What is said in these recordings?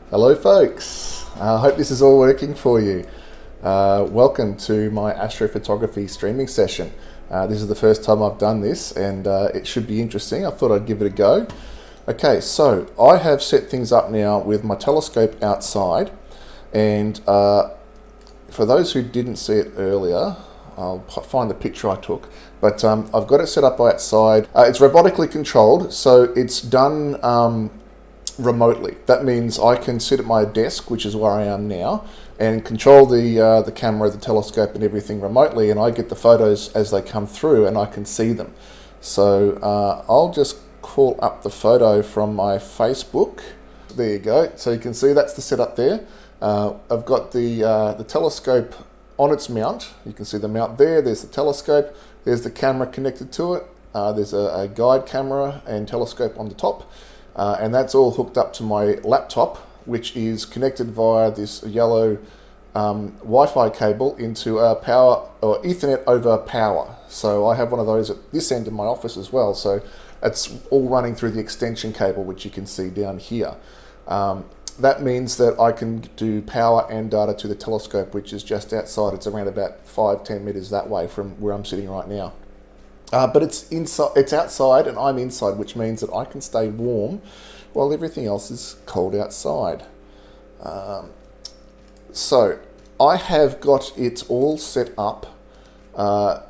Hello folks, I hope this is all working for you. Welcome to my astrophotography streaming session. This is the first time I've done this and it should be interesting. I thought I'd give it a go. Okay, so I have set things up now with my telescope outside, and for those who didn't see it earlier, I'll find the picture I took, but I've got it set up outside. It's robotically controlled, so it's done remotely. That means I can sit at my desk, which is where I am now, and control the camera, the telescope, and everything remotely, and I get the photos as they come through, and I can see them. So I'll just call up the photo from my Facebook. There you go. So you can see that's the setup there. I've got the telescope on its mount. You can see the mount there. There's the telescope. There's the camera connected to it. There's a guide camera and telescope on the top. And that's all hooked up to my laptop, which is connected via this yellow Wi-Fi cable into a power or Ethernet over power. So I have one of those at this end of my office as well. So it's all running through the extension cable, which you can see down here. That means that I can do power and data to the telescope, which is just outside. It's around about 5-10 meters that way from where I'm sitting right now. But it's inside, it's outside, and I'm inside, which means that I can stay warm while everything else is cold outside. So I have got it all set up, the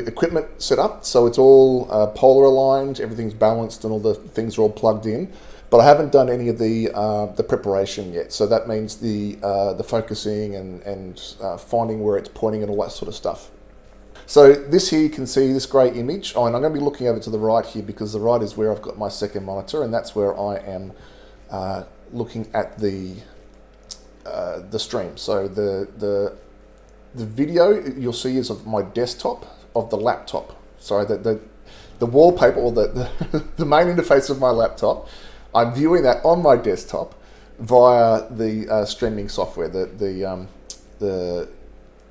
equipment set up, so it's all polar aligned, everything's balanced, and all the things are all plugged in. But I haven't done any of the preparation yet, so that means the focusing and finding where it's pointing and all that sort of stuff. So this here, you can see this grey image. Oh, and I'm going to be looking over to the right here because the right is where I've got my second monitor, and that's where I am looking at the stream. So the video you'll see is of my desktop of the laptop. Sorry, the wallpaper or the main interface of my laptop. I'm viewing that on my desktop via the streaming software, the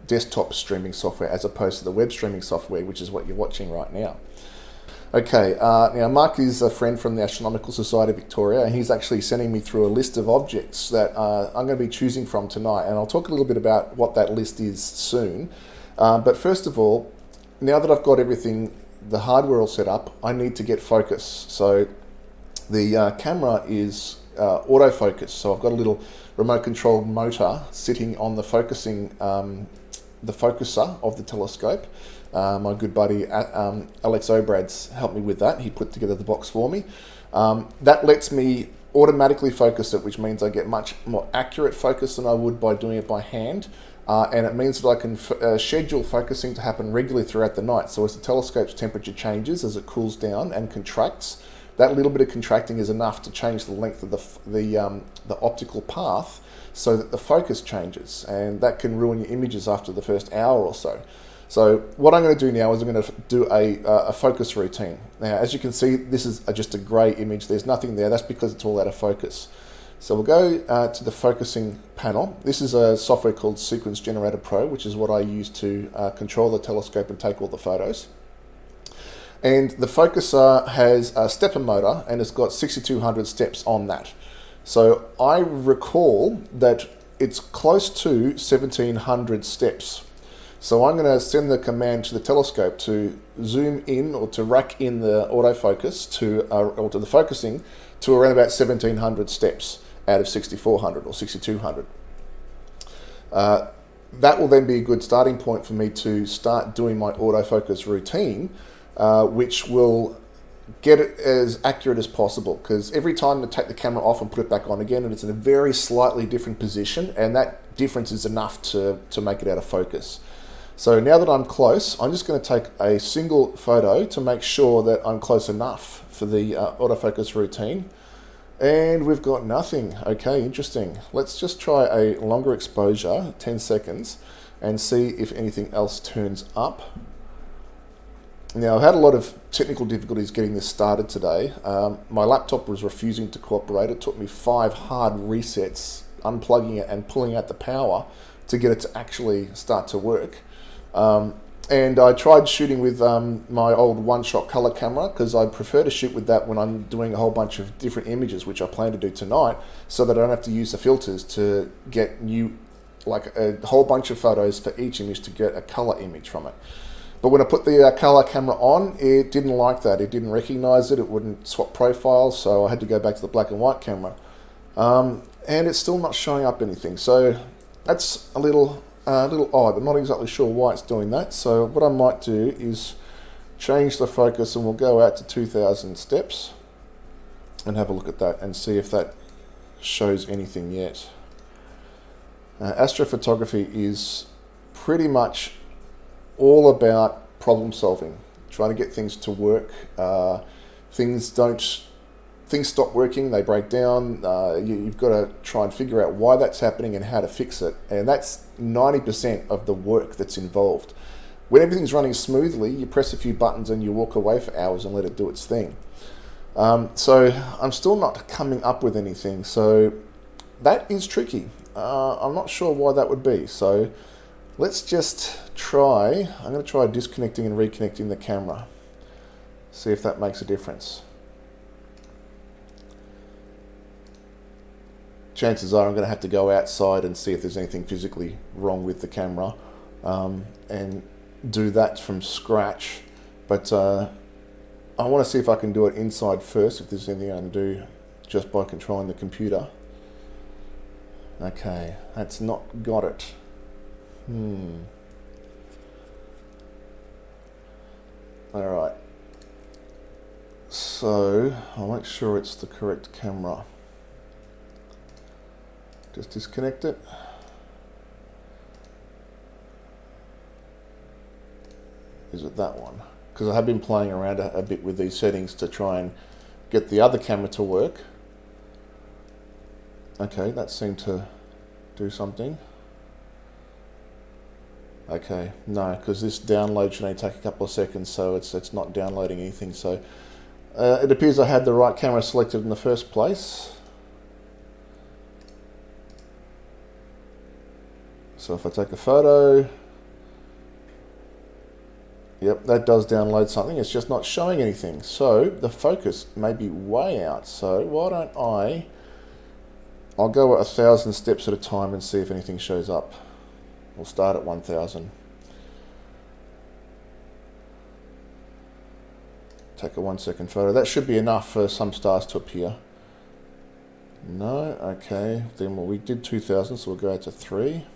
desktop streaming software, as opposed to the web streaming software, which is what you're watching right now. Okay, now Mark is a friend from the Astronomical Society of Victoria, and he's actually sending me through a list of objects that I'm going to be choosing from tonight, and I'll talk a little bit about what that list is soon. But first of all, now that I've got everything, the hardware all set up, I need to get focus. So the camera is autofocus, so I've got a little remote controlled motor sitting on the focusing the focuser of the telescope. My good buddy Alex Obrad's helped me with that. He put together the box for me. That lets me automatically focus it, which means I get much more accurate focus than I would by doing it by hand. And it means that I can schedule focusing to happen regularly throughout the night. So as the telescope's temperature changes, as it cools down and contracts, that little bit of contracting is enough to change the length of the optical path, so that the focus changes, and that can ruin your images after the first hour or so. So what I'm going to do now is I'm going to do a focus routine. Now, as you can see, this is just a grey image. There's nothing there. That's because it's all out of focus. So we'll go to the focusing panel. This is a software called Sequence Generator Pro, which is what I use to control the telescope and take all the photos. And the focuser has a stepper motor, and it's got 6,200 steps on that. So I recall that it's close to 1,700 steps. So I'm going to send the command to the telescope to zoom in, or to rack in the autofocus or to the focusing to around about 1,700 steps out of 6,400 or 6,200. That will then be a good starting point for me to start doing my autofocus routine, which will get it as accurate as possible, because every time I take the camera off and put it back on again, and it's in a very slightly different position, and that difference is enough to make it out of focus. So now that I'm close, I'm just going to take a single photo to make sure that I'm close enough for the autofocus routine. And we've got nothing. Okay, interesting. Let's just try a longer exposure, 10 seconds, and see if anything else turns up. Now, I've had a lot of technical difficulties getting this started today. My laptop was refusing to cooperate. It took me 5 hard resets, unplugging it and pulling out the power to get it to actually start to work. And I tried shooting with my old one-shot color camera because I prefer to shoot with that when I'm doing a whole bunch of different images, which I plan to do tonight, so that I don't have to use the filters to get like a whole bunch of photos for each image to get a color image from it. But when I put the color camera on, it didn't like that. It didn't recognize it. It wouldn't swap profiles, so I had to go back to the black and white camera. And it's still not showing up anything. So that's a little odd. I'm not exactly sure why it's doing that. So what I might do is change the focus, and we'll go out to 2,000 steps and have a look at that and see if that shows anything yet. Astrophotography is pretty much all about problem solving, trying to get things to work. Things stop working, they break down. You've got to try and figure out why that's happening and how to fix it. And that's 90% of the work that's involved. When everything's running smoothly, you press a few buttons and you walk away for hours and let it do its thing. So I'm still not coming up with anything. So that is tricky. I'm not sure why that would be. So let's just try. I'm going to try disconnecting and reconnecting the camera. See if that makes a difference. Chances are I'm going to have to go outside and see if there's anything physically wrong with the camera and do that from scratch. But I want to see if I can do it inside first, if there's anything I can do just by controlling the computer. Okay, that's not got it. Alright. So I'll make sure it's the correct camera. Just disconnect it. Is it that one? Because I have been playing around a bit with these settings to try and get the other camera to work. Okay, that seemed to do something. Okay, no, because this download should only take a couple of seconds, so it's not downloading anything. So it appears I had the right camera selected in the first place. So if I take a photo, yep, that does download something. It's just not showing anything. So the focus may be way out. So why don't I'll go at 1,000 steps at a time and see if anything shows up. We'll start at 1,000. Take a 1-second photo. That should be enough for some stars to appear. No, okay. Then we did 2,000, so we'll go out to 3.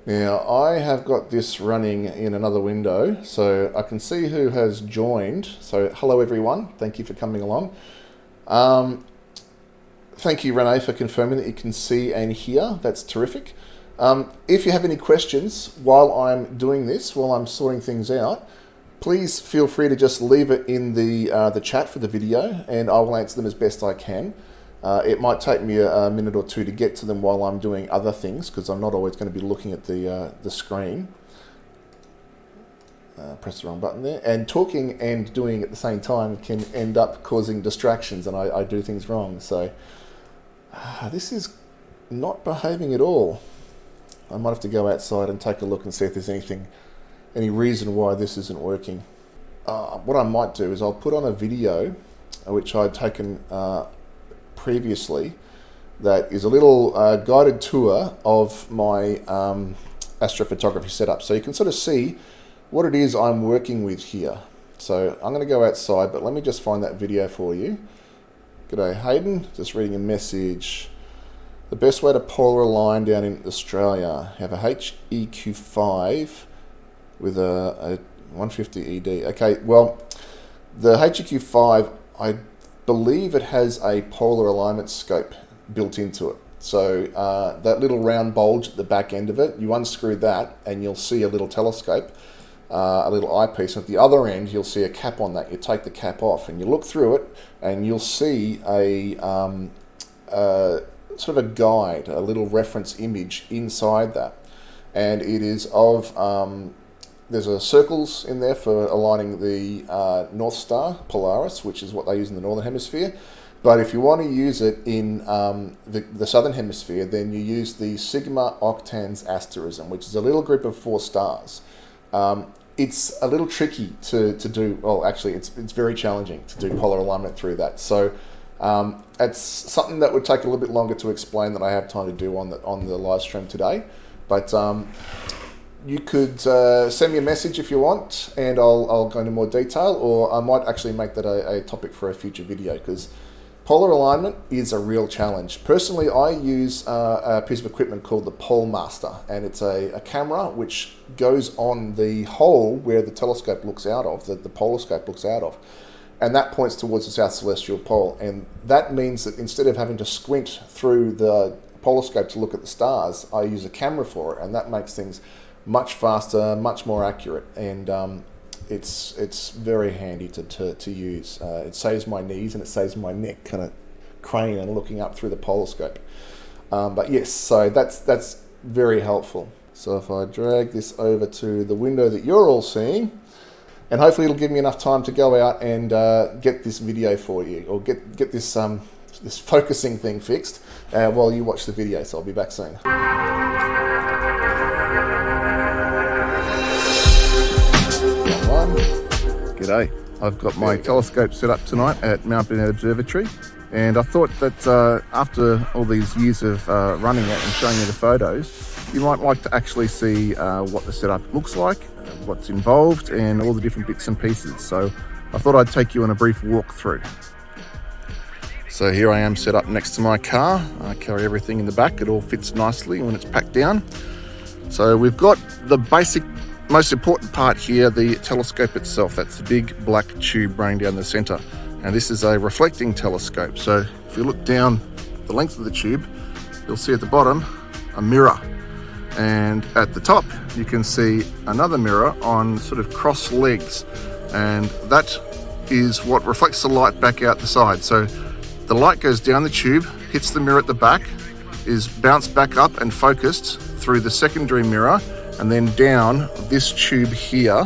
Now, I have got this running in another window, so I can see who has joined. So, hello everyone. Thank you for coming along. Thank you, Renee, for confirming that you can see and hear. That's terrific. If you have any questions while I'm doing this, while I'm sorting things out, please feel free to just leave it in the chat for the video, and I will answer them as best I can. It might take me a minute or two to get to them while I'm doing other things, because I'm not always going to be looking at the screen. Press the wrong button there. And talking and doing at the same time can end up causing distractions, and I do things wrong. So this is not behaving at all. I might have to go outside and take a look and see if there's any reason why this isn't working. What I might do is I'll put on a video which I'd taken previously that is a little guided tour of my astrophotography setup, so you can sort of see what it is I'm working with here. So I'm going to go outside, but let me just find that video for you. G'day Hayden, just reading a message. The best way to polar align down in Australia, have a HEQ5 with a 150 ED. Okay, well, the HEQ5, I believe it has a polar alignment scope built into it. So that little round bulge at the back end of it, you unscrew that and you'll see a little telescope, a little eyepiece. At the other end, you'll see a cap on that. You take the cap off and you look through it and you'll see a sort of a guide, a little reference image inside that. And it is of, there's a circles in there for aligning the North Star, Polaris, which is what they use in the Northern Hemisphere. But if you want to use it in the southern hemisphere, then you use the Sigma Octans asterism, which is a little group of 4 stars. It's a little tricky to do. Well, actually, it's very challenging to do polar alignment through that. So it's something that would take a little bit longer to explain than I have time to do on the live stream today. But you could send me a message if you want, and I'll go into more detail, or I might actually make that a topic for a future video, because polar alignment is a real challenge. Personally, I use a piece of equipment called the Pole Master, and it's a camera which goes on the hole where the telescope looks out of, the polar scope looks out of, and that points towards the South Celestial Pole. And that means that instead of having to squint through the polar scope to look at the stars, I use a camera for it, and that makes things much faster, much more accurate, and it's very handy to use. It saves my knees and it saves my neck kind of craning and looking up through the polar scope. But yes, so that's very helpful. So if I drag this over to the window that you're all seeing, and hopefully it'll give me enough time to go out and get this video for you, or get this this focusing thing fixed while you watch the video. So I'll be back soon. G'day, I've got my telescope set up tonight at Mount Burnett Observatory, and I thought that after all these years of running it and showing you the photos, you might like to actually see what the setup looks like, what's involved, and all the different bits and pieces. So I thought I'd take you on a brief walkthrough. So here I am set up next to my car. I carry everything in the back. It all fits nicely when it's packed down. So we've got the basic, most important part here, the telescope itself. That's the big black tube running down the center. And this is a reflecting telescope. So if you look down the length of the tube, you'll see at the bottom a mirror. And at the top, you can see another mirror on sort of cross legs. And that is what reflects the light back out the side. So the light goes down the tube, hits the mirror at the back, is bounced back up and focused through the secondary mirror, and then down this tube here,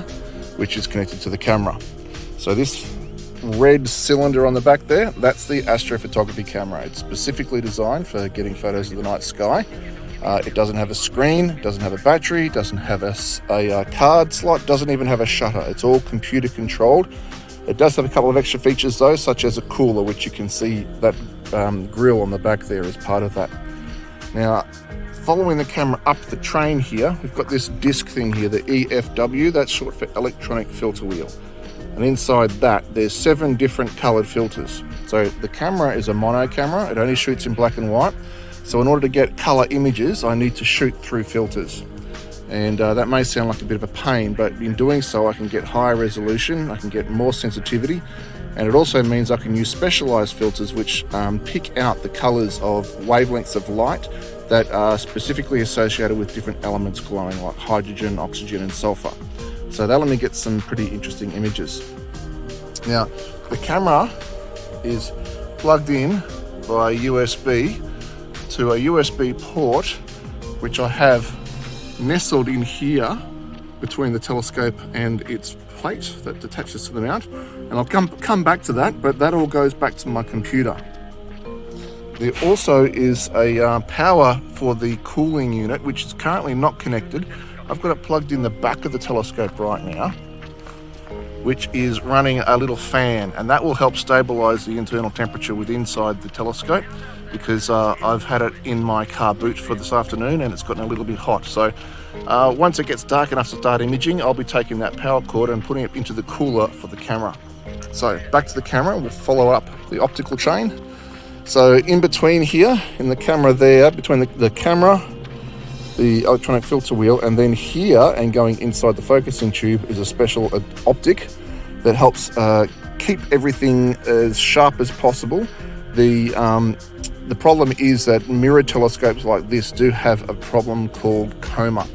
which is connected to the camera. So this red cylinder on the back there, that's the astrophotography camera. It's specifically designed for getting photos of the night sky. It doesn't have a screen, doesn't have a battery, doesn't have a card slot, doesn't even have a shutter. It's all computer controlled. It does have a couple of extra features though, such as a cooler, which you can see that grill on the back there as part of that. Now, following the camera up the train here, we've got this disc thing here, the EFW, that's short for electronic filter wheel. And inside that, there's 7 different colored filters. So the camera is a mono camera, it only shoots in black and white. So in order to get color images, I need to shoot through filters. And that may sound like a bit of a pain, but in doing so, I can get higher resolution, I can get more sensitivity, and it also means I can use specialized filters which pick out the colors of wavelengths of light that are specifically associated with different elements glowing, like hydrogen, oxygen, and sulfur. So that'll let me get some pretty interesting images. Now, the camera is plugged in by USB to a USB port, which I have nestled in here between the telescope and its plate that attaches to the mount. And I'll come back to that, but that all goes back to my computer. There also is a power for the cooling unit, which is currently not connected. I've got it plugged in the back of the telescope right now, which is running a little fan, and that will help stabilize the internal temperature within inside the telescope, because I've had it in my car boot for this afternoon and it's gotten a little bit hot. So once it gets dark enough to start imaging, I'll be taking that power cord and putting it into the cooler for the camera. So back to the camera, we'll follow up the optical chain. So in between here, in the camera there, between the camera, the electronic filter wheel, and then here and going inside the focusing tube is a special optic that helps keep everything as sharp as possible. The problem is that mirror telescopes like this do have a problem called coma.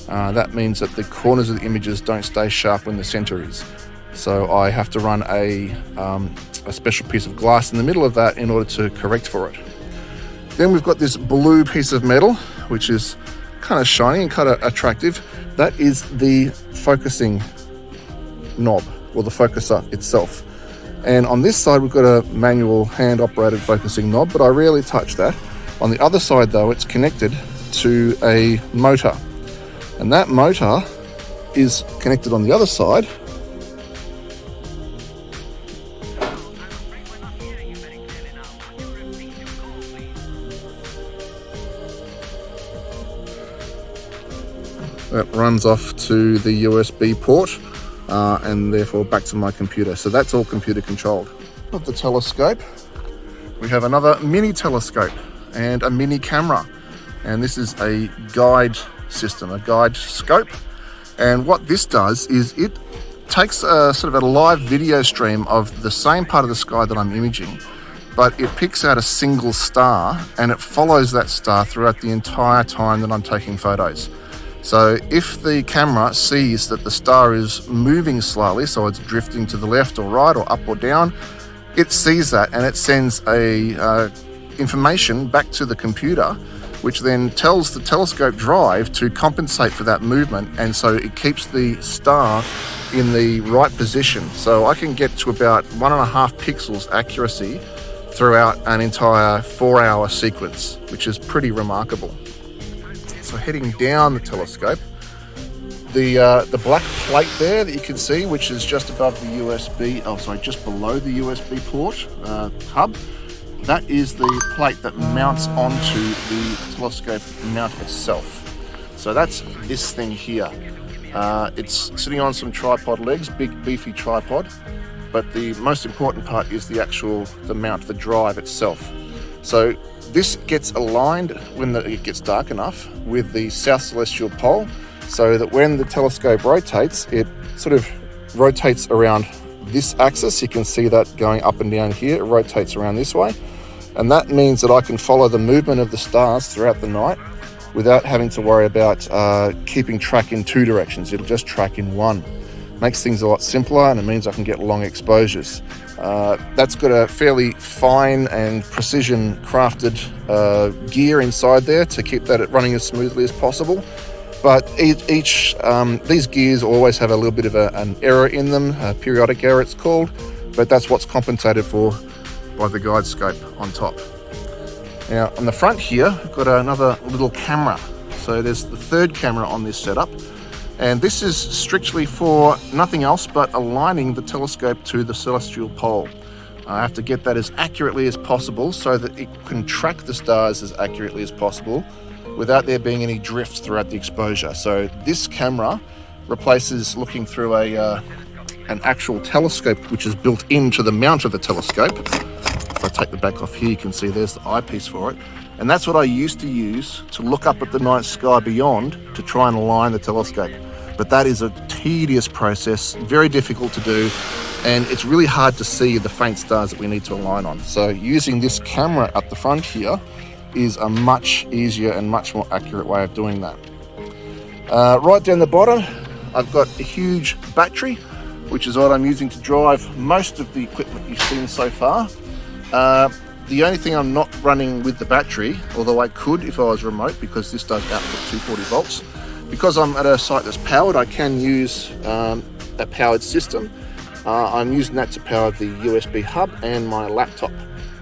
That means that the corners of the images don't stay sharp when the center is. So I have to run a special piece of glass in the middle of that in order to correct for it. Then we've got this blue piece of metal, which is kind of shiny and kind of attractive. That is the focusing knob, or the focuser itself. And on this side, we've got a manual hand-operated focusing knob, but I rarely touch that. On the other side, though, it's connected to a motor. And that motor is connected on the other side. That runs off to the USB port and therefore back to my computer. So that's all computer controlled. Of the telescope, we have another mini telescope and a mini camera. And this is a guide system, a guide scope. And what this does is it takes a sort of a live video stream of the same part of the sky that I'm imaging, but it picks out a single star and it follows that star throughout the entire time that I'm taking photos. So if the camera sees that the star is moving slowly, so it's drifting to the left or right or up or down, it sees that and it sends a information back to the computer, which then tells the telescope drive to compensate for that movement, and so it keeps the star in the right position. So I can get to about 1.5 pixels accuracy throughout an entire 4-hour sequence, which is pretty remarkable. So heading down the telescope, the black plate there that you can see, which is just above the USB, just below the USB port hub, that is the plate that mounts onto the telescope mount itself. So that's this thing here. It's sitting on some tripod legs, big beefy tripod, but the most important part is the mount, the drive itself. So this gets aligned when it gets dark enough with the south celestial pole, so that when the telescope rotates, it sort of rotates around this axis. You can see that going up and down here. It rotates around this way. And that means that I can follow the movement of the stars throughout the night without having to worry about keeping track in 2 directions. It'll just track in one. Makes things a lot simpler, and it means I can get long exposures. That's got a fairly fine and precision crafted gear inside there to keep that running as smoothly as possible. But these gears always have a little bit of an error in them, a periodic error it's called, but that's what's compensated for by the guide scope on top. Now on the front here, I've got another little camera. So there's the third camera on this setup, and this is strictly for nothing else but aligning the telescope to the celestial pole. I have to get that as accurately as possible so that it can track the stars as accurately as possible without there being any drift throughout the exposure. So this camera replaces looking through an actual telescope which is built into the mount of the telescope. If I take the back off here, you can see there's the eyepiece for it. And that's what I used to use to look up at the night sky beyond to try and align the telescope. But that is a tedious process, very difficult to do, and it's really hard to see the faint stars that we need to align on. So using this camera at the front here is a much easier and much more accurate way of doing that. Right down the bottom, I've got a huge battery, which is what I'm using to drive most of the equipment you've seen so far. The only thing I'm not running with the battery, although I could if I was remote, because this does output 240 volts, because I'm at a site that's powered, I can use a powered system. I'm using that to power the USB hub and my laptop,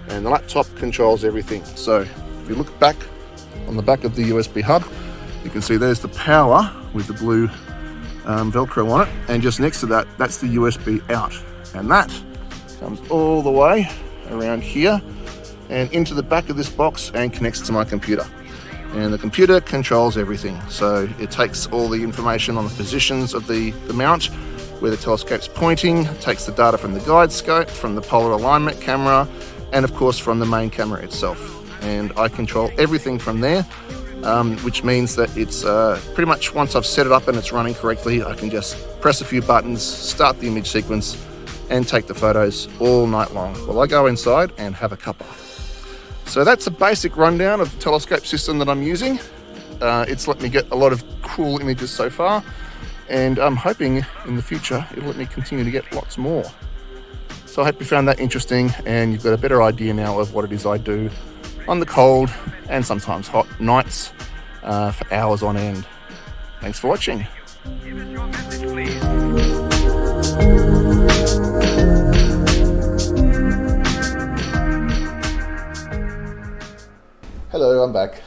and the laptop controls everything. So if you look back on the back of the USB hub, you can see there's the power with the blue Velcro on it, and just next to that, that's the USB out, and that comes all the way around here and into the back of this box and connects to my computer. And the computer controls everything. So it takes all the information on the positions of the mount, where the telescope's pointing, takes the data from the guide scope, from the polar alignment camera, and of course from the main camera itself. And I control everything from there, which means that it's pretty much, once I've set it up and it's running correctly, I can just press a few buttons, start the image sequence, and take the photos all night long while I go inside and have a cuppa. So that's a basic rundown of the telescope system that I'm using. It's let me get a lot of cool images so far, and I'm hoping in the future it'll let me continue to get lots more. So I hope you found that interesting, and you've got a better idea now of what it is I do on the cold and sometimes hot nights for hours on end. Thanks for watching. Give us your message, please. back.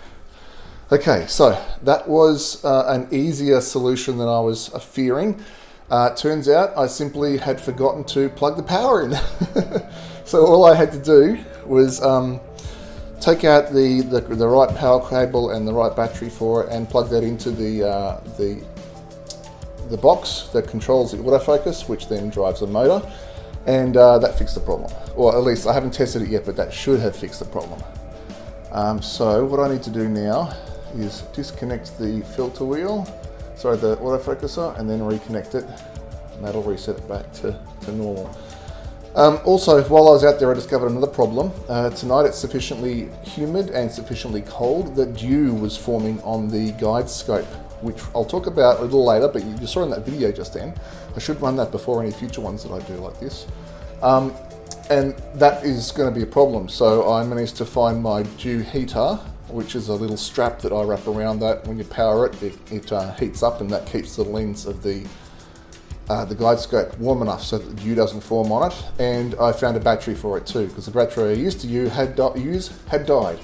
Okay, so that was an easier solution than I was fearing. Turns out I simply had forgotten to plug the power in. So all I had to do was take out the right power cable and the right battery for it, and plug that into the box that controls the autofocus, which then drives the motor, and that fixed the problem. Or at least I haven't tested it yet, but that should have fixed the problem. So what I need to do now is disconnect the filter wheel, the autofocuser, and then reconnect it, and that'll reset it back to normal. Also, while I was out there, I discovered another problem. Tonight it's sufficiently humid and sufficiently cold that dew was forming on the guide scope, which I'll talk about a little later, but you saw in that video just then. I should run that before any future ones that I do like this. And that is going to be a problem. So I managed to find my dew heater, which is a little strap that I wrap around that. When you power it, it heats up, and that keeps the lens of the guide scope warm enough so that the dew doesn't form on it. And I found a battery for it too, because the battery I used to use had died.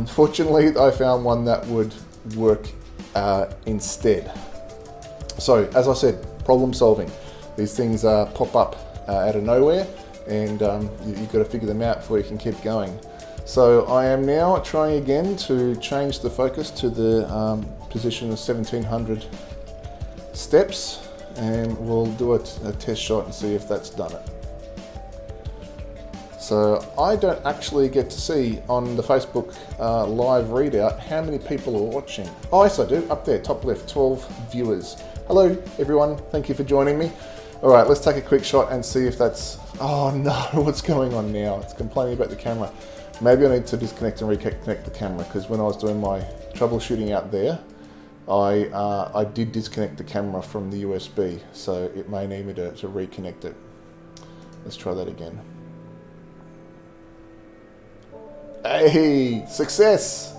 Fortunately, I found one that would work instead. So, as I said, problem solving. These things pop up out of nowhere, and you've got to figure them out before you can keep going. So I am now trying again to change the focus to the position of 1700 steps, and we'll do a test shot and see if that's done it. So I don't actually get to see on the Facebook live readout how many people are watching. Oh, yes I do, up there, top left, 12 viewers. Hello everyone, thank you for joining me. All right, let's take a quick shot and see if that's, oh no, what's going on now? It's complaining about the camera. Maybe I need to disconnect and reconnect the camera, because when I was doing my troubleshooting out there, I did disconnect the camera from the USB, so it may need me to reconnect it. Let's try that again. Hey, success!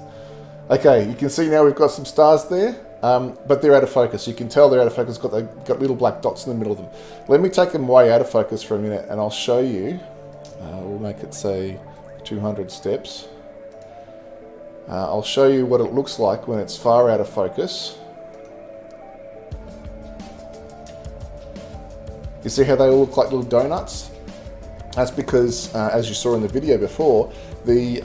Okay, you can see now we've got some stars there, but they're out of focus. You can tell they're out of focus, got little black dots in the middle of them. Let me take them way out of focus for a minute, and I'll show you. We'll make it say 200 steps. I'll show you what it looks like when it's far out of focus. You see how they all look like little donuts? That's because, as you saw in the video before, the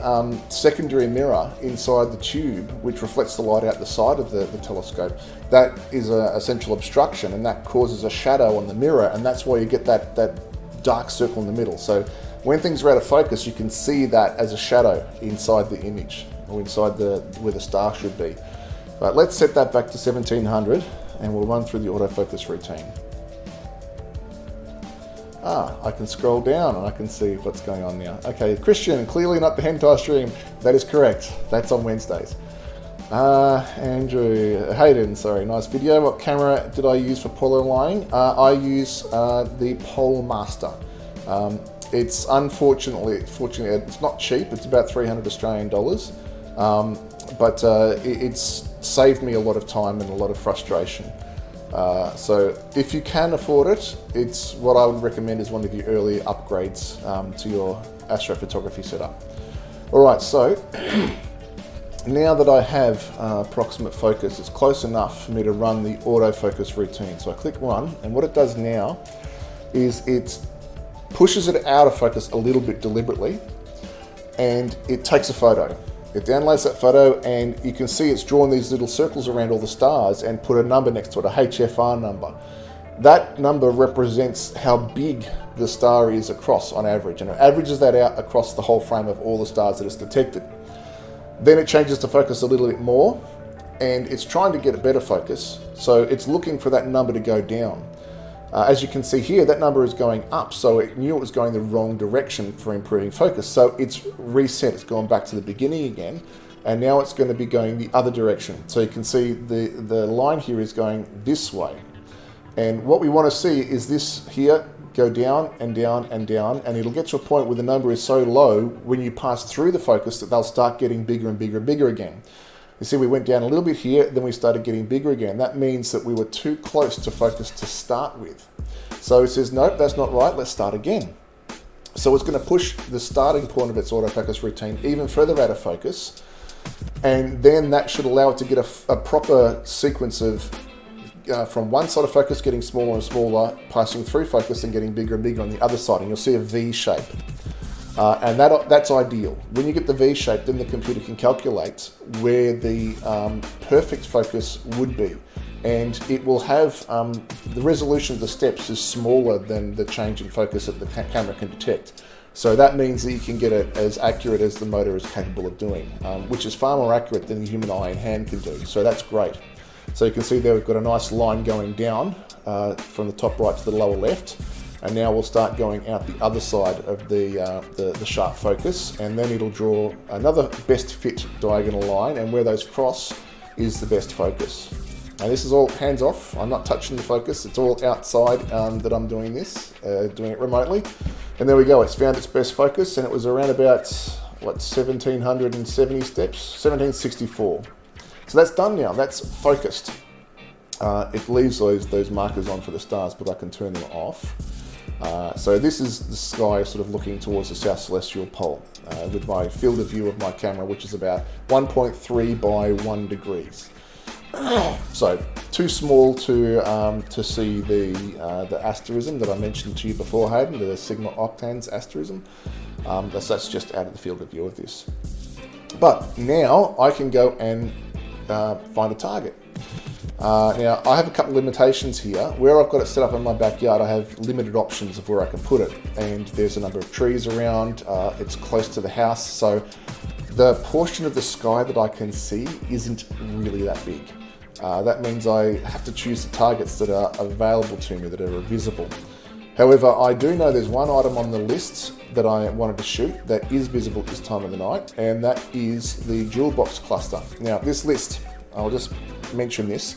secondary mirror inside the tube, which reflects the light out the side of the telescope, that is a central obstruction, and that causes a shadow on the mirror, and that's why you get that dark circle in the middle. So when things are out of focus, you can see that as a shadow inside the image, or inside where the star should be. But let's set that back to 1700, and we'll run through the autofocus routine. I can scroll down and I can see what's going on now. Okay, Christian, clearly not the hentai stream. That is correct. That's on Wednesdays. Andrew, Hayden, sorry, nice video. What camera did I use for polar aligning? I use the Pole Master. It's fortunately, it's not cheap. It's about 300 Australian dollars. But it's saved me a lot of time and a lot of frustration. So if you can afford it, it's what I would recommend as one of your early upgrades to your astrophotography setup. Alright, so now that I have approximate focus, it's close enough for me to run the autofocus routine. So I click run, and what it does now is it pushes it out of focus a little bit deliberately, and it takes a photo. It downloads that photo, and you can see it's drawn these little circles around all the stars and put a number next to it, a HFR number. That number represents how big the star is across on average, and it averages that out across the whole frame of all the stars that it's detected. Then it changes the focus a little bit more, and it's trying to get a better focus, so it's looking for that number to go down. As you can see here, that number is going up, so it knew it was going the wrong direction for improving focus. So it's reset, it's gone back to the beginning again, and now it's going to be going the other direction. So you can see the line here is going this way. And what we want to see is this here go down and down and down, and it'll get to a point where the number is so low when you pass through the focus that they'll start getting bigger and bigger and bigger again. You see, we went down a little bit here, then we started getting bigger again. That means that we were too close to focus to start with. So it says, nope, that's not right, let's start again. So it's going to push the starting point of its autofocus routine even further out of focus. And then that should allow it to get a proper sequence of from one side of focus getting smaller and smaller, passing through focus and getting bigger and bigger on the other side, and you'll see a V shape. And that's ideal. When you get the V shape, then the computer can calculate where the perfect focus would be. And it will have, the resolution of the steps is smaller than the change in focus that the camera can detect. So that means that you can get it as accurate as the motor is capable of doing, which is far more accurate than the human eye and hand can do. So that's great. So you can see there we've got a nice line going down from the top right to the lower left. And now we'll start going out the other side of the sharp focus, and then it'll draw another best fit diagonal line, and where those cross is the best focus. Now this is all hands off. I'm not touching the focus. It's all outside that I'm doing this, doing it remotely. And there we go. It's found its best focus, and it was around about, 1,770 steps? 1,764. So that's done now. That's focused. It leaves those markers on for the stars, but I can turn them off. So this is the sky sort of looking towards the South Celestial Pole with my field of view of my camera, which is about 1.3 by 1 degrees. So too small to see the asterism that I mentioned to you before, Hayden, the sigma octans asterism. That's just out of the field of view of this. But now I can go and find a target. Now I have a couple of limitations here. Where I've got it set up in my backyard, I have limited options of where I can put it, and there's a number of trees around. It's close to the house, so the portion of the sky that I can see isn't really that big. That means I have to choose the targets that are available to me, that are visible. However, I do know there's one item on the list that I wanted to shoot that is visible at this time of the night, and that is the jewel box cluster. Now this list, I'll just mention this.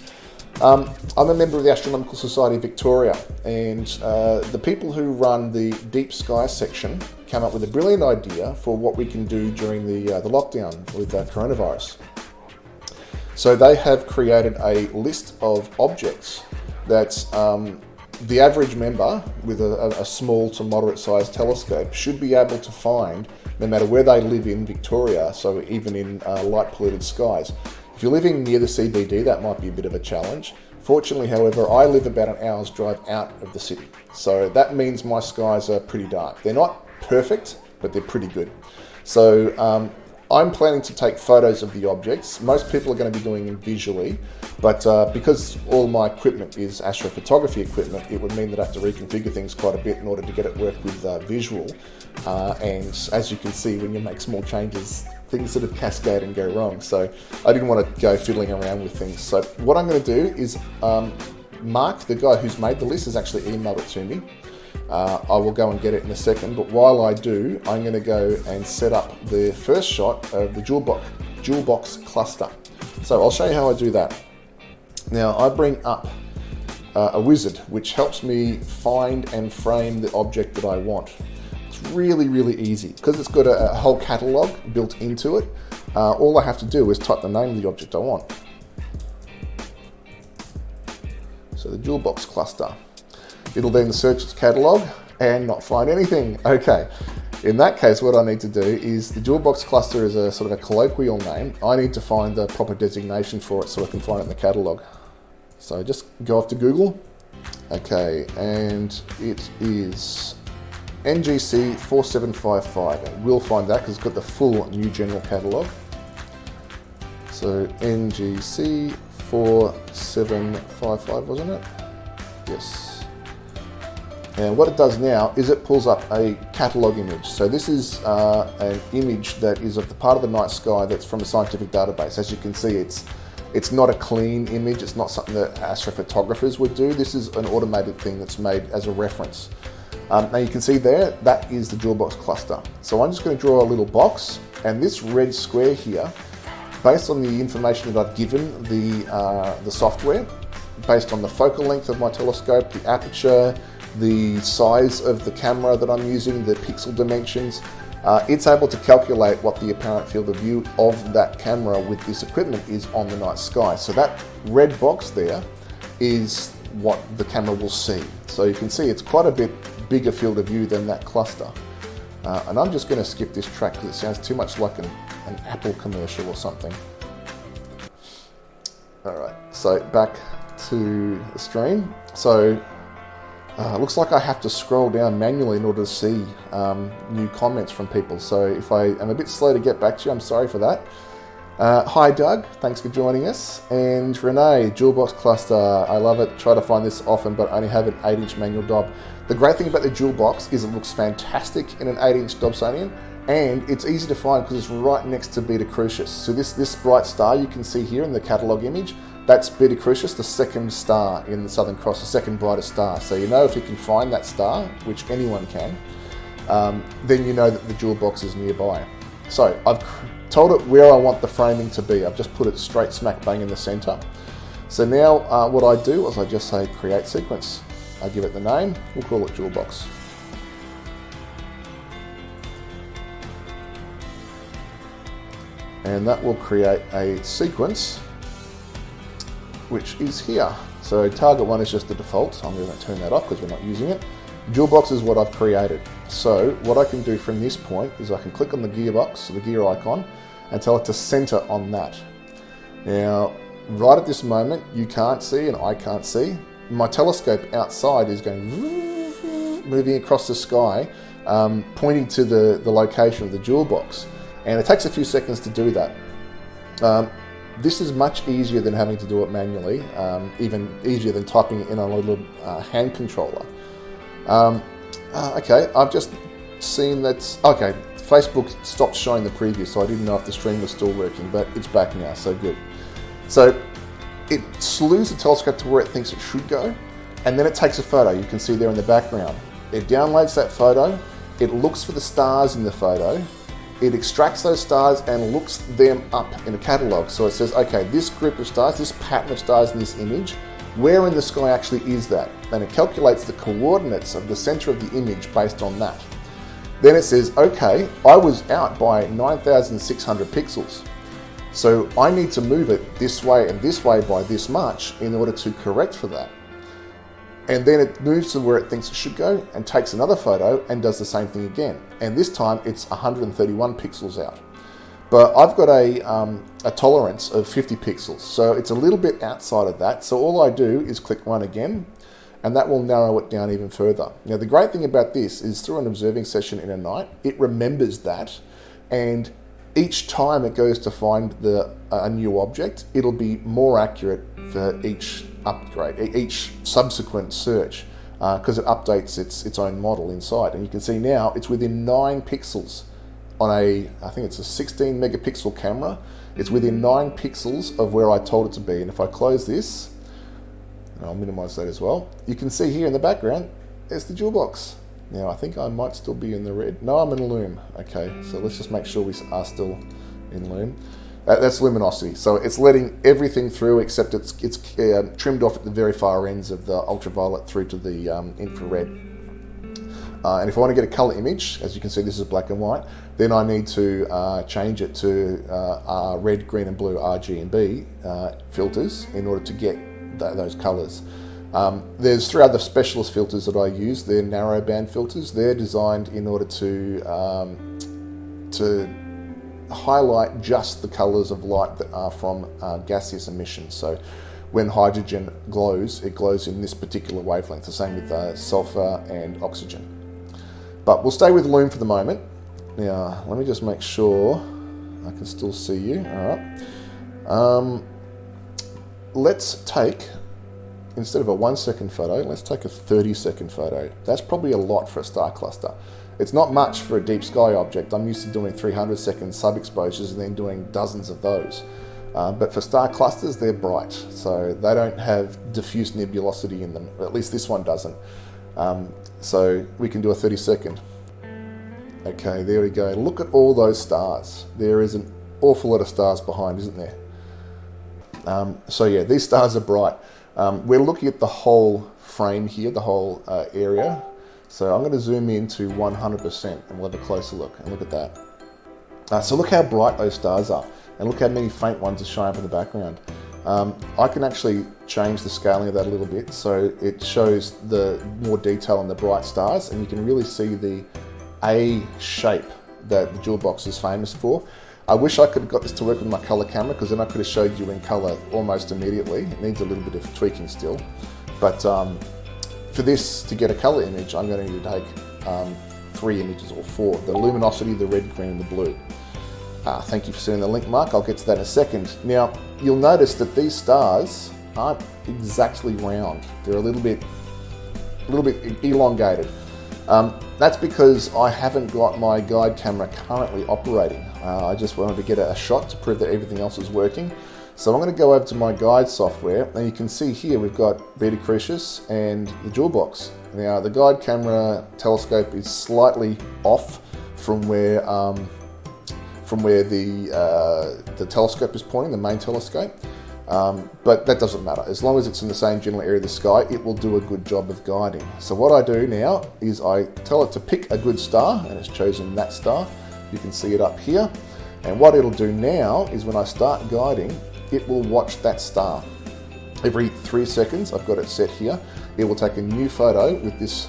I'm a member of the Astronomical Society of Victoria, and the people who run the Deep Sky section came up with a brilliant idea for what we can do during the lockdown with coronavirus. So they have created a list of objects that the average member with a small to moderate sized telescope should be able to find no matter where they live in Victoria, so even in light polluted skies. If you're living near the CBD, that might be a bit of a challenge. Fortunately, however, I live about an hour's drive out of the city. So that means my skies are pretty dark. They're not perfect, but they're pretty good. So I'm planning to take photos of the objects. Most people are going to be doing them visually, but because all my equipment is astrophotography equipment, it would mean that I have to reconfigure things quite a bit in order to get it work with visual. And as you can see, when you make small changes, things sort of cascade and go wrong. So I didn't want to go fiddling around with things. So what I'm going to do is Mark, the guy who's made the list, has actually emailed it to me. I will go and get it in a second, but while I do, I'm going to go and set up the first shot of the jewel box cluster. So I'll show you how I do that. Now I bring up a wizard which helps me find and frame the object that I want. It's really, really easy because it's got a whole catalogue built into it. All I have to do is type the name of the object I want. So the jewel box cluster. It'll then search its catalogue and not find anything. Okay, in that case, what I need to do is, the jewel box cluster is a sort of a colloquial name. I need to find the proper designation for it so I can find it in the catalogue. So just go off to Google. Okay, and it is NGC 4755, and we'll find that because it's got the full new general catalogue. So NGC 4755, wasn't it? Yes. And what it does now is it pulls up a catalogue image. So this is an image that is of the part of the night sky that's from a scientific database. As you can see, it's not a clean image. It's not something that astrophotographers would do. This is an automated thing that's made as a reference. Now you can see there, that is the jewel box cluster. So I'm just going to draw a little box, and this red square here, based on the information that I've given the software, based on the focal length of my telescope, the aperture, the size of the camera that I'm using, the pixel dimensions, it's able to calculate what the apparent field of view of that camera with this equipment is on the night sky. So that red box there is what the camera will see. So you can see it's quite a bit bigger field of view than that cluster. And I'm just going to skip this track because it sounds too much like an Apple commercial or something. Alright, so back to the stream. So looks like I have to scroll down manually in order to see new comments from people. So if I am a bit slow to get back to you, I'm sorry for that. Hi Doug, thanks for joining us. And Renee, Jewel Box Cluster, I love it. Try to find this often, but only have an 8-inch manual Dob. The great thing about the Jewel Box is it looks fantastic in an 8-inch Dobsonian, and it's easy to find because it's right next to Beta Crucius. So this bright star you can see here in the catalogue image, that's Beta Crucius, the second star in the Southern Cross, the second brightest star. So you know if you can find that star, which anyone can, then you know that the Jewel Box is nearby. So I've told it where I want the framing to be. I've just put it straight smack bang in the center. So now what I do is I just say create sequence. I give it the name, we'll call it Jewel Box. And that will create a sequence, which is here. So target 1 is just the default. I'm going to turn that off because we're not using it. Jewel Box is what I've created. So what I can do from this point is I can click on the gearbox, the gear icon, and tell it to center on that. Now, right at this moment, you can't see and I can't see. My telescope outside is going moving across the sky, pointing to the location of the Jewel Box. And it takes a few seconds to do that. This is much easier than having to do it manually, even easier than typing it in on a little hand controller. Okay, I've just seen that, okay, Facebook stopped showing the preview, so I didn't know if the stream was still working, but it's back now, so good. So it slews the telescope to where it thinks it should go, and then it takes a photo. You can see there in the background. It downloads that photo, it looks for the stars in the photo, it extracts those stars and looks them up in a catalogue. So it says, okay, this group of stars, this pattern of stars in this image, where in the sky actually is that? And it calculates the coordinates of the center of the image based on that. Then it says, okay, I was out by 9,600 pixels. So I need to move it this way and this way by this much in order to correct for that. And then it moves to where it thinks it should go and takes another photo and does the same thing again. And this time it's 131 pixels out. But I've got a tolerance of 50 pixels, so it's a little bit outside of that. So all I do is click run again, and that will narrow it down even further. Now the great thing about this is through an observing session in a night, it remembers that, and each time it goes to find a new object, it'll be more accurate for each upgrade, each subsequent search, because it updates its own model inside. And you can see now it's within 9 pixels on I think it's a 16 megapixel camera. It's within 9 pixels of where I told it to be. And if I close this, and I'll minimize that as well, you can see here in the background, there's the Jewel Box. Now I think I might still be in the red. No, I'm in Lume. Okay, so let's just make sure we are still in Lume. That's luminosity. So it's letting everything through except it's trimmed off at the very far ends of the ultraviolet through to the infrared. And if I want to get a color image, as you can see this is black and white, then I need to change it to red, green and blue RGB filters in order to get those colors. There's 3 other specialist filters that I use. They're narrowband filters. They're designed in order to highlight just the colors of light that are from gaseous emissions. So when hydrogen glows, it glows in this particular wavelength. The same with sulfur and oxygen. But we'll stay with Lume for the moment. Now, let me just make sure I can still see you. All right. Let's take, instead of a 1-second photo, let's take a 30-second photo. That's probably a lot for a star cluster. It's not much for a deep sky object. I'm used to doing 300-second sub-exposures and then doing dozens of those. But for star clusters, they're bright, so they don't have diffuse nebulosity in them. At least this one doesn't. So we can do a 30-second. Okay, there we go. Look at all those stars. There is an awful lot of stars behind, isn't there? So yeah, these stars are bright. We're looking at the whole frame here, the whole area. So I'm going to zoom in to 100% and we'll have a closer look. And look at that. So look how bright those stars are. And look how many faint ones are showing up in the background. I can actually change the scaling of that a little bit so it shows the more detail on the bright stars, and you can really see the A shape that the jewel box is famous for. I wish I could have got this to work with my color camera, because then I could have showed you in color almost immediately. It needs a little bit of tweaking still. But for this to get a color image, I'm going to need to take 3 images or 4. The luminosity, the red, green, and the blue. Thank you for sending the link, Mark. I'll get to that in a second. Now, you'll notice that these stars aren't exactly round. They're a little bit elongated. That's because I haven't got my guide camera currently operating. I just wanted to get a shot to prove that everything else is working. So I'm going to go over to my guide software, and you can see here we've got Beta Crucis and the jewel box. Now, the guide camera telescope is slightly off from where the telescope is pointing, the main telescope. But that doesn't matter. As long as it's in the same general area of the sky, it will do a good job of guiding. So what I do now is I tell it to pick a good star, and it's chosen that star. You can see it up here. And what it'll do now is when I start guiding, it will watch that star. Every 3 seconds, I've got it set here, it will take a new photo with this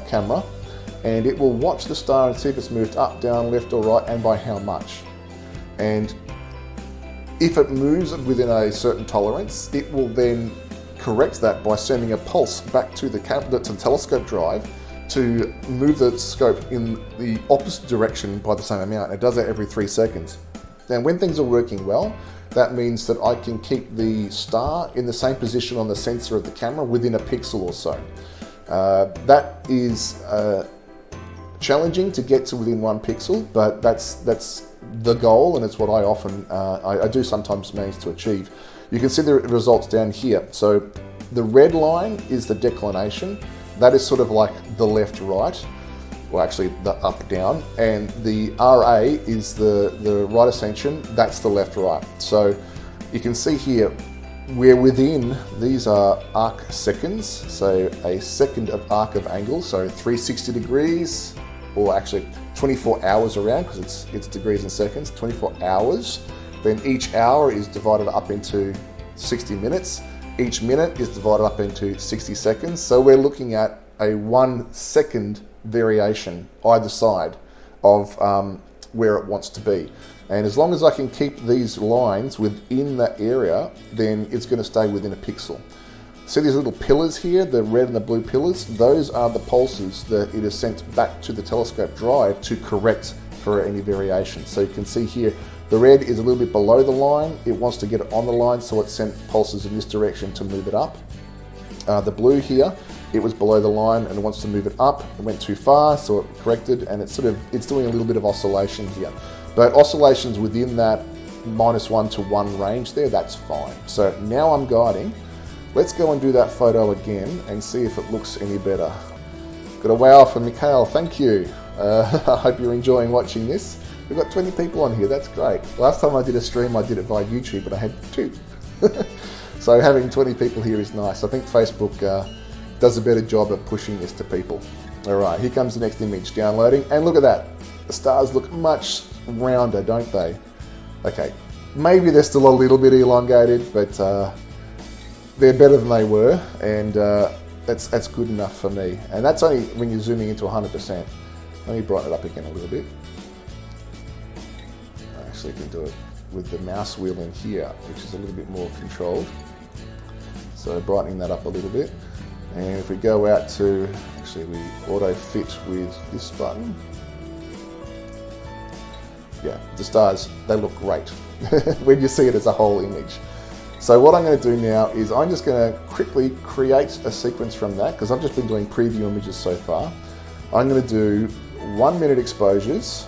camera, and it will watch the star and see if it's moved up, down, left or right, and by how much. And if it moves within a certain tolerance, it will then correct that by sending a pulse back to the telescope drive to move the scope in the opposite direction by the same amount. It does that every 3 seconds. And when things are working well, that means that I can keep the star in the same position on the sensor of the camera within a pixel or so. That is challenging to get to within 1 pixel, but that's the goal, and it's what I often, I do sometimes manage to achieve. You can see the results down here. So the red line is the declination. That is sort of like the left-right, well actually the up-down, and the RA is the right ascension, that's the left-right. So you can see here, we're within, these are arc seconds, so a second of arc of angle, so 360 degrees, or actually 24 hours around, because it's degrees and seconds, 24 hours. Then each hour is divided up into 60 minutes. Each minute is divided up into 60 seconds. So we're looking at a 1 second variation either side of where it wants to be. And as long as I can keep these lines within that area, then it's going to stay within a pixel. See these little pillars here, the red and the blue pillars? Those are the pulses that it is sent back to the telescope drive to correct for any variation. So you can see here, the red is a little bit below the line. It wants to get it on the line, so it sent pulses in this direction to move it up. The blue here, it was below the line and it wants to move it up. It went too far, so it corrected, and it's doing a little bit of oscillation here. But oscillations within that -1 to 1 range there, that's fine. So now I'm guiding. Let's go and do that photo again and see if it looks any better. Got a wow from Mikhail, thank you. I hope you're enjoying watching this. We've got 20 people on here, that's great. Last time I did a stream, I did it via YouTube, but I had 2. So having 20 people here is nice. I think Facebook does a better job of pushing this to people. All right, here comes the next image downloading, and look at that. The stars look much rounder, don't they? Okay, maybe they're still a little bit elongated, but they're better than they were, and that's good enough for me. And that's only when you're zooming into 100%. Let me brighten it up again a little bit. I actually can do it with the mouse wheel in here, which is a little bit more controlled. So brightening that up a little bit. And if we go out to, actually we auto fit with this button. Yeah, the stars, they look great when you see it as a whole image. So what I'm going to do now is I'm just going to quickly create a sequence from that, because I've just been doing preview images so far. I'm going to do 1 minute exposures.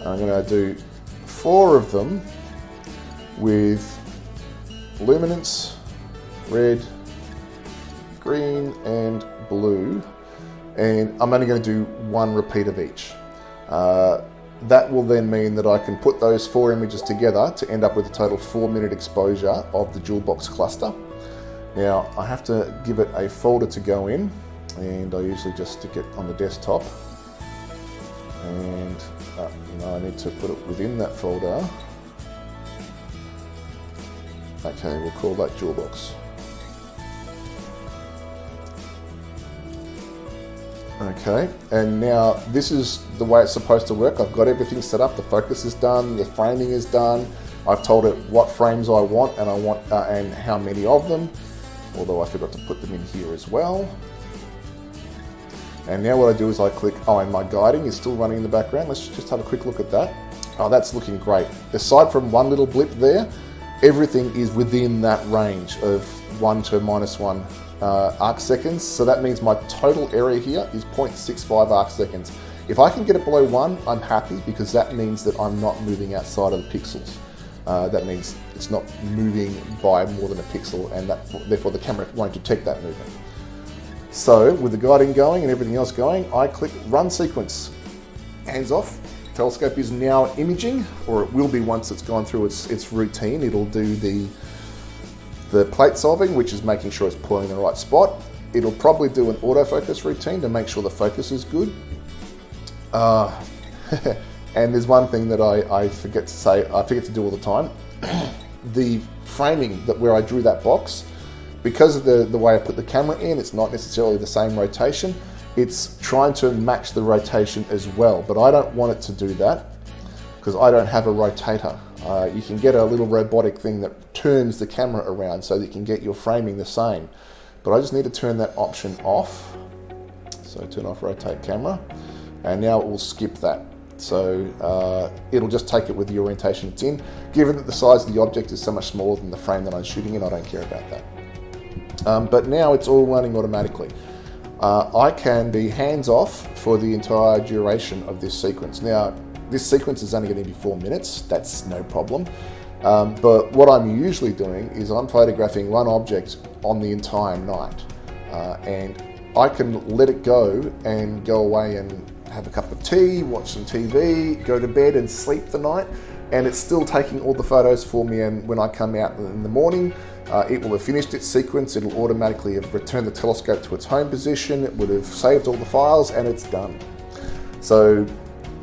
I'm going to do 4 of them with luminance, red, green and blue, and I'm only going to do 1 repeat of each. That will then mean that I can put those 4 images together to end up with a total 4-minute exposure of the jewel box cluster. Now I have to give it a folder to go in, and I usually just stick it on the desktop, and I need to put it within that folder. Okay, we'll call that jewel box. Okay, and now this is the way it's supposed to work. I've got everything set up. The focus is done. The framing is done. I've told it what frames I want, and how many of them. Although I forgot to put them in here as well. And now what I do is I click. Oh, and my guiding is still running in the background. Let's just have a quick look at that. Oh, that's looking great. Aside from one little blip there, everything is within that range of 1 to -1 arc seconds. So that means my total area here is 0.65 arc seconds. If I can get it below 1, I'm happy, because that means that I'm not moving outside of the pixels. That means it's not moving by more than a pixel, and therefore the camera won't detect that movement. So with the guiding going and everything else going, I click Run Sequence. Hands off. Telescope is now imaging, or it will be once it's gone through its routine. It'll do the plate solving, which is making sure it's pointing in the right spot. It'll probably do an autofocus routine to make sure the focus is good. And there's one thing that I forget to say, I forget to do all the time. The framing where I drew that box, because of the way I put the camera in, it's not necessarily the same rotation. It's trying to match the rotation as well, but I don't want it to do that because I don't have a rotator. You can get a little robotic thing that turns the camera around so that you can get your framing the same. But I just need to turn that option off. So turn off rotate camera, and now it will skip that. So it'll just take it with the orientation it's in. Given that the size of the object is so much smaller than the frame that I'm shooting in, I don't care about that. But now it's all running automatically. I can be hands off for the entire duration of this sequence. Now, this sequence is only going to be 4 minutes. That's no problem. But what I'm usually doing is I'm photographing one object on the entire night. And I can let it go and go away and have a cup of tea, watch some TV, go to bed and sleep the night. And it's still taking all the photos for me, and when I come out in the morning, it will have finished its sequence. It'll automatically have returned the telescope to its home position. It would have saved all the files, and it's done. So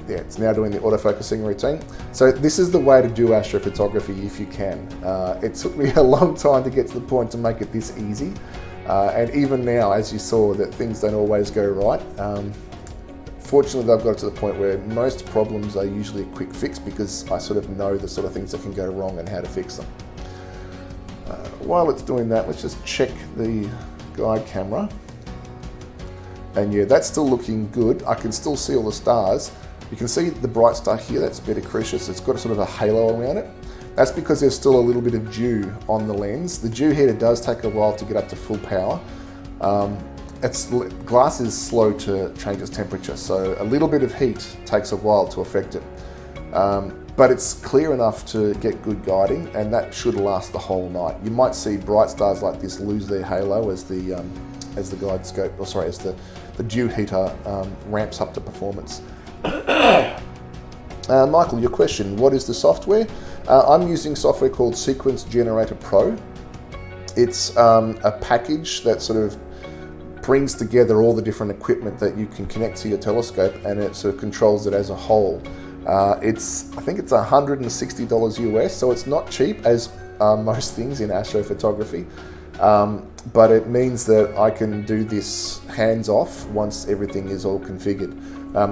yeah, it's now doing the autofocusing routine. So this is the way to do astrophotography if you can. It took me a long time to get to the point to make it this easy. And even now, as you saw, that things don't always go right. Fortunately, I've got to the point where most problems are usually a quick fix because I sort of know the sort of things that can go wrong and how to fix them. While it's doing that, let's just check the guide camera. And yeah, that's still looking good. I can still see all the stars. You can see the bright star here, that's Beta Crucis. It's got a sort of a halo around it. That's because there's still a little bit of dew on the lens. The dew heater does take a while to get up to full power. Glass is slow to change its temperature, so a little bit of heat takes a while to affect it. But it's clear enough to get good guiding, and that should last the whole night. You might see bright stars like this lose their halo as the guide scope, or sorry, as the dew heater ramps up to performance. Michael, your question, what is the software? I'm using software called Sequence Generator Pro. It's a package that sort of brings together all the different equipment that you can connect to your telescope, and it sort of controls it as a whole. I think it's $160 US, so it's not cheap as most things in astrophotography, but it means that I can do this hands-off once everything is all configured.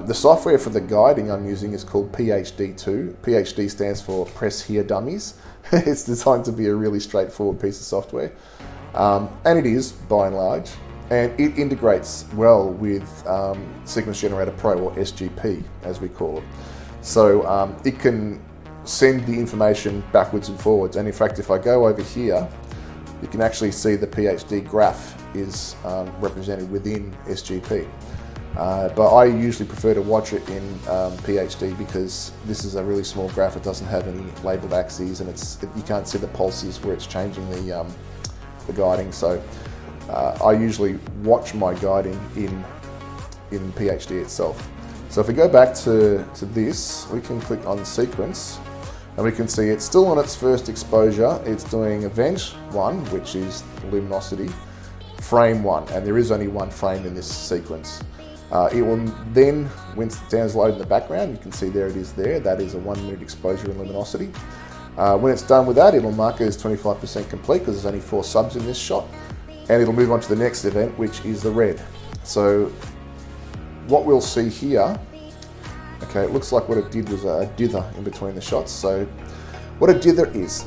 The software for the guiding I'm using is called PHD2. PHD stands for Press Here Dummies. It's designed to be a really straightforward piece of software, and it is by and large. And it integrates well with Sequence Generator Pro, or SGP as we call it. So it can send the information backwards and forwards. And in fact, if I go over here, you can actually see the PHD graph is represented within SGP. But I usually prefer to watch it in PHD because this is a really small graph. It doesn't have any labeled axes, and you can't see the pulses where it's changing the guiding. So I usually watch my guiding in PHD itself. So if we go back to this, we can click on sequence, and we can see it's still on its first exposure. It's doing event 1, which is luminosity, frame 1, and there is only one frame in this sequence. It will then, when it's downloaded in the background, you can see there it is there. That is a 1 minute exposure in luminosity. When it's done with that, it'll mark it as 25% complete because there's only 4 subs in this shot. And it'll move on to the next event, which is the red. So what we'll see here, okay, it looks like what it did was a dither in between the shots. So what a dither is,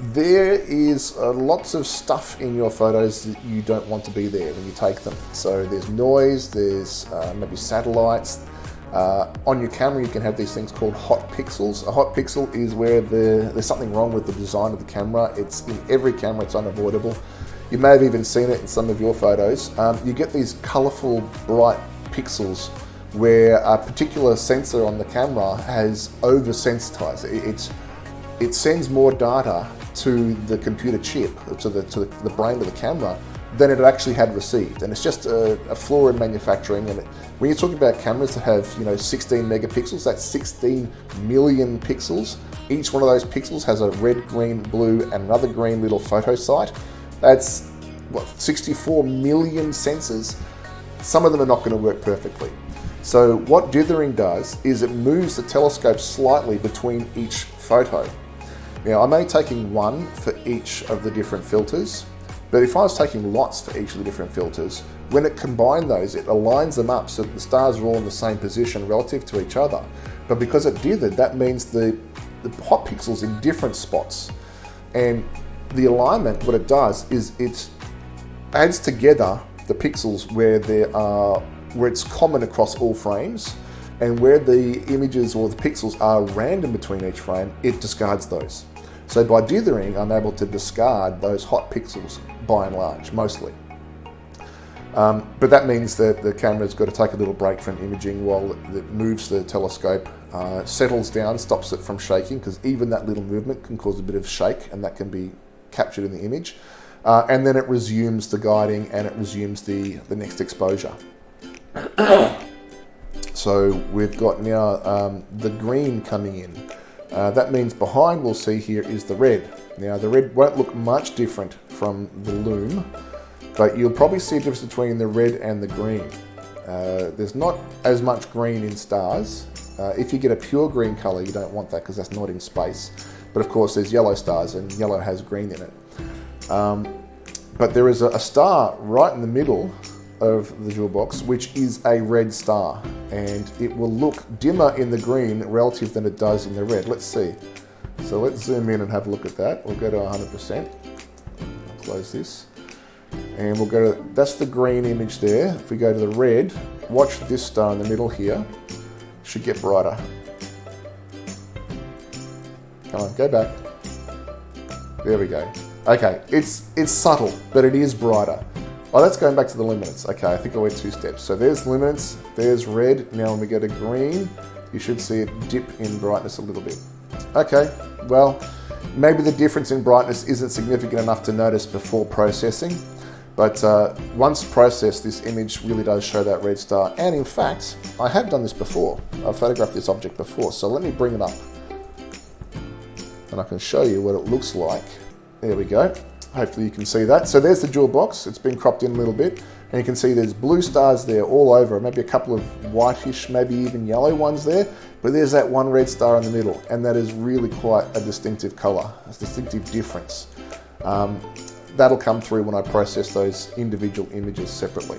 there is lots of stuff in your photos that you don't want to be there when you take them. So there's noise, there's maybe satellites. On your camera you can have these things called hot pixels. A hot pixel is where there's something wrong with the design of the camera. It's in every camera, it's unavoidable. You may have even seen it in some of your photos. You get these colourful, bright pixels where a particular sensor on the camera has over-sensitized. It sends more data to the computer chip, to the brain of the camera, than it actually had received. And it's just a flaw in manufacturing. And when you're talking about cameras that have 16 megapixels, that's 16 million pixels. Each one of those pixels has a red, green, blue, and another green little photo site. That's what, 64 million sensors. Some of them are not going to work perfectly. So what dithering does is it moves the telescope slightly between each photo. Now I'm only taking one for each of the different filters, but if I was taking lots for each of the different filters, when it combined those, it aligns them up so that the stars are all in the same position relative to each other. But because it dithered, that means the hot pixels in different spots. And the alignment, what it does is it adds together the pixels where it's common across all frames, and where the images or the pixels are random between each frame, it discards those. So by dithering, I'm able to discard those hot pixels by and large, mostly. But that means that the camera's got to take a little break from imaging while it moves the telescope, settles down, stops it from shaking, because even that little movement can cause a bit of shake, and that can be captured in the image. And then it resumes the guiding, and it resumes the next exposure. So we've got now the green coming in. That means behind, we'll see here, is the red. Now the red won't look much different from the loom, but you'll probably see a difference between the red and the green. There's not as much green in stars. If you get a pure green color, you don't want that because that's not in space. But of course there's yellow stars, and yellow has green in it. But there is a star right in the middle of the jewel box, which is a red star, and it will look dimmer in the green relative than it does in the red. Let's see. So let's zoom in and have a look at that. We'll go to 100%. I'll close this. And we'll go to, that's the green image there. If we go to the red, watch this star in the middle here. Should get brighter. Come on, go back. There we go. Okay, it's subtle, but it is brighter. Oh, that's going back to the luminance. Okay, I think I went 2 steps. So there's luminance, there's red. Now when we go to green, you should see it dip in brightness a little bit. Okay, well, maybe the difference in brightness isn't significant enough to notice before processing, but once processed, this image really does show that red star. And in fact, I have done this before. I've photographed this object before, so let me bring it up and I can show you what it looks like. There we go. Hopefully you can see that. So there's the jewel box. It's been cropped in a little bit, and you can see there's blue stars there all over, maybe a couple of whitish, maybe even yellow ones there, but there's that one red star in the middle, and that is really quite a distinctive color, a distinctive difference. That'll come through when I process those individual images separately.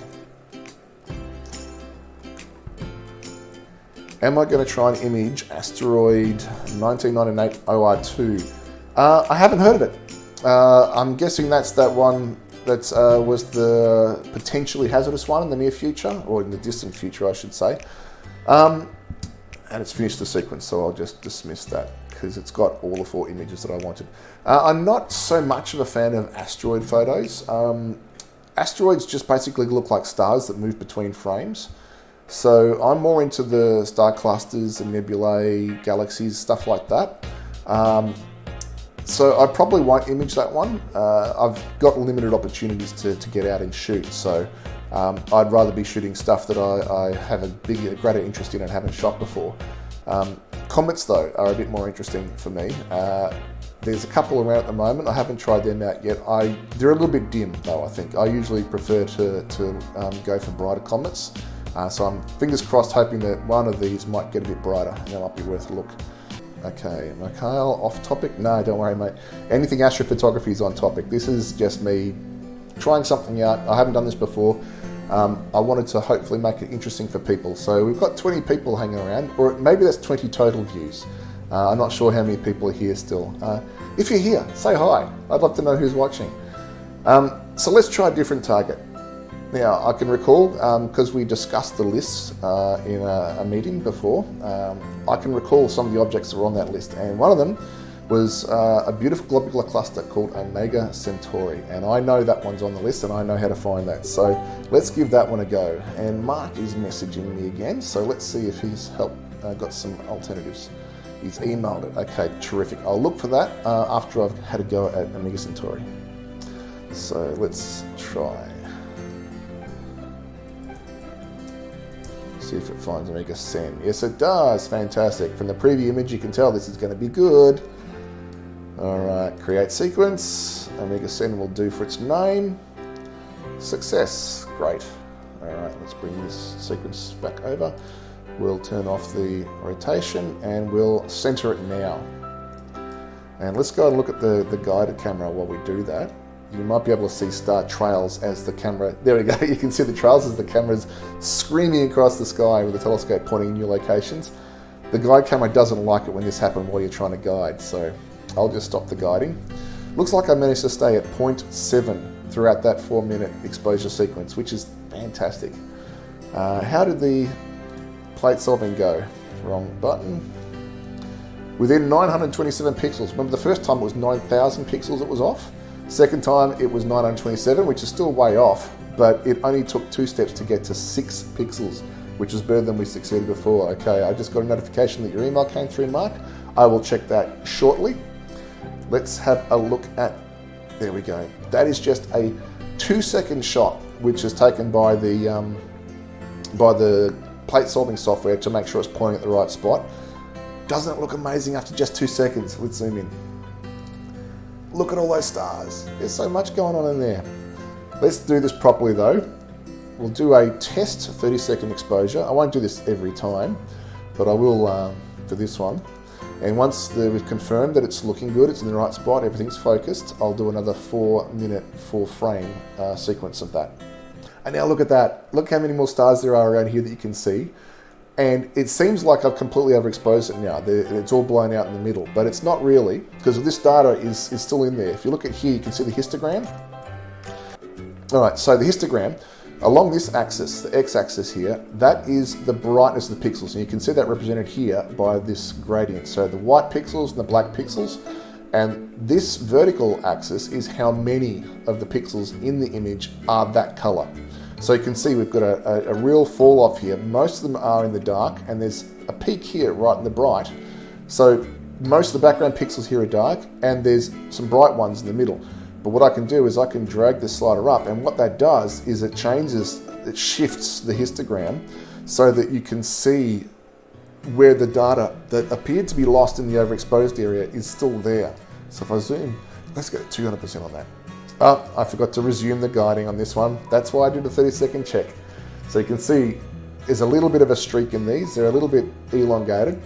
Am I going to try and image asteroid 1998 OR2? I haven't heard of it. I'm guessing that's that one that was the potentially hazardous one in the near future, or in the distant future, I should say. And it's finished the sequence, so I'll just dismiss that because it's got all the 4 images that I wanted. I'm not so much of a fan of asteroid photos. Asteroids just basically look like stars that move between frames. So I'm more into the star clusters and nebulae, galaxies, stuff like that. So I probably won't image that one. I've got limited opportunities to get out and shoot, so I'd rather be shooting stuff that I have a greater interest in and haven't shot before. Comets, though, are a bit more interesting for me. There's a couple around at the moment. I haven't tried them out yet. They're a little bit dim, though, I think. I usually prefer to go for brighter comets. So I'm fingers crossed hoping that one of these might get a bit brighter, and that might be worth a look. Okay, Mikhail, off topic? No, don't worry, mate. Anything astrophotography is on topic. This is just me trying something out. I haven't done this before. I wanted to hopefully make it interesting for people. So we've got 20 people hanging around, or maybe that's 20 total views. I'm not sure how many people are here still. If you're here, say hi. I'd love to know who's watching. So let's try a different target. Now, I can recall, because we discussed the lists in a meeting before, I can recall some of the objects that were on that list, and one of them was a beautiful globular cluster called Omega Centauri, and I know that one's on the list and I know how to find that. So let's give that one a go. And Mark is messaging me again, so let's see if he's got some alternatives. He's emailed it. Okay, terrific. I'll look for that after I've had a go at Omega Centauri. So let's try. See if it finds Omega Cen. Yes, it does. Fantastic. From the preview image, you can tell this is going to be good. All right, create sequence. Omega Cen will do for its name. Success. Great. All right, let's bring this sequence back over. We'll turn off the rotation and we'll center it now. And let's go and look at the guided camera while we do that. You might be able to see star trails as the camera, there we go, you can see the trails as the camera's screaming across the sky with the telescope pointing in new locations. The guide camera doesn't like it when this happens while you're trying to guide, so I'll just stop the guiding. Looks like I managed to stay at 0.7 throughout that 4-minute exposure sequence, which is fantastic. How did the plate solving go? Wrong button. Within 927 pixels. Remember the first time it was 9,000 pixels it was off? Second time it was 927, which is still way off, but it only took 2 steps to get to 6 pixels, which is better than we succeeded before. Okay, I just got a notification that your email came through, Mark. I will check that shortly. Let's have a look at, there we go. That is just a 2-second shot, which is taken by the plate solving software to make sure it's pointing at the right spot. Doesn't it look amazing after just 2 seconds? Let's zoom in. Look at all those stars. There's so much going on in there. Let's do this properly though. We'll do a test 30-second exposure. I won't do this every time, but I will for this one. And once we've confirmed that it's looking good, it's in the right spot, everything's focused, I'll do another 4-minute, 4-frame sequence of that. And now look at that. Look how many more stars there are around here that you can see. And it seems like I've completely overexposed it now. It's all blown out in the middle, but it's not really, because this data is still in there. If you look at here, you can see the histogram. All right, so the histogram, along this axis, the x-axis here, that is the brightness of the pixels. And you can see that represented here by this gradient. So the white pixels and the black pixels. And this vertical axis is how many of the pixels in the image are that color. So you can see we've got a real fall off here. Most of them are in the dark, and there's a peak here right in the bright. So most of the background pixels here are dark, and there's some bright ones in the middle. But what I can do is I can drag this slider up, and what that does is it shifts the histogram so that you can see where the data that appeared to be lost in the overexposed area is still there. So if I zoom, let's get 200% on that. Oh, I forgot to resume the guiding on this one. That's why I did a 30-second check. So you can see there's a little bit of a streak in these. They're a little bit elongated,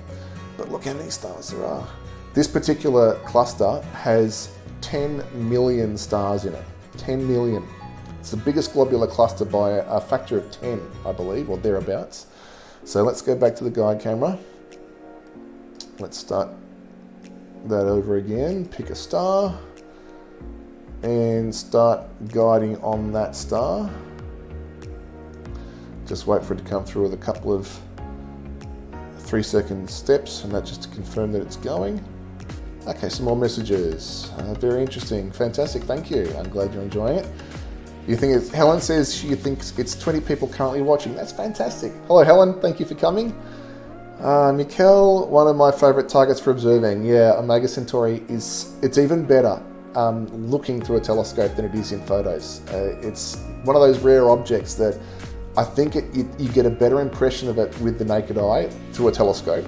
but look how many stars there are. This particular cluster has 10 million stars in it. 10 million. It's the biggest globular cluster by a factor of 10, I believe, or thereabouts. So let's go back to the guide camera. Let's start that over again. Pick a star and start guiding on that star. Just wait for it to come through with a couple of 3-second steps, and that just to confirm that it's going. Okay, some more messages. Very interesting, fantastic, thank you. I'm glad you're enjoying it. You think it's, Helen says she thinks it's 20 people currently watching. That's fantastic. Hello Helen, thank you for coming. Mikkel, one of my favorite targets for observing. Yeah, Omega Centauri it's even better looking through a telescope than it is in photos. It's one of those rare objects that I think you get a better impression of it with the naked eye through a telescope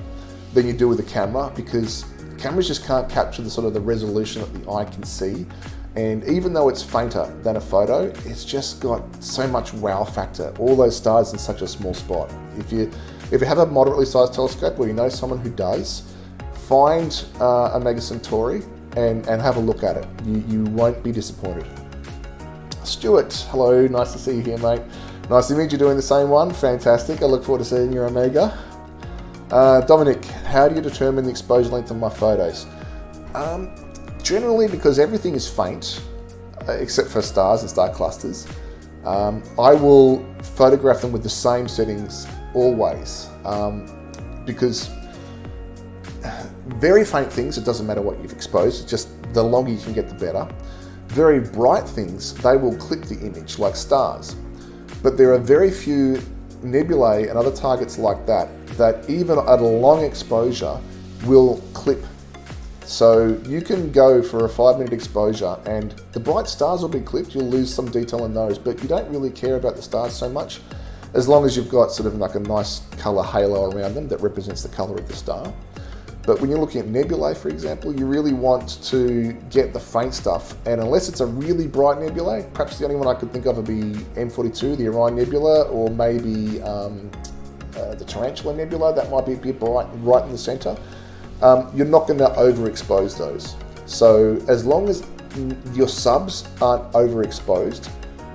than you do with a camera, because cameras just can't capture the sort of the resolution that the eye can see. And even though it's fainter than a photo, it's just got so much wow factor. All those stars in such a small spot. If you have a moderately sized telescope, or you know someone who does, find Omega Centauri and have a look at it. You won't be disappointed. Stuart, hello, nice to see you here, mate. Nice to meet you doing the same one. Fantastic. I look forward to seeing your Omega. Dominic, how do you determine the exposure length of my photos? Generally, because everything is faint, except for stars and star clusters, I will photograph them with the same settings always. Because very faint things, it doesn't matter what you've exposed, it's just the longer you can get the better. Very bright things, they will clip the image, like stars. But there are very few nebulae and other targets like that, that even at a long exposure will clip. So you can go for a 5-minute exposure and the bright stars will be clipped, you'll lose some detail in those, but you don't really care about the stars so much, as long as you've got sort of like a nice color halo around them that represents the color of the star. But when you're looking at nebulae, for example, you really want to get the faint stuff. And unless it's a really bright nebulae, perhaps the only one I could think of would be M42, the Orion Nebula, or maybe the Tarantula Nebula. That might be a bit bright right in the center. You're not going to overexpose those. So as long as your subs aren't overexposed,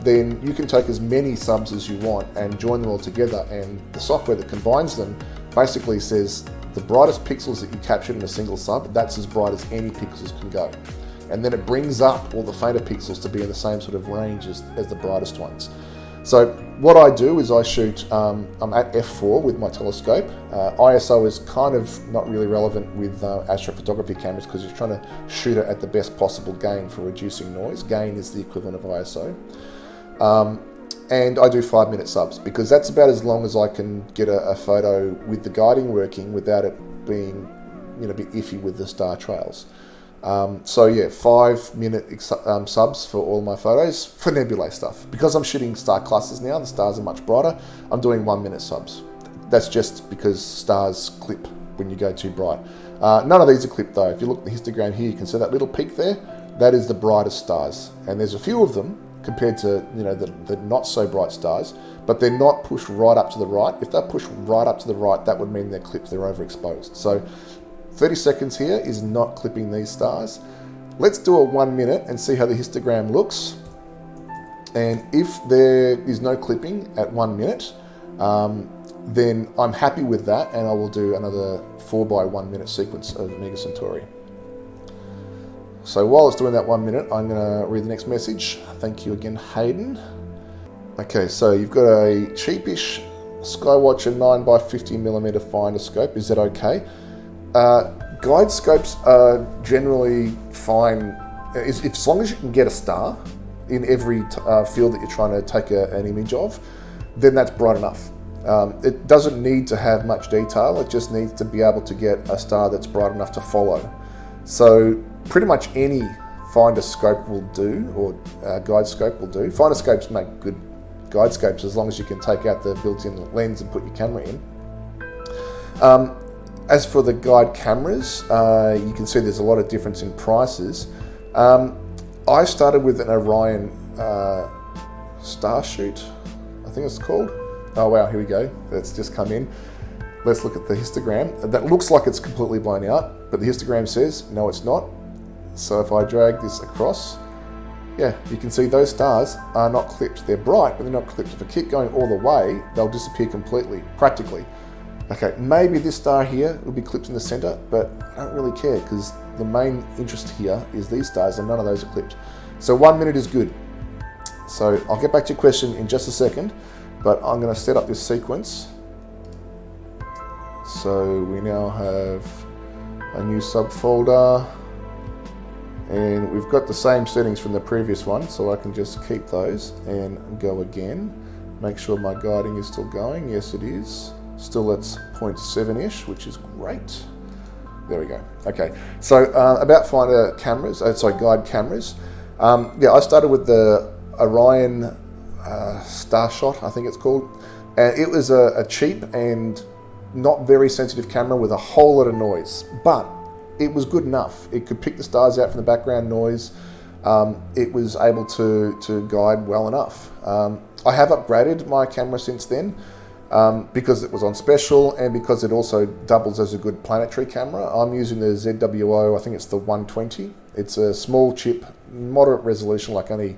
then you can take as many subs as you want and join them all together. And the software that combines them basically says, the brightest pixels that you captured in a single sub, that's as bright as any pixels can go. And then it brings up all the fainter pixels to be in the same sort of range as the brightest ones. So what I do is I shoot, I'm at f4 with my telescope. ISO is kind of not really relevant with astrophotography cameras because you're trying to shoot it at the best possible gain for reducing noise. Gain is the equivalent of ISO. And I do 5-minute subs because that's about as long as I can get a photo with the guiding working without it being, a bit iffy with the star trails. So yeah, 5-minute subs for all my photos for nebulae stuff. Because I'm shooting star clusters now, the stars are much brighter, I'm doing 1-minute subs. That's just because stars clip when you go too bright. None of these are clipped though. If you look at the histogram here, you can see that little peak there. That is the brightest stars. And there's a few of them compared to the not so bright stars, but they're not pushed right up to the right. If they're pushed right up to the right, that would mean they're clipped, they're overexposed. So 30 seconds here is not clipping these stars. Let's do a 1 minute and see how the histogram looks. And if there is no clipping at 1 minute, then I'm happy with that, and I will do another 4x1 minute sequence of Omega Centauri. So while it's doing that 1 minute, I'm going to read the next message. Thank you again, Hayden. Okay, so you've got a cheapish Skywatcher 9x50mm finder scope. Is that okay? Guide scopes are generally fine, as long as you can get a star in every field that you're trying to take an image of, then that's bright enough. It doesn't need to have much detail, it just needs to be able to get a star that's bright enough to follow. So pretty much any finder scope will do, or guide scope will do. Finder scopes make good guide scopes as long as you can take out the built-in lens and put your camera in. As for the guide cameras, you can see there's a lot of difference in prices. I started with an Orion Starshoot, I think it's called. Oh wow, here we go, that's just come in. Let's look at the histogram. That looks like it's completely blown out, but the histogram says, no it's not. So if I drag this across, yeah, you can see those stars are not clipped. They're bright, but they're not clipped. If I keep going all the way, they'll disappear completely, practically. Okay, maybe this star here will be clipped in the center, but I don't really care because the main interest here is these stars and none of those are clipped. So 1 minute is good. So I'll get back to your question in just a second, but I'm going to set up this sequence. So we now have a new subfolder, and we've got the same settings from the previous one, so I can just keep those and go again. Make sure my guiding is still going. Yes, it is. Still at 0.7-ish, which is great. There we go. Okay, so about finder cameras, guide cameras. Yeah, I started with the Orion Starshot, I think it's called. And it was a cheap and not very sensitive camera with a whole lot of noise, but it was good enough. It could pick the stars out from the background noise. It was able to guide well enough. I have upgraded my camera since then because it was on special and because it also doubles as a good planetary camera. I'm using the ZWO, I think it's the 120. It's a small chip, moderate resolution, like only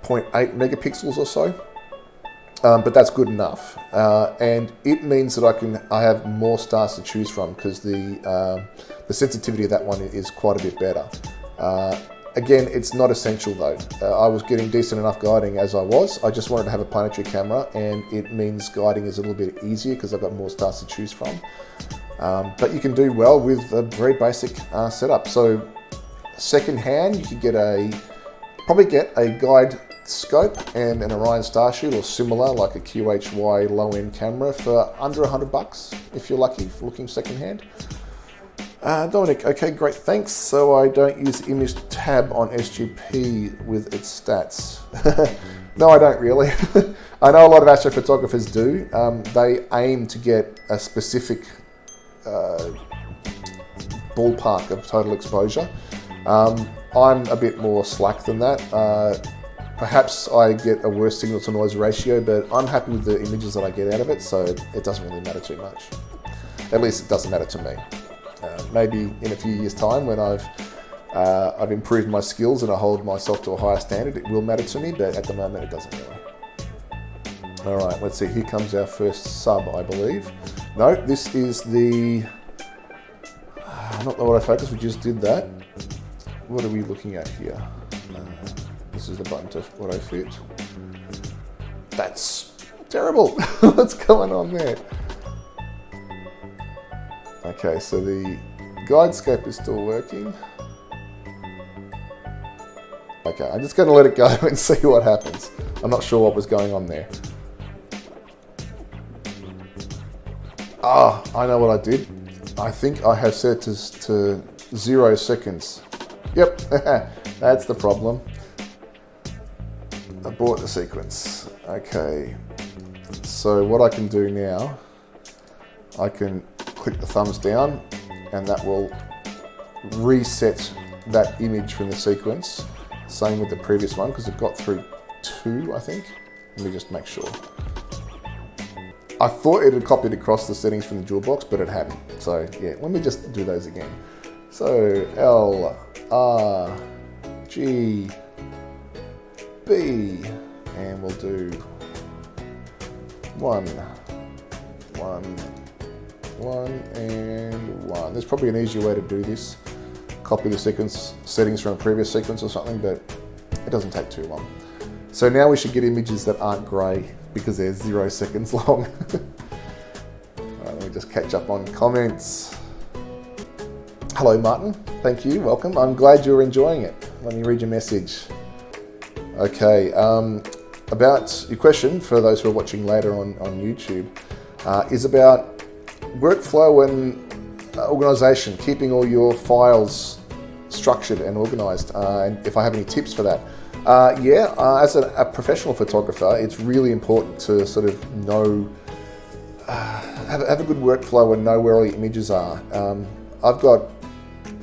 0.8 megapixels or so. But that's good enough, and it means that I have more stars to choose from because the sensitivity of that one is quite a bit better. Again, it's not essential though. I was getting decent enough guiding as I was. I just wanted to have a planetary camera, and it means guiding is a little bit easier because I've got more stars to choose from. But you can do well with a very basic setup. So second hand, you could probably get a guide scope and an Orion Starshoot or similar, like a QHY low-end camera for under $100 if you're lucky for looking secondhand. Dominic, okay, great, thanks. So I don't use the image tab on SGP with its stats. No, I don't really. I know a lot of astrophotographers do. They aim to get a specific ballpark of total exposure. I'm a bit more slack than that. Perhaps I get a worse signal to noise ratio, but I'm happy with the images that I get out of it, so it doesn't really matter too much. At least it doesn't matter to me. Maybe in a few years' time, when I've improved my skills and I hold myself to a higher standard, it will matter to me, but at the moment it doesn't really. All right, let's see, here comes our first sub, I believe. No, this is the, not the autofocus, we just did that. What are we looking at here? This is the button to auto fit. That's terrible. What's going on there? Okay, so the guide scope is still working. Okay, I'm just going to let it go and see what happens. I'm not sure what was going on there. Ah, I know what I did. I think I have set to 0 seconds. Yep, that's the problem. Abort the sequence. Okay, so what I can do now, I can click the thumbs down and that will reset that image from the sequence. Same with the previous one because it got through 2, I think. Let me just make sure. I thought it had copied across the settings from the jewel box, but it hadn't. So yeah, let me just do those again. So L, R, G, B, and we'll do 1, 1, 1, and 1. There's probably an easier way to do this. Copy the sequence settings from a previous sequence or something, but it doesn't take too long. So now we should get images that aren't grey because they're 0 seconds long. Let me just catch up on comments. Hello Martin, thank you, welcome. I'm glad you're enjoying it. Let me read your message. Okay, about your question, for those who are watching later on YouTube, is about workflow and organisation, keeping all your files structured and organised, and if I have any tips for that. As a professional photographer, it's really important to sort of know, have a good workflow and know where all your images are. I've got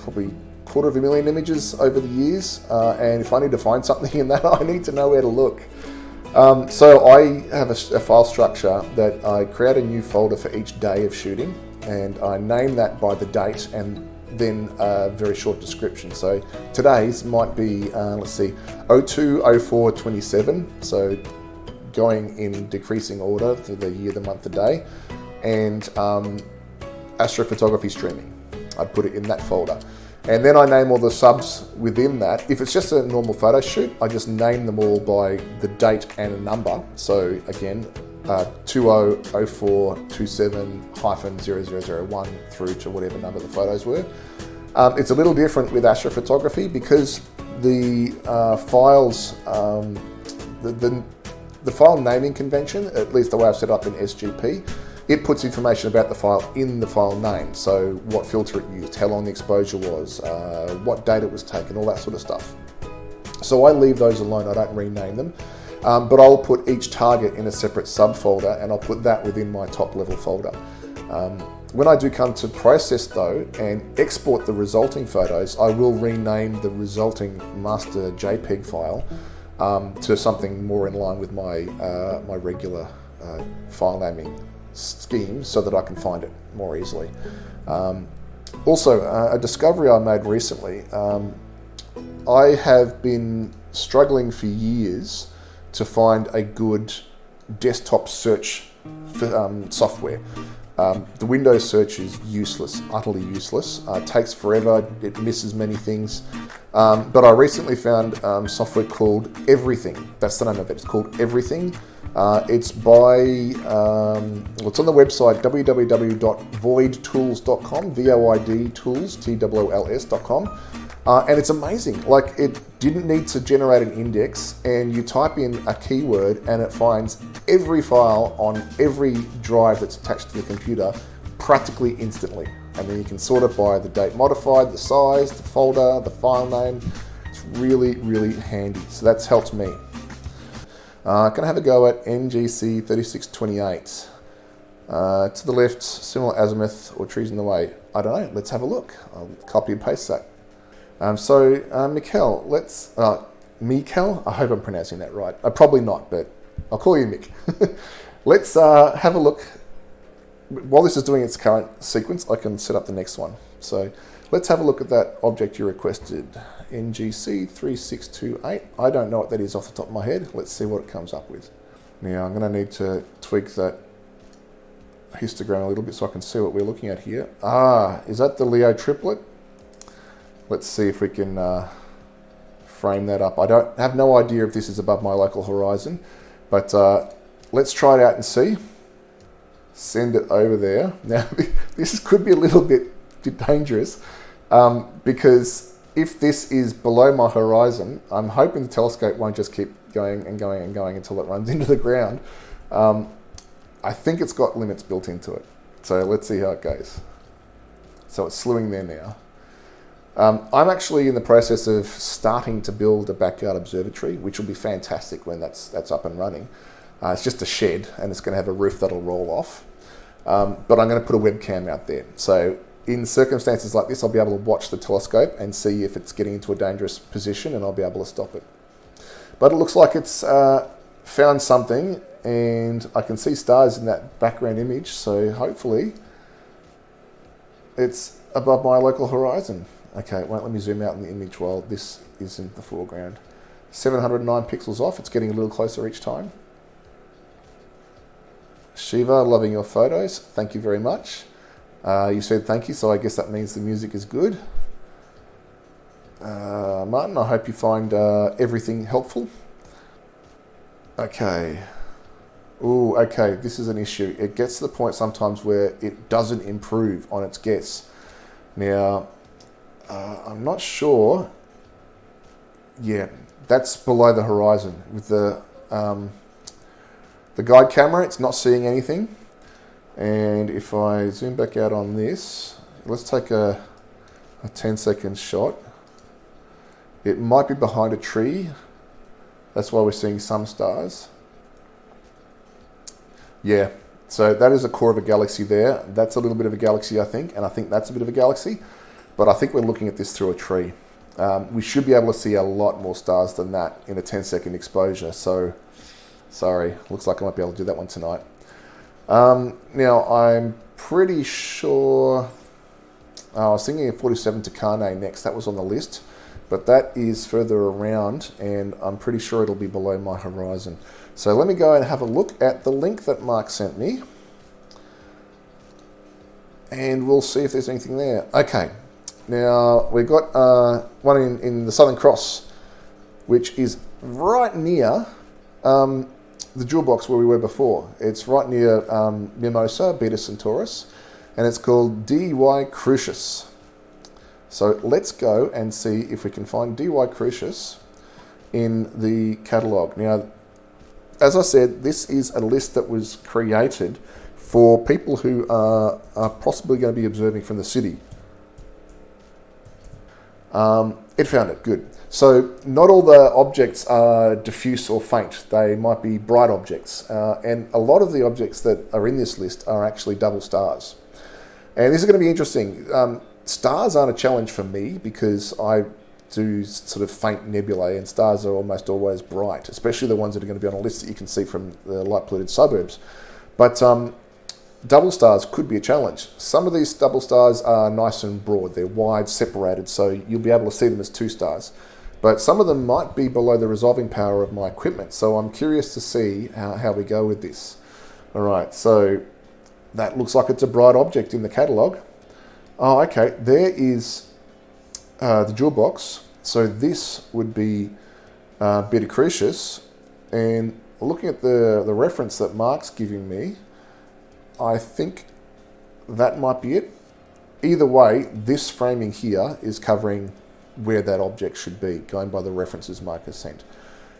probably 250,000 images over the years, and if I need to find something in that, I need to know where to look. So I have a file structure that I create a new folder for each day of shooting, and I name that by the date and then a very short description. So today's might be, let's see, 02, 04, 27, so going in decreasing order for the year, the month, the day, and astrophotography streaming. I'd put it in that folder. And then I name all the subs within that. If it's just a normal photo shoot, I just name them all by the date and a number. So again, 200427-0001 through to whatever number the photos were. It's a little different with astrophotography because the files, the file naming convention, at least the way I've set up in SGP, it puts information about the file in the file name. So what filter it used, how long the exposure was, what date it was taken, all that sort of stuff. So I leave those alone, I don't rename them. But I'll put each target in a separate subfolder and I'll put that within my top level folder. When I do come to process though and export the resulting photos, I will rename the resulting master JPEG file to something more in line with my, my regular file naming scheme so that I can find it more easily. Also, a discovery I made recently, I have been struggling for years to find a good desktop search software. The Windows search is useless, utterly useless. It takes forever, it misses many things. But I recently found software called Everything. That's the name of it. It's called Everything. It's by, it's on the website www.voidtools.com, VOID tools, TOOLS.com. And it's amazing. Like, it didn't need to generate an index, and you type in a keyword and it finds every file on every drive that's attached to the computer practically instantly. And then you can sort it by the date modified, the size, the folder, the file name. It's really, really handy. So that's helped me. Gonna have a go at NGC 3628. To the left, similar azimuth or trees in the way. I don't know, let's have a look. I'll copy and paste that. Mikel, Mikel, I hope I'm pronouncing that right. Probably not, but I'll call you Mick. Let's have a look. While this is doing its current sequence, I can set up the next one. So let's have a look at that object you requested, NGC 3628. I don't know what that is off the top of my head. Let's see what it comes up with. Now I'm going to need to tweak that histogram a little bit so I can see what we're looking at here. Is that the Leo triplet? Let's see if we can frame that up. I have no idea if this is above my local horizon, but let's try it out and see. Send it over there. Now, this could be a little bit dangerous because if this is below my horizon, I'm hoping the telescope won't just keep going and going and going until it runs into the ground. I think it's got limits built into it. So let's see how it goes. So it's slewing there now. I'm actually in the process of starting to build a backyard observatory, which will be fantastic when that's up and running. It's just a shed, and it's going to have a roof that'll roll off. But I'm going to put a webcam out there. So in circumstances like this, I'll be able to watch the telescope and see if it's getting into a dangerous position, and I'll be able to stop it. But it looks like it's found something, and I can see stars in that background image, so hopefully it's above my local horizon. Okay, it won't let me zoom out in the image while this is in the foreground. 709 pixels off, it's getting a little closer each time. Shiva, loving your photos, thank you very much. You said thank you, so I guess that means the music is good. Martin, I hope you find everything helpful. Okay. Ooh, okay, this is an issue. It gets to the point sometimes where it doesn't improve on its guess. Now, I'm not sure. Yeah, that's below the horizon. With the guide camera, it's not seeing anything. And if I zoom back out on this, let's take a 10-second shot. It might be behind a tree. That's why we're seeing some stars. Yeah, so that is a core of a galaxy there. That's a little bit of a galaxy, I think, and I think that's a bit of a galaxy. But I think we're looking at this through a tree. We should be able to see a lot more stars than that in a 10-second exposure. So, sorry, looks like I might be able to do that one tonight. Now, I'm pretty sure... I was thinking of 47 Tucanae next. That was on the list. But that is further around, and I'm pretty sure it'll be below my horizon. So let me go and have a look at the link that Mark sent me. And we'll see if there's anything there. Okay. Now, we've got one in the Southern Cross, which is right near the jewel box where we were before. It's right near Mimosa, Beta Centaurus, and it's called DY Crucius. So let's go and see if we can find DY Crucius in the catalogue. Now, as I said, this is a list that was created for people who are possibly going to be observing from the city. It found it, good. So not all the objects are diffuse or faint. They might be bright objects. And a lot of the objects that are in this list are actually double stars. And this is going to be interesting. Stars aren't a challenge for me because I do sort of faint nebulae, and stars are almost always bright, especially the ones that are going to be on a list that you can see from the light polluted suburbs. But double stars could be a challenge. Some of these double stars are nice and broad. They're wide, separated, so you'll be able to see them as 2 stars. But some of them might be below the resolving power of my equipment, so I'm curious to see how we go with this. All right, so that looks like it's a bright object in the catalogue. Oh, okay, there is the jewel box. So this would be Beta Crucius, and looking at the reference that Mark's giving me, I think that might be it. Either way, this framing here is covering where that object should be, going by the references Mark has sent.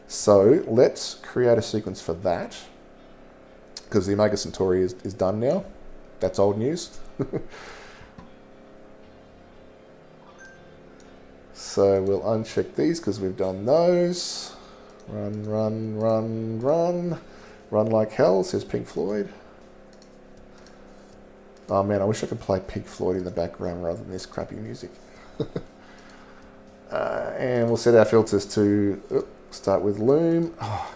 So let's create a sequence for that, because the Omega Centauri is done now. That's old news. So we'll uncheck these because we've done those. Run, run, run, run. Run like hell, says Pink Floyd. Oh man, I wish I could play Pink Floyd in the background rather than this crappy music. And we'll set our filters to start with Loom. Oh,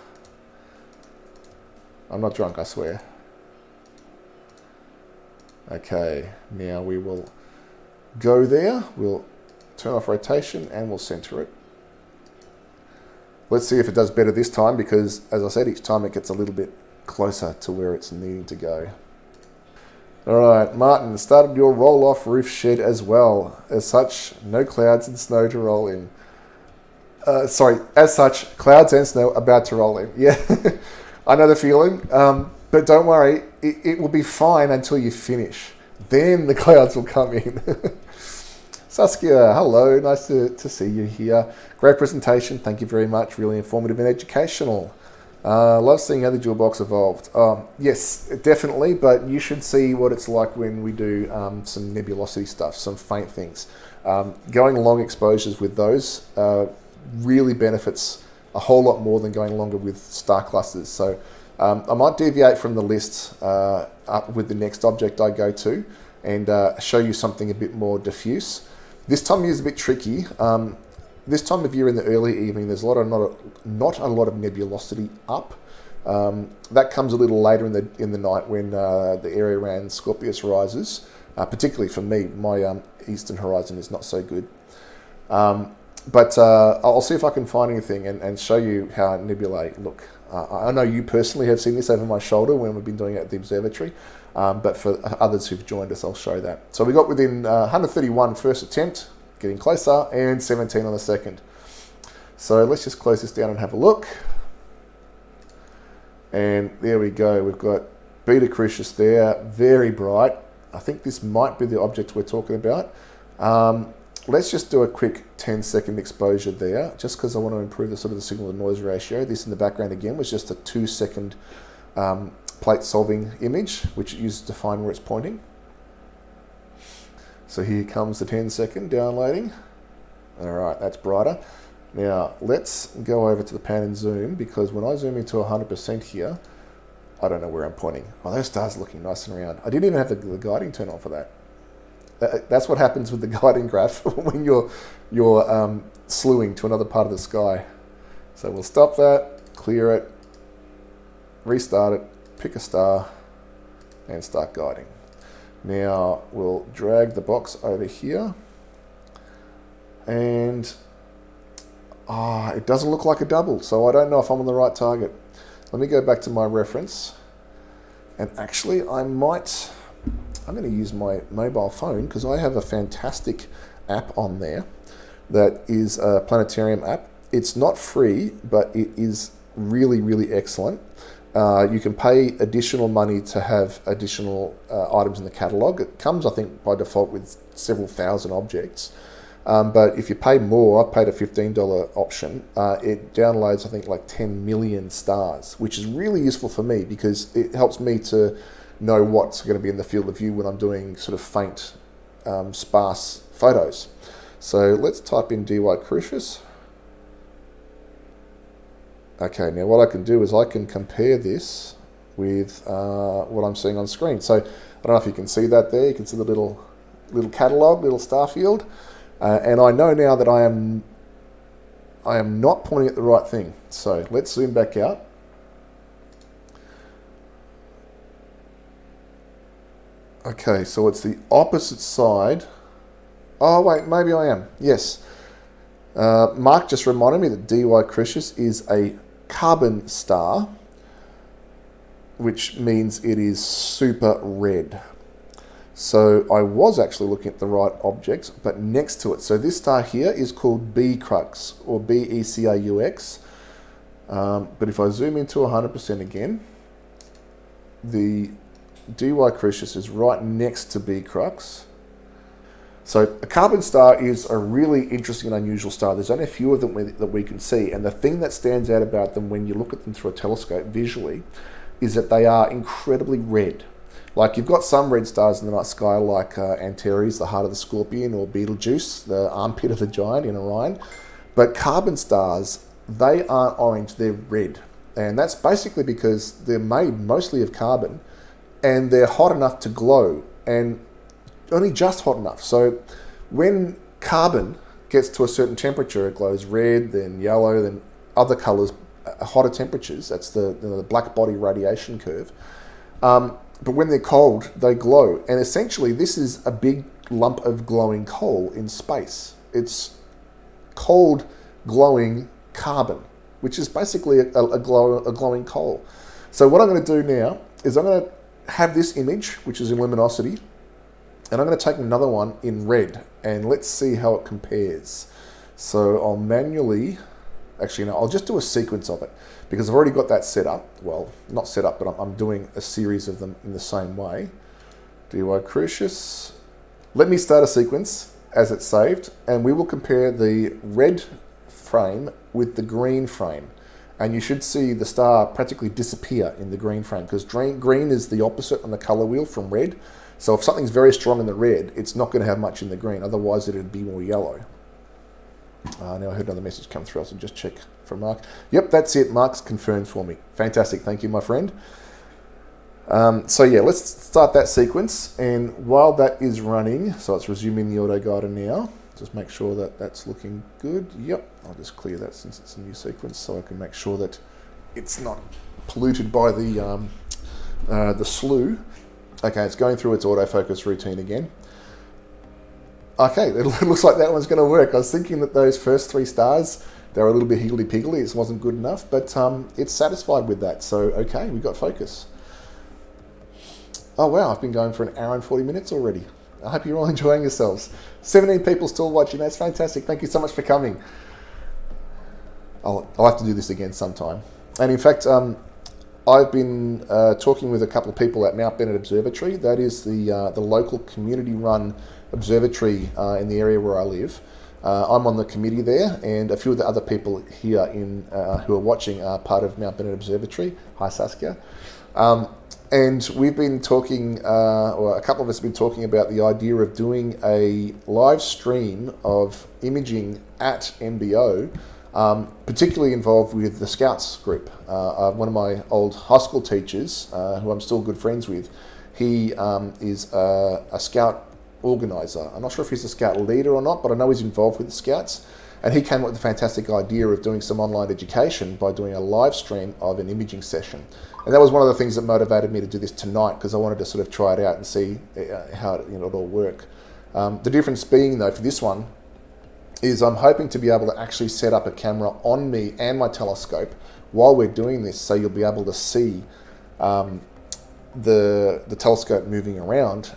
I'm not drunk, I swear. Okay, now we will go there. We'll turn off rotation and we'll center it. Let's see if it does better this time, because as I said, each time it gets a little bit closer to where it's needing to go. All right, Martin, started your roll-off roof shed as well. As such, no clouds and snow to roll in. As such, clouds and snow about to roll in. Yeah, I know the feeling, but don't worry, it will be fine until you finish. Then the clouds will come in. Saskia, hello, nice to see you here. Great presentation, thank you very much, really informative and educational. Love seeing how the jewel box evolved. Yes, definitely, but you should see what it's like when we do some nebulosity stuff, some faint things. Going long exposures with those really benefits a whole lot more than going longer with star clusters. So I might deviate from the list up with the next object I go to and show you something a bit more diffuse. This time of year is a bit tricky. This time of year in the early evening, there's not a lot of nebulosity up. That comes a little later in the night when the area around Scorpius rises. Particularly for me, my eastern horizon is not so good. But I'll see if I can find anything and show you how nebulae look. I know you personally have seen this over my shoulder when we've been doing it at the observatory, but for others who've joined us, I'll show that. So we got within 131 first attempt, getting closer, and 17 on the second. So let's just close this down and have a look. And there we go. We've got Beta Crucius there, very bright. I think this might be the object we're talking about. Let's just do a quick 10-second exposure there, just because I want to improve the sort of the signal to noise ratio. This in the background again was just a 2-second plate solving image, which it uses to find where it's pointing. So here comes the 10-second downloading. All right, that's brighter. Now let's go over to the pan and zoom, because when I zoom into 100% here, I don't know where I'm pointing. Oh, those stars are looking nice and round. I didn't even have the guiding turned on for that. That's what happens with the guiding graph when you're slewing to another part of the sky. So we'll stop that, clear it, restart it, pick a star, and start guiding. Now we'll drag the box over here, and it doesn't look like a double, so I don't know if I'm on the right target. Let me go back to my reference, and actually I'm going to use my mobile phone, because I have a fantastic app on there that is a planetarium app. It's not free, but it is really, really excellent. You can pay additional money to have additional items in the catalogue. It comes, I think, by default with several thousand objects. But if you pay more, I've paid a $15 option, it downloads, I think, like 10 million stars, which is really useful for me because it helps me to know what's going to be in the field of view when I'm doing sort of faint, sparse photos. So let's type in DY Crucius. Okay, now what I can do is I can compare this with what I'm seeing on screen. So I don't know if you can see that there. You can see the little catalogue, little star field. And I know now that I am not pointing at the right thing. So let's zoom back out. Okay, so it's the opposite side. Oh, wait, maybe I am. Yes. Mark just reminded me that DY Crucius is a carbon star, which means it is super red. So I was actually looking at the right object, but next to it. So this star here is called B Crux, or BECAUX. But if I zoom into 100% again, the DY Crucius is right next to B Crux. So a carbon star is a really interesting and unusual star. There's only a few of them that we can see, and the thing that stands out about them when you look at them through a telescope visually is that they are incredibly red. Like, you've got some red stars in the night sky, like Antares, the heart of the scorpion, or Betelgeuse, the armpit of the giant in Orion. But carbon stars, they aren't orange, they're red. And that's basically because they're made mostly of carbon, and they're hot enough to glow, and only just hot enough. So when carbon gets to a certain temperature, it glows red, then yellow, then other colors, hotter temperatures. That's the black body radiation curve. But when they're cold, they glow. And essentially, this is a big lump of glowing coal in space. It's cold, glowing carbon, which is basically a glowing coal. So what I'm going to do now is I'm going to have this image, which is in luminosity, and I'm going to take another one in red, and let's see how it compares. So I'll manually, actually, no, I'll just do a sequence of it, because I've already got that set up. Well, not set up, but I'm doing a series of them in the same way. DY Crucius. Let me start a sequence as it's saved, and we will compare the red frame with the green frame. And you should see the star practically disappear in the green frame, because green is the opposite on the color wheel from red. So if something's very strong in the red, it's not going to have much in the green. Otherwise, it would be more yellow. Now I heard another message come through. I'll just check from Mark. Yep, that's it. Mark's confirmed for me. Fantastic. Thank you, my friend. So yeah, let's start that sequence. And while that is running, so it's resuming the auto guider now. Just make sure that that's looking good. Yep, I'll just clear that since it's a new sequence, so I can make sure that it's not polluted by the slew. Okay, it's going through its autofocus routine again. Okay, it looks like that one's going to work. I was thinking that those first three stars, they were a little bit higgledy-piggledy. It wasn't good enough, but it's satisfied with that. So, okay, we got focus. Oh, wow, I've been going for an hour and 40 minutes already. I hope you're all enjoying yourselves. 17 people still watching. That's fantastic. Thank you so much for coming. I'll have to do this again sometime. And in fact, I've been talking with a couple of people at Mount Bennett Observatory. That is the local community-run observatory in the area where I live. I'm on the committee there, and a few of the other people here who are watching are part of Mount Bennett Observatory. Hi, Saskia. And we've been talking, or a couple of us have been talking about the idea of doing a live stream of imaging at MBO, particularly involved with the Scouts group. One of my old high school teachers, who I'm still good friends with, he is a Scout organizer. I'm not sure if he's a Scout leader or not, but I know he's involved with the Scouts. And he came up with the fantastic idea of doing some online education by doing a live stream of an imaging session. And that was one of the things that motivated me to do this tonight, because I wanted to sort of try it out and see how it all work. The difference being, though, for this one, is I'm hoping to be able to actually set up a camera on me and my telescope while we're doing this, so you'll be able to see the telescope moving around,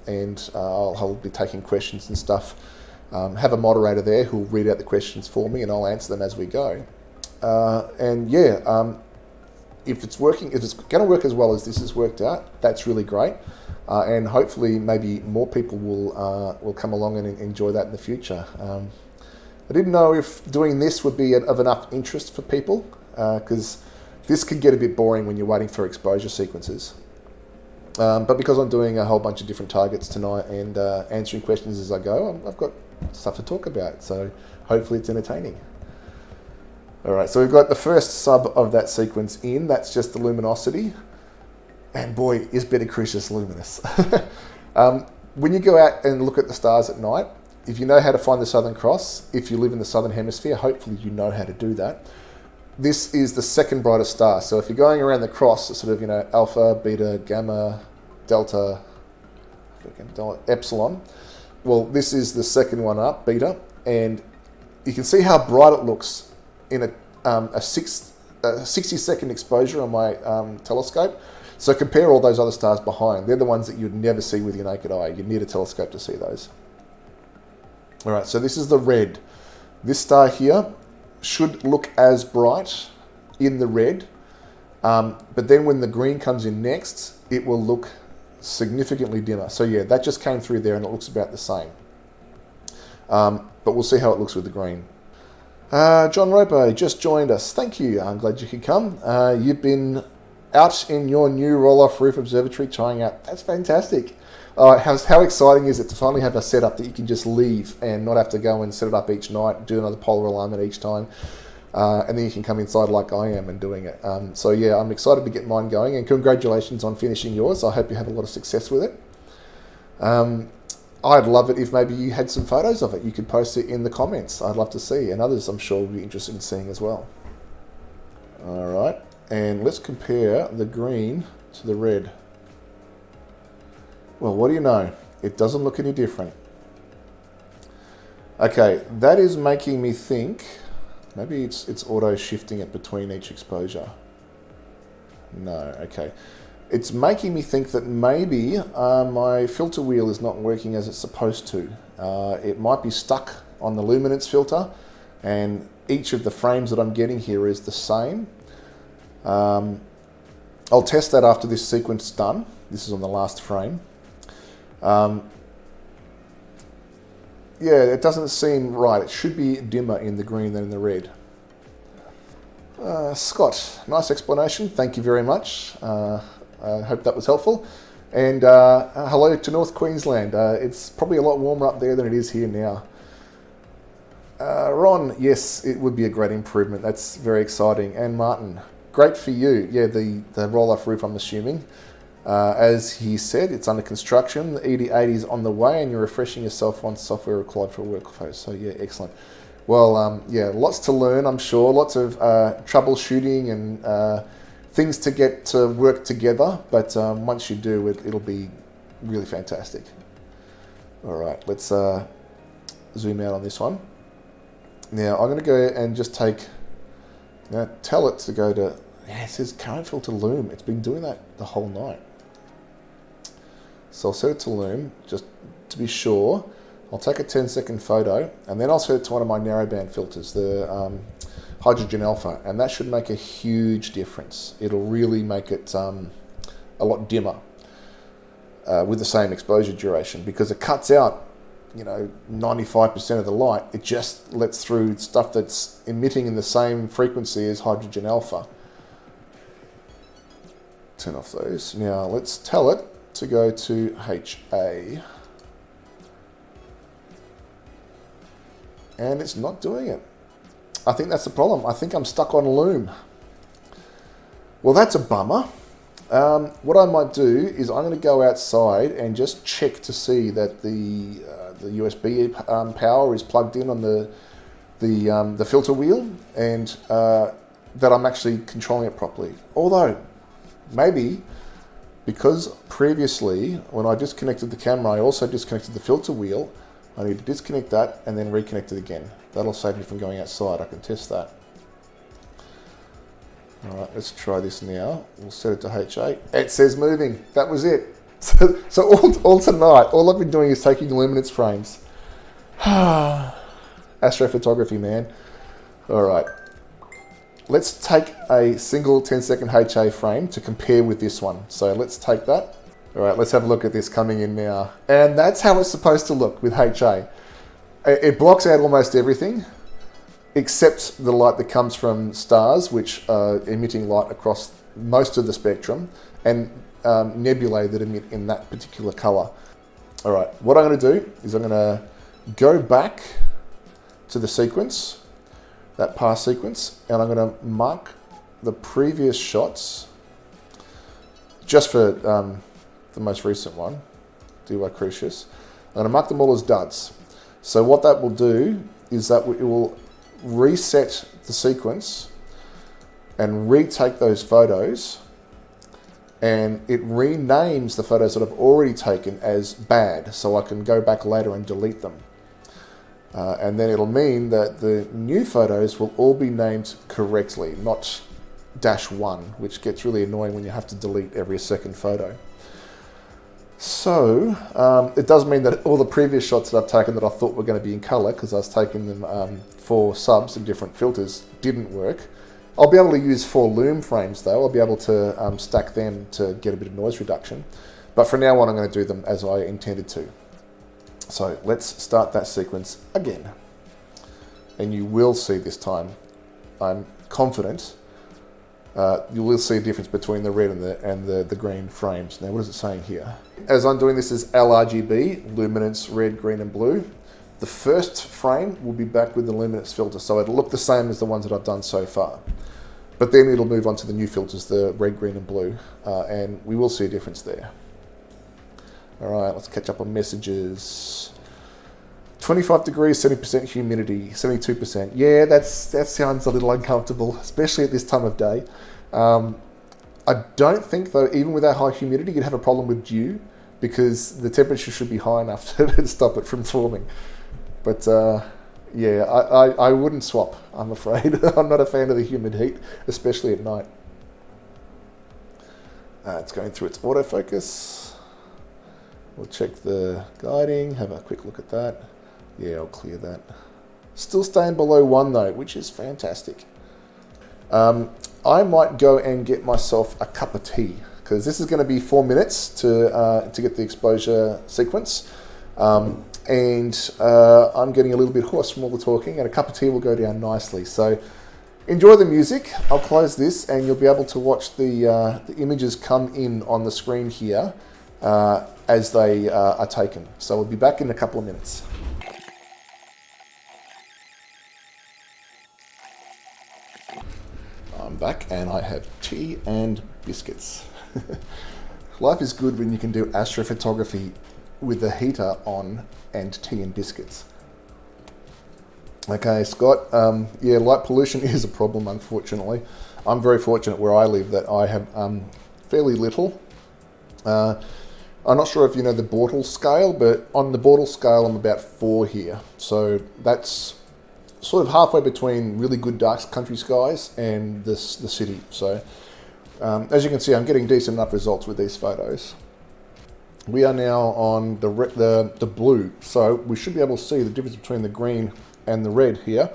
and I'll be taking questions and stuff. Have a moderator there who'll read out the questions for me, and I'll answer them as we go. If it's working, if it's going to work as well as this has worked out, that's really great. And hopefully maybe more people will come along and enjoy that in the future. I didn't know if doing this would be of enough interest for people, because this could get a bit boring when you're waiting for exposure sequences. But because I'm doing a whole bunch of different targets tonight and answering questions as I go, I've got stuff to talk about, so hopefully it's entertaining. All right, so we've got the first sub of that sequence in. That's just the luminosity. And boy, is Beta Crucius luminous. When you go out and look at the stars at night, if you know how to find the Southern Cross, if you live in the Southern Hemisphere, hopefully you know how to do that. This is the second brightest star. So if you're going around the cross, it's sort of, alpha, beta, gamma, delta, epsilon. Well, this is the second one up, beta, and you can see how bright it looks in a 60-second exposure on my telescope. So compare all those other stars behind. They're the ones that you'd never see with your naked eye. You'd need a telescope to see those. All right, so this is the red. This star here should look as bright in the red, but then when the green comes in next, it will look significantly dimmer. So yeah, that just came through there and it looks about the same. But we'll see how it looks with the green. John Ropo just joined us. Thank you. I'm glad you could come. You've been out in your new roll-off roof observatory trying out. That's fantastic. How exciting is it to finally have a setup that you can just leave and not have to go and set it up each night, do another polar alignment each time, and then you can come inside like I am and doing it. So yeah, I'm excited to get mine going, and congratulations on finishing yours. I hope you have a lot of success with it. I'd love it if maybe you had some photos of it. You could post it in the comments. I'd love to see, and others I'm sure will be interested in seeing as well. All right, and let's compare the green to the red. Well, what do you know? It doesn't look any different. Okay, that is making me think, maybe it's auto shifting it between each exposure. No, okay. It's making me think that maybe my filter wheel is not working as it's supposed to. It might be stuck on the luminance filter, and each of the frames that I'm getting here is the same. I'll test that after this sequence is done. This is on the last frame. Yeah, it doesn't seem right. It should be dimmer in the green than in the red. Scott, nice explanation. Thank you very much. I hope that was helpful. And hello to North Queensland. It's probably a lot warmer up there than it is here now. Ron, yes, it would be a great improvement. That's very exciting. And Martin, great for you. Yeah, the roll-off roof, I'm assuming. As he said, it's under construction. The ED80 is on the way, and you're refreshing yourself on software required for workflow. So yeah, excellent. Well, yeah, lots to learn, I'm sure. Lots of troubleshooting and things to get to work together. But once you do, it'll be really fantastic. All right, let's zoom out on this one. Now I'm going to go and just tell it to go to. Yeah, it says current filter loom. It's been doing that the whole night. So I'll set it to loom, just to be sure. I'll take a 10-second photo, and then I'll set it to one of my narrowband filters, the hydrogen alpha, and that should make a huge difference. It'll really make it a lot dimmer with the same exposure duration, because it cuts out, 95% of the light. It just lets through stuff that's emitting in the same frequency as hydrogen alpha. Turn off those. Now let's tell it to go to HA. And it's not doing it. I think that's the problem. I think I'm stuck on loom. Well, that's a bummer. What I might do is I'm going to go outside and just check to see that the USB power is plugged in on the filter wheel, and that I'm actually controlling it properly. Although, maybe because previously when I disconnected the camera, I also disconnected the filter wheel. I need to disconnect that and then reconnect it again. That'll save me from going outside. I can test that. All right, let's try this now. We'll set it to HA. It says moving. That was it. So all tonight, all I've been doing is taking luminance frames. Astrophotography, man. All right. Let's take a single 10-second HA frame to compare with this one. So let's take that. All right, let's have a look at this coming in now. And that's how it's supposed to look with HA. It blocks out almost everything, except the light that comes from stars, which are emitting light across most of the spectrum, and nebulae that emit in that particular color. All right, what I'm going to do is I'm going to go back to the sequence, that past sequence, and I'm going to mark the previous shots just for the most recent one, DY Crucius. I'm going to mark them all as duds. So what that will do is that it will reset the sequence and retake those photos, and it renames the photos that I've already taken as bad, so I can go back later and delete them. And then it'll mean that the new photos will all be named correctly, not -1, which gets really annoying when you have to delete every second photo. So it does mean that all the previous shots that I've taken that I thought were going to be in color, because I was taking them for subs and different filters, didn't work. I'll be able to use 4 loom frames though. I'll be able to stack them to get a bit of noise reduction. But for now on, I'm going to do them as I intended to. So let's start that sequence again. And you will see this time, I'm confident, you will see a difference between the red and the green frames. Now, what is it saying here? As I'm doing this as LRGB, luminance, red, green, and blue, the first frame will be back with the luminance filter, so it'll look the same as the ones that I've done so far. But then it'll move on to the new filters, the red, green, and blue, and we will see a difference there. All right, let's catch up on messages. 25 degrees, 70% humidity, 72%. Yeah, that sounds a little uncomfortable, especially at this time of day. I don't think, though, even with that high humidity, you'd have a problem with dew, because the temperature should be high enough to stop it from forming. But yeah, I wouldn't swap, I'm afraid. I'm not a fan of the humid heat, especially at night. It's going through its autofocus. We'll check the guiding, have a quick look at that. Yeah, I'll clear that. Still staying below 1 though, which is fantastic. I might go and get myself a cup of tea, because this is going to be 4 minutes to get the exposure sequence. And I'm getting a little bit hoarse from all the talking, and a cup of tea will go down nicely. So enjoy the music. I'll close this and you'll be able to watch the images come in on the screen here as they are taken. So we'll be back in a couple of minutes. I'm back and I have tea and biscuits. Life is good when you can do astrophotography with the heater on and tea and biscuits. Okay, Scott, yeah, light pollution is a problem, unfortunately. I'm very fortunate where I live that I have fairly little. I'm not sure if you know the Bortle scale, but on the Bortle scale, I'm about 4 here. So that's sort of halfway between really good dark country skies and the city. So as you can see, I'm getting decent enough results with these photos. We are now on the blue, so we should be able to see the difference between the green and the red here.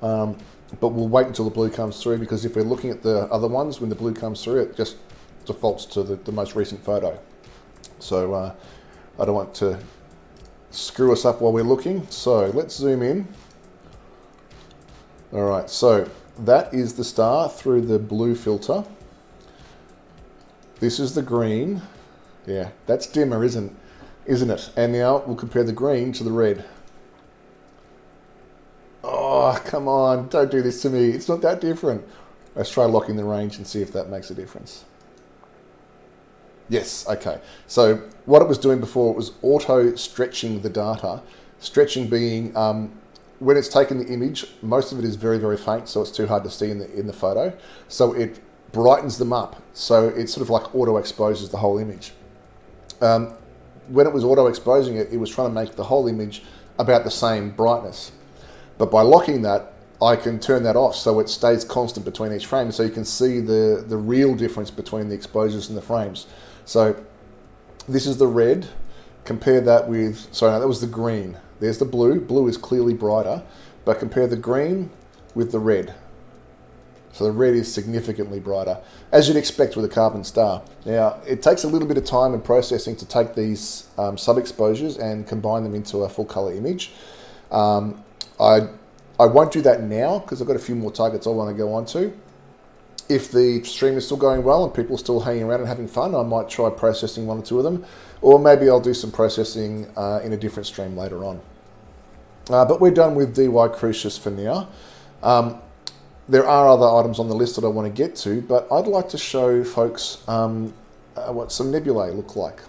But we'll wait until the blue comes through, because if we're looking at the other ones, when the blue comes through, it just defaults to the most recent photo. So I don't want to screw us up while we're looking. So let's zoom in. All right, so that is the star through the blue filter. This is the green. Yeah, that's dimmer, isn't it? And now we'll compare the green to the red. Oh, come on, don't do this to me. It's not that different. Let's try locking the range and see if that makes a difference. Yes, okay. So what it was doing before, it was auto stretching the data. Stretching being, when it's taken the image, most of it is very, very faint, so it's too hard to see in the photo. So it brightens them up. So it sort of like auto exposes the whole image. When it was auto exposing it, it was trying to make the whole image about the same brightness. But by locking that, I can turn that off so it stays constant between each frame, so you can see the real difference between the exposures and the frames. So this is the red. Compare that with, sorry, no, that was the green. There's the blue. Blue is clearly brighter, but compare the green with the red. So the red is significantly brighter, as you'd expect with a carbon star. Now, it takes a little bit of time and processing to take these sub-exposures and combine them into a full color image. I won't do that now because I've got a few more targets I want to go on to. If the stream is still going well and people are still hanging around and having fun, I might try processing 1 or 2 of them, or maybe I'll do some processing in a different stream later on. But we're done with DY Crucius for now. There are other items on the list that I want to get to, but I'd like to show folks what some nebulae look like.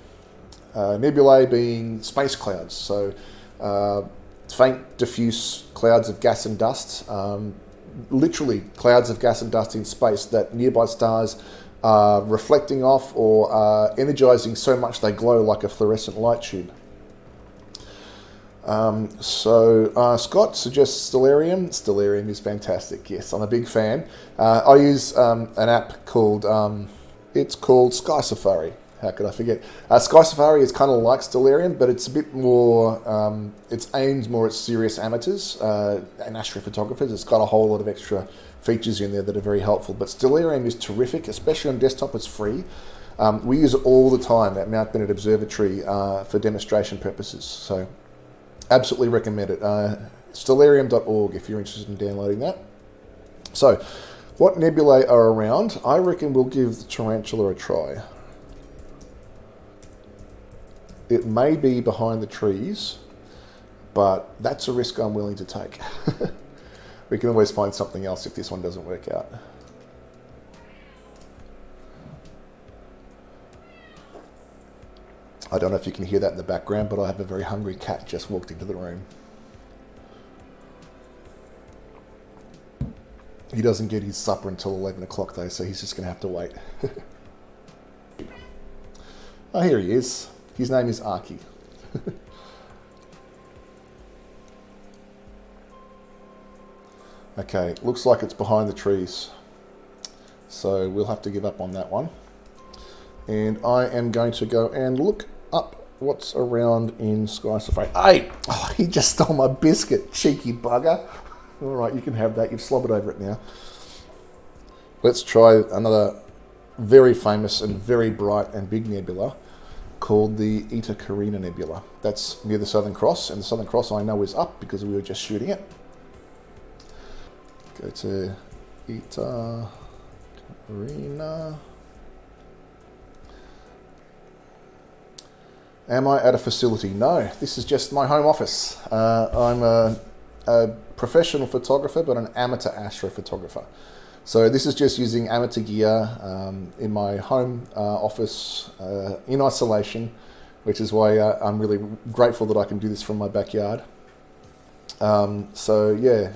Nebulae being space clouds, so faint diffuse clouds of gas and dust, literally clouds of gas and dust in space that nearby stars are reflecting off or are energizing so much they glow like a fluorescent light tube. Scott suggests Stellarium. Stellarium is fantastic. Yes, I'm a big fan. I use an app called it's called Sky Safari. How could I forget? Sky Safari is kind of like Stellarium, but it's a bit more. It's aimed more at serious amateurs and astrophotographers. It's got a whole lot of extra features in there that are very helpful. But Stellarium is terrific, especially on desktop. It's free. We use it all the time at Mount Bennett Observatory for demonstration purposes. So absolutely recommend it. Stellarium.org if you're interested in downloading that. So, what nebulae are around? I reckon we'll give the Tarantula a try. It may be behind the trees, but that's a risk I'm willing to take. We can always find something else if this one doesn't work out. I don't know if you can hear that in the background, but I have a very hungry cat just walked into the room. He doesn't get his supper until 11 o'clock though, so he's just going to have to wait. Oh, here he is. His name is Arky. Okay, looks like it's behind the trees. So we'll have to give up on that one. And I am going to go and look up what's around in Sky Safari. Hey! Oh, he just stole my biscuit, cheeky bugger. All right, you can have that. You've slobbered over it now. Let's try another very famous and very bright and big nebula called the Eta Carina Nebula. That's near the Southern Cross, and the Southern Cross I know is up because we were just shooting it. Go to Eta Carina. Am I at a facility? No, this is just my home office. I'm a professional photographer, but an amateur astrophotographer. So this is just using amateur gear in my home office in isolation, which is why I'm really grateful that I can do this from my backyard. So yeah,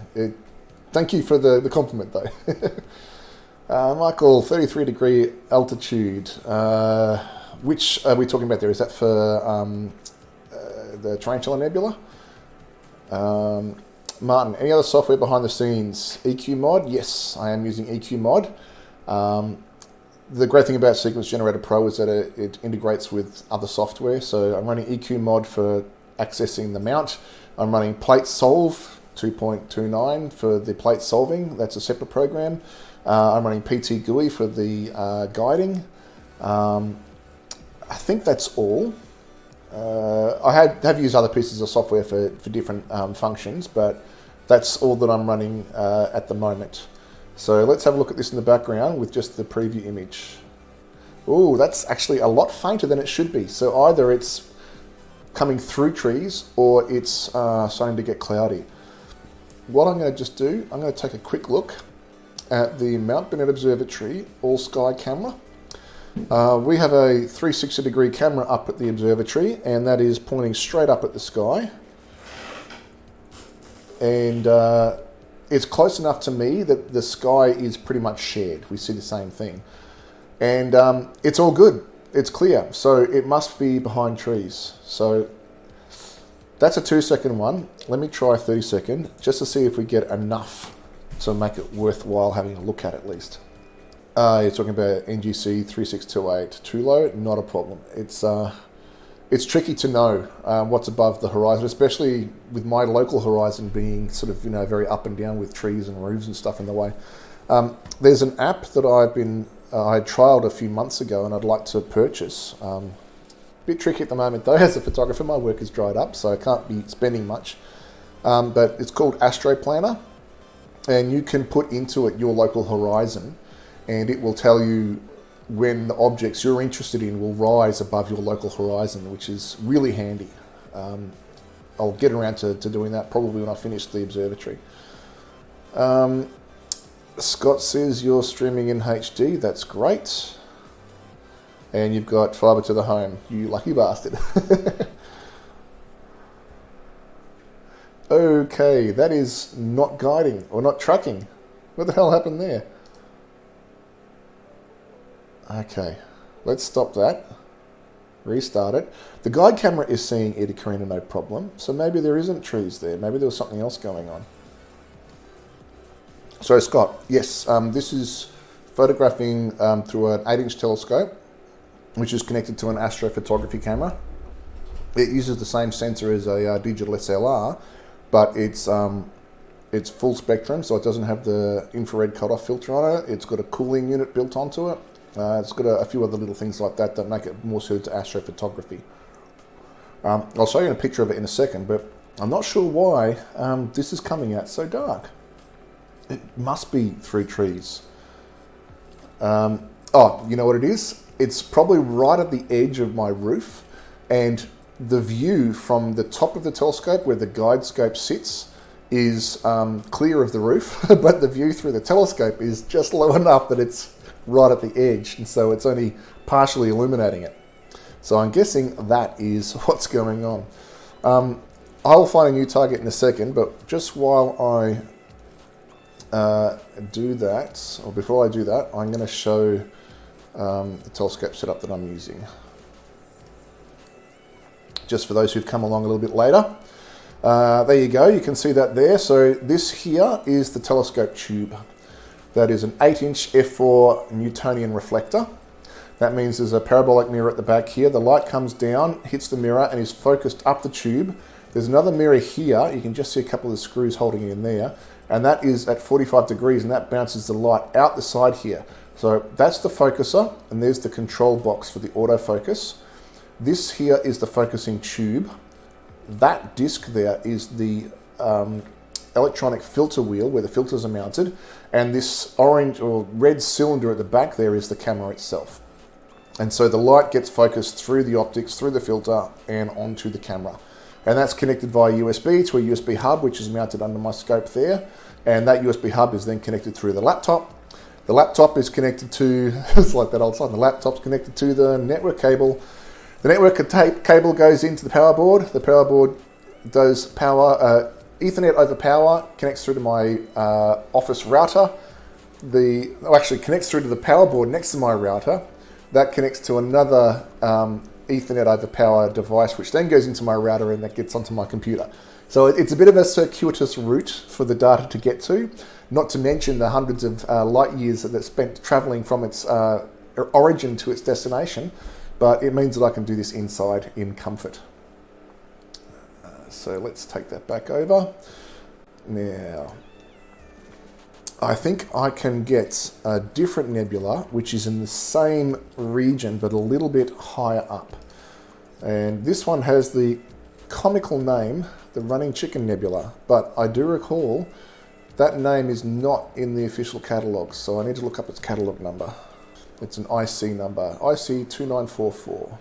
thank you for the compliment though. Michael, 33 degree altitude. Which are we talking about there? Is that for the Tarantula Nebula? Martin, any other software behind the scenes? EQ Mod? Yes, I am using EQ Mod. The great thing about Sequence Generator Pro is that it integrates with other software. So I'm running EQ Mod for accessing the mount. I'm running Plate Solve 2.29 for the plate solving. That's a separate program. I'm running PT GUI for the guiding. I think that's all. I have used other pieces of software for different functions, but that's all that I'm running at the moment. So let's have a look at this in the background with just the preview image. Oh, that's actually a lot fainter than it should be. So either it's coming through trees or it's starting to get cloudy. What I'm going to just do, I'm going to take a quick look at the Mount Bennett Observatory all-sky camera. We have a 360 degree camera up at the observatory, and that is pointing straight up at the sky. And it's close enough to me that the sky is pretty much shared. We see the same thing. And it's all good. It's clear. So it must be behind trees. So that's a 2-second one. Let me try a 30-second just to see if we get enough to make it worthwhile having a look at least. You're talking about NGC 3628 too low? Not a problem. It's tricky to know what's above the horizon, especially with my local horizon being sort of very up and down with trees and roofs and stuff in the way. There's an app that I trialed a few months ago and I'd like to purchase. Bit tricky at the moment though. As a photographer, my work is dried up, so I can't be spending much. But it's called Astro Planner, and you can put into it your local horizon, and it will tell you when the objects you're interested in will rise above your local horizon, which is really handy. I'll get around to doing that probably when I finish the observatory. Scott says you're streaming in HD. That's great. And you've got fibre to the home. You lucky bastard. Okay, that is not guiding or not tracking. What the hell happened there? Okay, let's stop that. Restart it. The guide camera is seeing Eta Carina no problem, so maybe there isn't trees there. Maybe there was something else going on. So Scott, yes, this is photographing through an 8-inch telescope, which is connected to an astrophotography camera. It uses the same sensor as a digital SLR, but it's full spectrum, so it doesn't have the infrared cutoff filter on it. It's got a cooling unit built onto it. It's got a few other little things like that that make it more suited to astrophotography. I'll show you a picture of it in a second, but I'm not sure why this is coming out so dark. It must be through trees. Oh, you know what it is? It's probably right at the edge of my roof, and the view from the top of the telescope where the guide scope sits is clear of the roof, but the view through the telescope is just low enough that it's right at the edge, and so it's only partially illuminating it. So I'm guessing that is what's going on. I'll find a new target in a second, but just while I do that, or before I do that, I'm going to show the telescope setup that I'm using. Just for those who've come along a little bit later. There you go, you can see that there. So this here is the telescope tube. That is an 8-inch f4 Newtonian reflector. That means there's a parabolic mirror at the back here. The light comes down, hits the mirror, and is focused up the tube. There's another mirror here. You can just see a couple of the screws holding it in there. And that is at 45 degrees, and that bounces the light out the side here. So that's the focuser, and there's the control box for the autofocus. This here is the focusing tube. That disc there is the electronic filter wheel where the filters are mounted, and this orange or red cylinder at the back there is the camera itself. And so the light gets focused through the optics, through the filter, and onto the camera. And that's connected via USB to a USB hub, which is mounted under my scope there. And that USB hub is then connected through the laptop. The laptop is connected to, it's like that old song, the laptop's connected to the network cable. The network cable goes into the power board. The power board does power, Ethernet over power, connects through to my office router. Actually connects through to the power board next to my router. That connects to another Ethernet over power device, which then goes into my router and that gets onto my computer. So it's a bit of a circuitous route for the data to get to, not to mention the hundreds of light years that it's spent traveling from its origin to its destination, but it means that I can do this inside in comfort. So let's take that back over. Now, I think I can get a different nebula, which is in the same region, but a little bit higher up. And this one has the comical name, the Running Chicken Nebula, but I do recall that name is not in the official catalogue, so I need to look up its catalogue number. It's an IC number, IC 2944.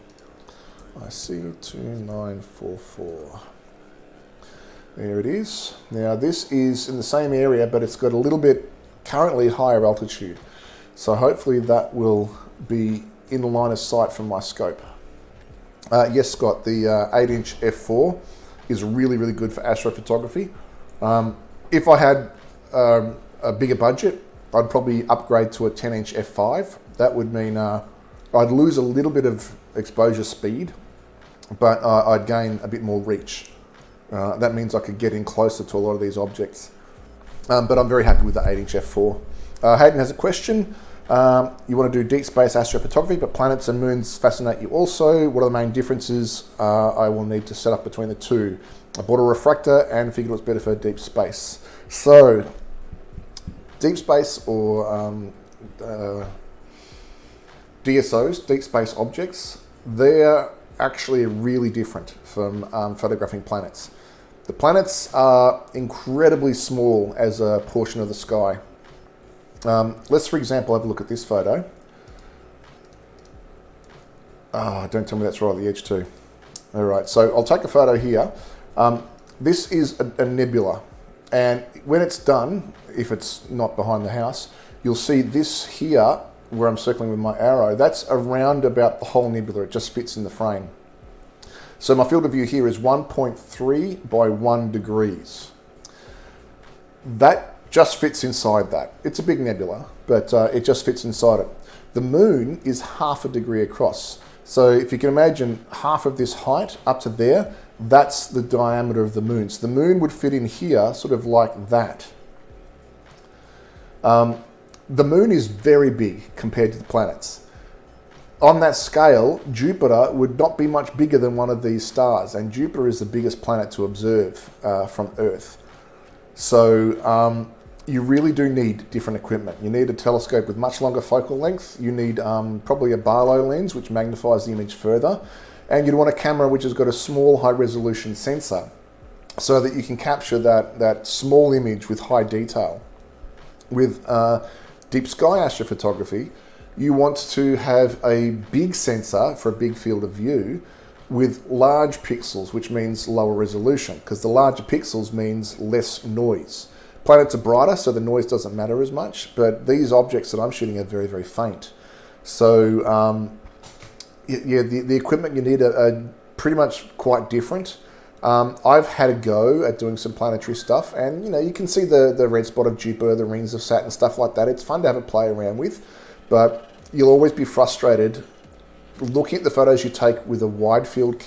IC 2944. There it is. Now this is in the same area, but it's got a little bit currently higher altitude. So hopefully that will be in the line of sight from my scope. Yes, Scott, the 8-inch f4 is really, really good for astrophotography. If I had a bigger budget, I'd probably upgrade to a 10-inch f5. That would mean I'd lose a little bit of exposure speed, but I'd gain a bit more reach. That means I could get in closer to a lot of these objects. But I'm very happy with the 8-inch f4. Hayden has a question. You want to do deep space astrophotography, but planets and moons fascinate you also. What are the main differences I will need to set up between the two? I bought a refractor and figured it was better for deep space. So, deep space or DSOs, deep space objects, they're actually really different from photographing planets. The planets are incredibly small as a portion of the sky. Let's, for example, have a look at this photo. Don't tell me that's right at the edge too. All right, so I'll take a photo here. This is a nebula, and when it's done, if it's not behind the house, you'll see this here, where I'm circling with my arrow, that's around about the whole nebula. It just fits in the frame. So my field of view here is 1.3 by 1 degrees. That just fits inside that. It's a big nebula, but it just fits inside it. The moon is half a degree across. So if you can imagine half of this height up to there, that's the diameter of the moon. So the moon would fit in here sort of like that. The moon is very big compared to the planets. On that scale, Jupiter would not be much bigger than one of these stars, and Jupiter is the biggest planet to observe from Earth. So you really do need different equipment. You need a telescope with much longer focal length. You need probably a Barlow lens, which magnifies the image further. And you'd want a camera which has got a small high-resolution sensor so that you can capture that small image with high detail. With deep sky astrophotography, you want to have a big sensor for a big field of view with large pixels, which means lower resolution, because the larger pixels means less noise. Planets are brighter, so the noise doesn't matter as much, but these objects that I'm shooting are very, very faint. So yeah, the equipment you need are pretty much quite different. I've had a go at doing some planetary stuff, and you know, you can see the red spot of Jupiter, the rings of Saturn, stuff like that. It's fun to have a play around with, but you'll always be frustrated looking at the photos you take with a wide field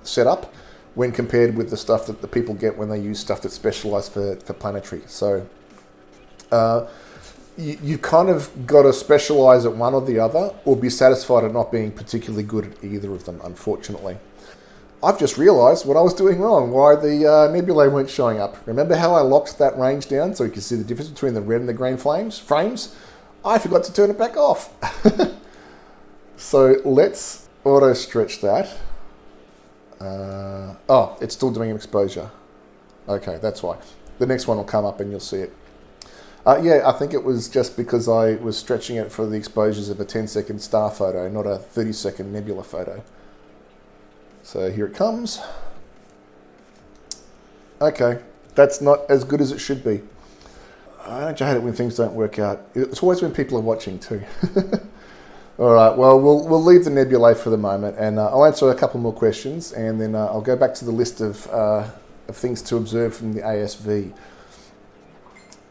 setup when compared with the stuff that the people get when they use stuff that's specialized for planetary. So you kind of got to specialize at one or the other, or be satisfied at not being particularly good at either of them, unfortunately. I've just realized what I was doing wrong, why the nebulae weren't showing up. Remember how I locked that range down so you can see the difference between the red and the green frames? I forgot to turn it back off. So let's auto stretch that. Oh, it's still doing an exposure. Okay, that's why. The next one will come up and you'll see it. Yeah, I think it was just because I was stretching it for the exposures of a 10-second star photo, not a 30-second nebula photo. So here it comes. Okay, that's not as good as it should be. Don't you hate it when things don't work out? It's always when people are watching too. All right, well, we'll leave the nebulae for the moment, and I'll answer a couple more questions, and then I'll go back to the list of things to observe from the ASV.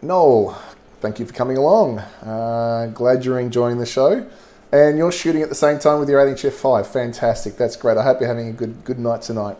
Noel, thank you for coming along. Glad you're enjoying the show. And you're shooting at the same time with your 8-inch f5. Fantastic, that's great. I hope you're having a good night tonight.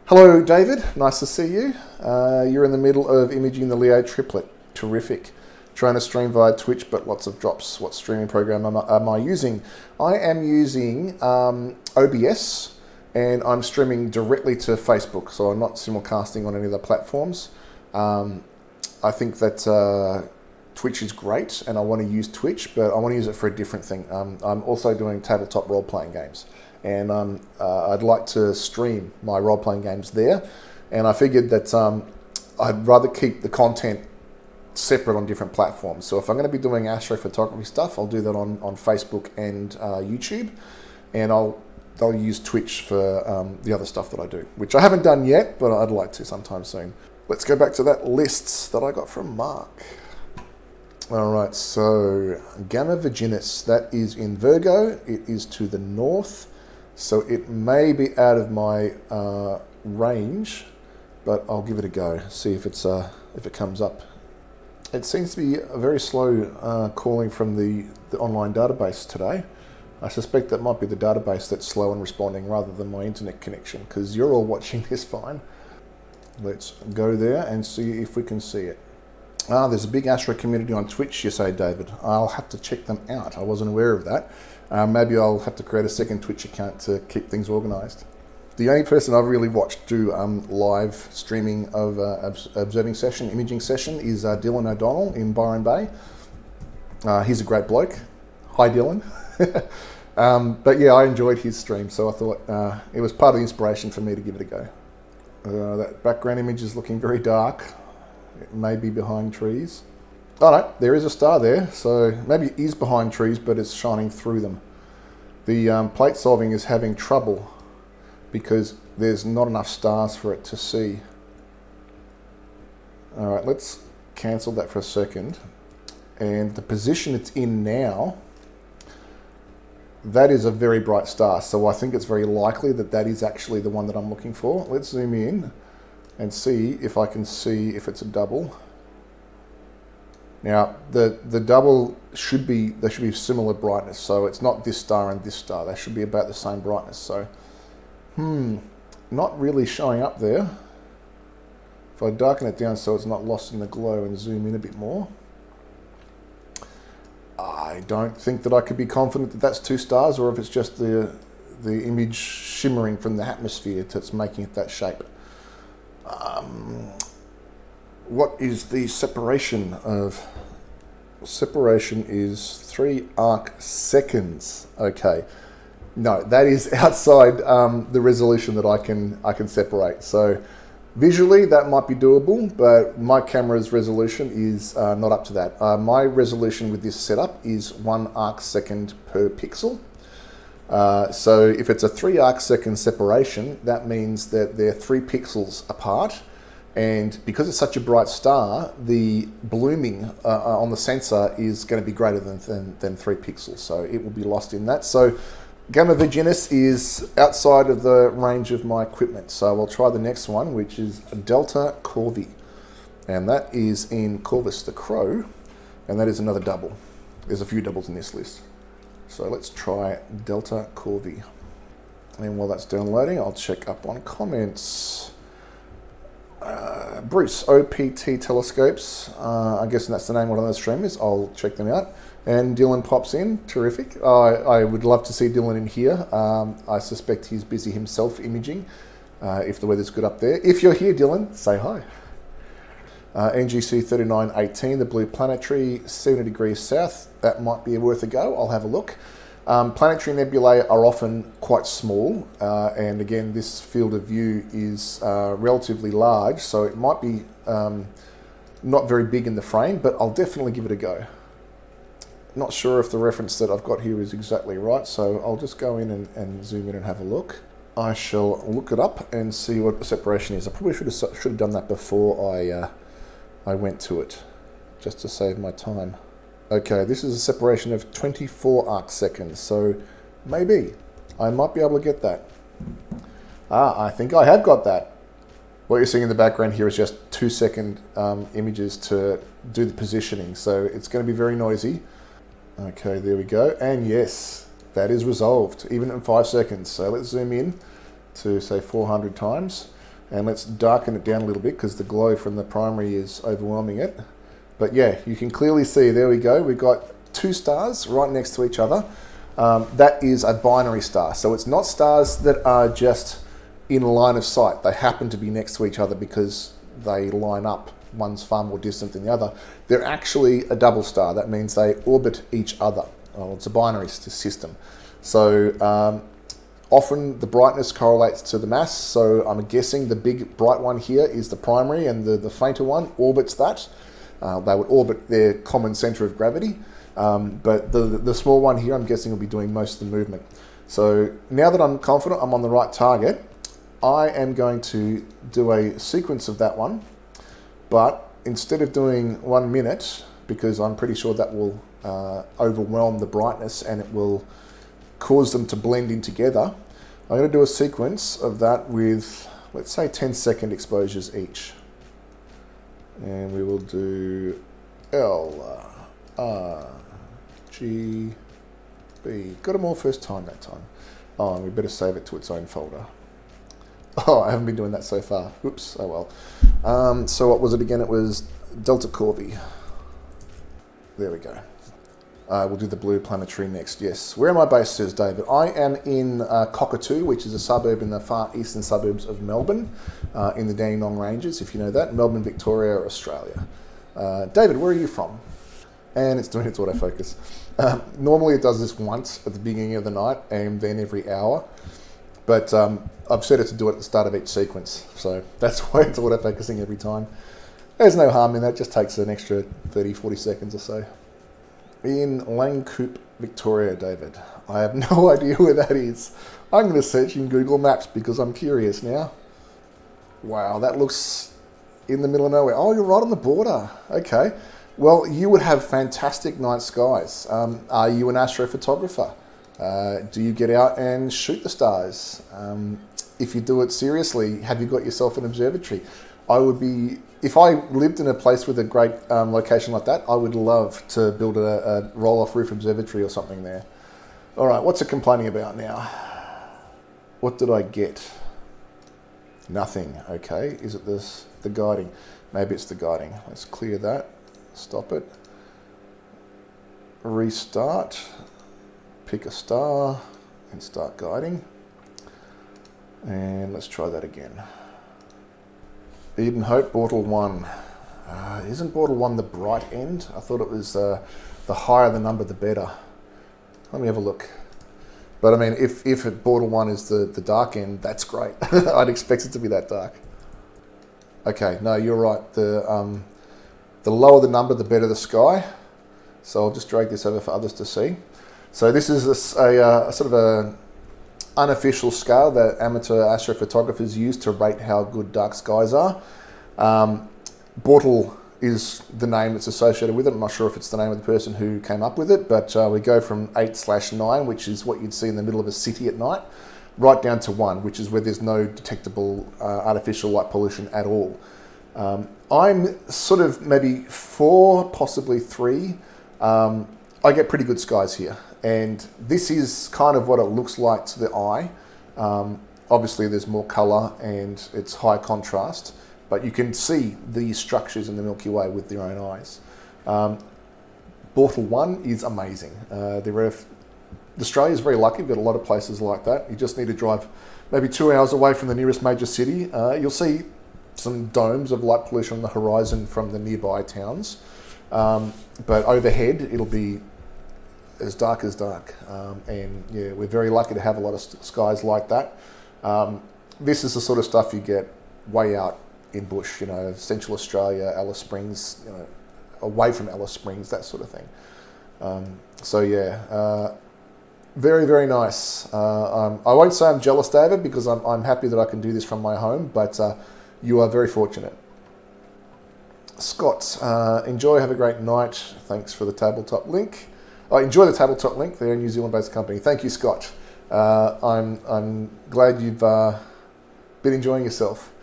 Hello, David. Nice to see you. You're in the middle of imaging the Leo triplet. Terrific. Trying to stream via Twitch, but lots of drops. What streaming program am I using? I am using OBS, and I'm streaming directly to Facebook, so I'm not simulcasting on any of the platforms. I think that Twitch is great, and I want to use Twitch, but I want to use it for a different thing. I'm also doing tabletop role-playing games, and I'd like to stream my role-playing games there, and I figured that I'd rather keep the content separate on different platforms. So if I'm going to be doing astrophotography stuff, I'll do that on Facebook and YouTube, and I'll use Twitch for the other stuff that I do, which I haven't done yet, but I'd like to sometime soon. Let's go back to that list that I got from Mark. All right, so Gamma Virginis, that is in Virgo. It is to the north, so it may be out of my range, but I'll give it a go, see if it comes up. It seems to be a very slow calling from the online database today. I suspect that might be the database that's slow in responding rather than my internet connection, because you're all watching this fine. Let's go there and see if we can see it. There's a big Astro community on Twitch, you say, David. I'll have to check them out. I wasn't aware of that. Maybe I'll have to create a second Twitch account to keep things organised. The only person I've really watched do live streaming of imaging session is Dylan O'Donnell in Byron Bay. He's a great bloke. Hi, Dylan. But yeah, I enjoyed his stream, so I thought it was part of the inspiration for me to give it a go. That background image is looking very dark. It may be behind trees. Oh no, there is a star there, so maybe it is behind trees, but it's shining through them. The plate solving is having trouble because there's not enough stars for it to see. All right, let's cancel that for a second. And the position it's in now, that is a very bright star, so I think it's very likely that that is actually the one that I'm looking for. Let's zoom in and see if I can see if it's a double. Now, the double should be, they should be similar brightness, so it's not this star and this star. They should be about the same brightness. So, not really showing up there. If I darken it down so it's not lost in the glow and zoom in a bit more, I don't think that I could be confident that that's two stars, or if it's just the image shimmering from the atmosphere that's making it that shape. What is the separation of? Separation is 3 arc seconds. Okay, no, that is outside the resolution that I can separate. So visually that might be doable, but my camera's resolution is not up to that. My resolution with this setup is 1 arc second per pixel. So if it's a 3 arc second separation, that means that they're 3 pixels apart. And because it's such a bright star, the blooming on the sensor is going to be greater than 3 pixels. So it will be lost in that. So Gamma Virginis is outside of the range of my equipment. So I'll try the next one, which is Delta Corvi. And that is in Corvus the Crow. And that is another double. There's a few doubles in this list. So let's try Delta Corvi. And while that's downloading, I'll check up on comments. Bruce, OPT Telescopes, I guess that's the name of one of those streamers. I'll check them out. And Dylan pops in, terrific. I would love to see Dylan in here. I suspect he's busy himself imaging, if the weather's good up there. If you're here, Dylan, say hi. NGC 3918, the Blue Planetary, 70 degrees south. That might be worth a go. I'll have a look. Planetary nebulae are often quite small, and again, this field of view is relatively large, so it might be not very big in the frame, but I'll definitely give it a go. Not sure if the reference that I've got here is exactly right, so I'll just go in and zoom in and have a look. I shall look it up and see what the separation is. I probably should have done that before I went to it, just to save my time. Okay, this is a separation of 24 arc seconds, so maybe I might be able to get that. I think I have got that. What you're seeing in the background here is just 2-second images to do the positioning, so it's going to be very noisy. Okay, there we go, and yes, that is resolved, even in 5 seconds. So let's zoom in to say 400 times, and let's darken it down a little bit because the glow from the primary is overwhelming it. But yeah, you can clearly see, there we go. We've got 2 stars right next to each other. That is a binary star. So it's not stars that are just in line of sight. They happen to be next to each other because they line up. One's far more distant than the other. They're actually a double star. That means they orbit each other. Oh, it's a binary system. So often the brightness correlates to the mass. So I'm guessing the big bright one here is the primary, and the fainter one orbits that. They would orbit their common center of gravity, but the small one here, I'm guessing, will be doing most of the movement. So now that I'm confident I'm on the right target, I am going to do a sequence of that one, but instead of doing 1 minute, because I'm pretty sure that will overwhelm the brightness and it will cause them to blend in together, I'm going to do a sequence of that with, let's say, 10-second exposures each. And we will do L, R, G, B. Got them all first time that time. Oh, and we better save it to its own folder. Oh, I haven't been doing that so far. Oops, oh well. So what was it again? It was Delta Corvi. There we go. We'll do the Blue Planetary next, yes. Where am I based, says David? I am in Cockatoo, which is a suburb in the far eastern suburbs of Melbourne, in the Dandenong Ranges, if you know that. Melbourne, Victoria, Australia. David, where are you from? And it's doing its autofocus. Normally it does this once at the beginning of the night and then every hour. But I've set it to do it at the start of each sequence. So that's why it's autofocusing every time. There's no harm in that, it just takes an extra 30, 40 seconds or so. In Langcoop, Victoria, David. I have no idea where that is. I'm going to search in Google Maps because I'm curious now. Wow, that looks in the middle of nowhere. Oh, you're right on the border. Okay. Well, you would have fantastic night skies. Are you an astrophotographer? Do you get out and shoot the stars? If you do it seriously, have you got yourself an observatory? I would be if I lived in a place with a great location like that, I would love to build a roll-off roof observatory or something there. All right, what's it complaining about now? What did I get? Nothing. Okay, is it the guiding? Maybe it's the guiding. Let's clear that. Stop it. Restart. Pick a star and start guiding. And let's try that again. Eden Hope, Bortle 1. Isn't Bortle 1 the bright end? I thought it was the higher the number, the better. Let me have a look. But I mean, if Bortle 1 is the dark end, that's great. I'd expect it to be that dark. Okay, no, you're right. The lower the number, the better the sky. So I'll just drag this over for others to see. So this is a sort of a unofficial scale that amateur astrophotographers use to rate how good dark skies are. Bortle is the name that's associated with it. I'm not sure if it's the name of the person who came up with it, but we go from 8/9, which is what you'd see in the middle of a city at night, right down to 1, which is where there's no detectable artificial light pollution at all. I'm sort of maybe 4, possibly 3. I get pretty good skies here, and this is kind of what it looks like to the eye. Obviously there's more colour and it's high contrast, but you can see the structures in the Milky Way with your own eyes. Bortle 1 is amazing. Australia is very lucky. We've got a lot of places like that. You just need to drive maybe 2 hours away from the nearest major city. You'll see some domes of light pollution on the horizon from the nearby towns. But overhead, it'll be as dark as dark. And yeah, we're very lucky to have a lot of skies like that. This is the sort of stuff you get way out in bush, Central Australia, Alice Springs, away from Alice Springs, that sort of thing. So yeah, very, very nice. I won't say I'm jealous, David, because I'm happy that I can do this from my home, but you are very fortunate. Scott, enjoy, have a great night. Thanks for the tabletop link. Enjoy the tabletop link. They're a New Zealand-based company. Thank you, Scott. I'm glad you've been enjoying yourself.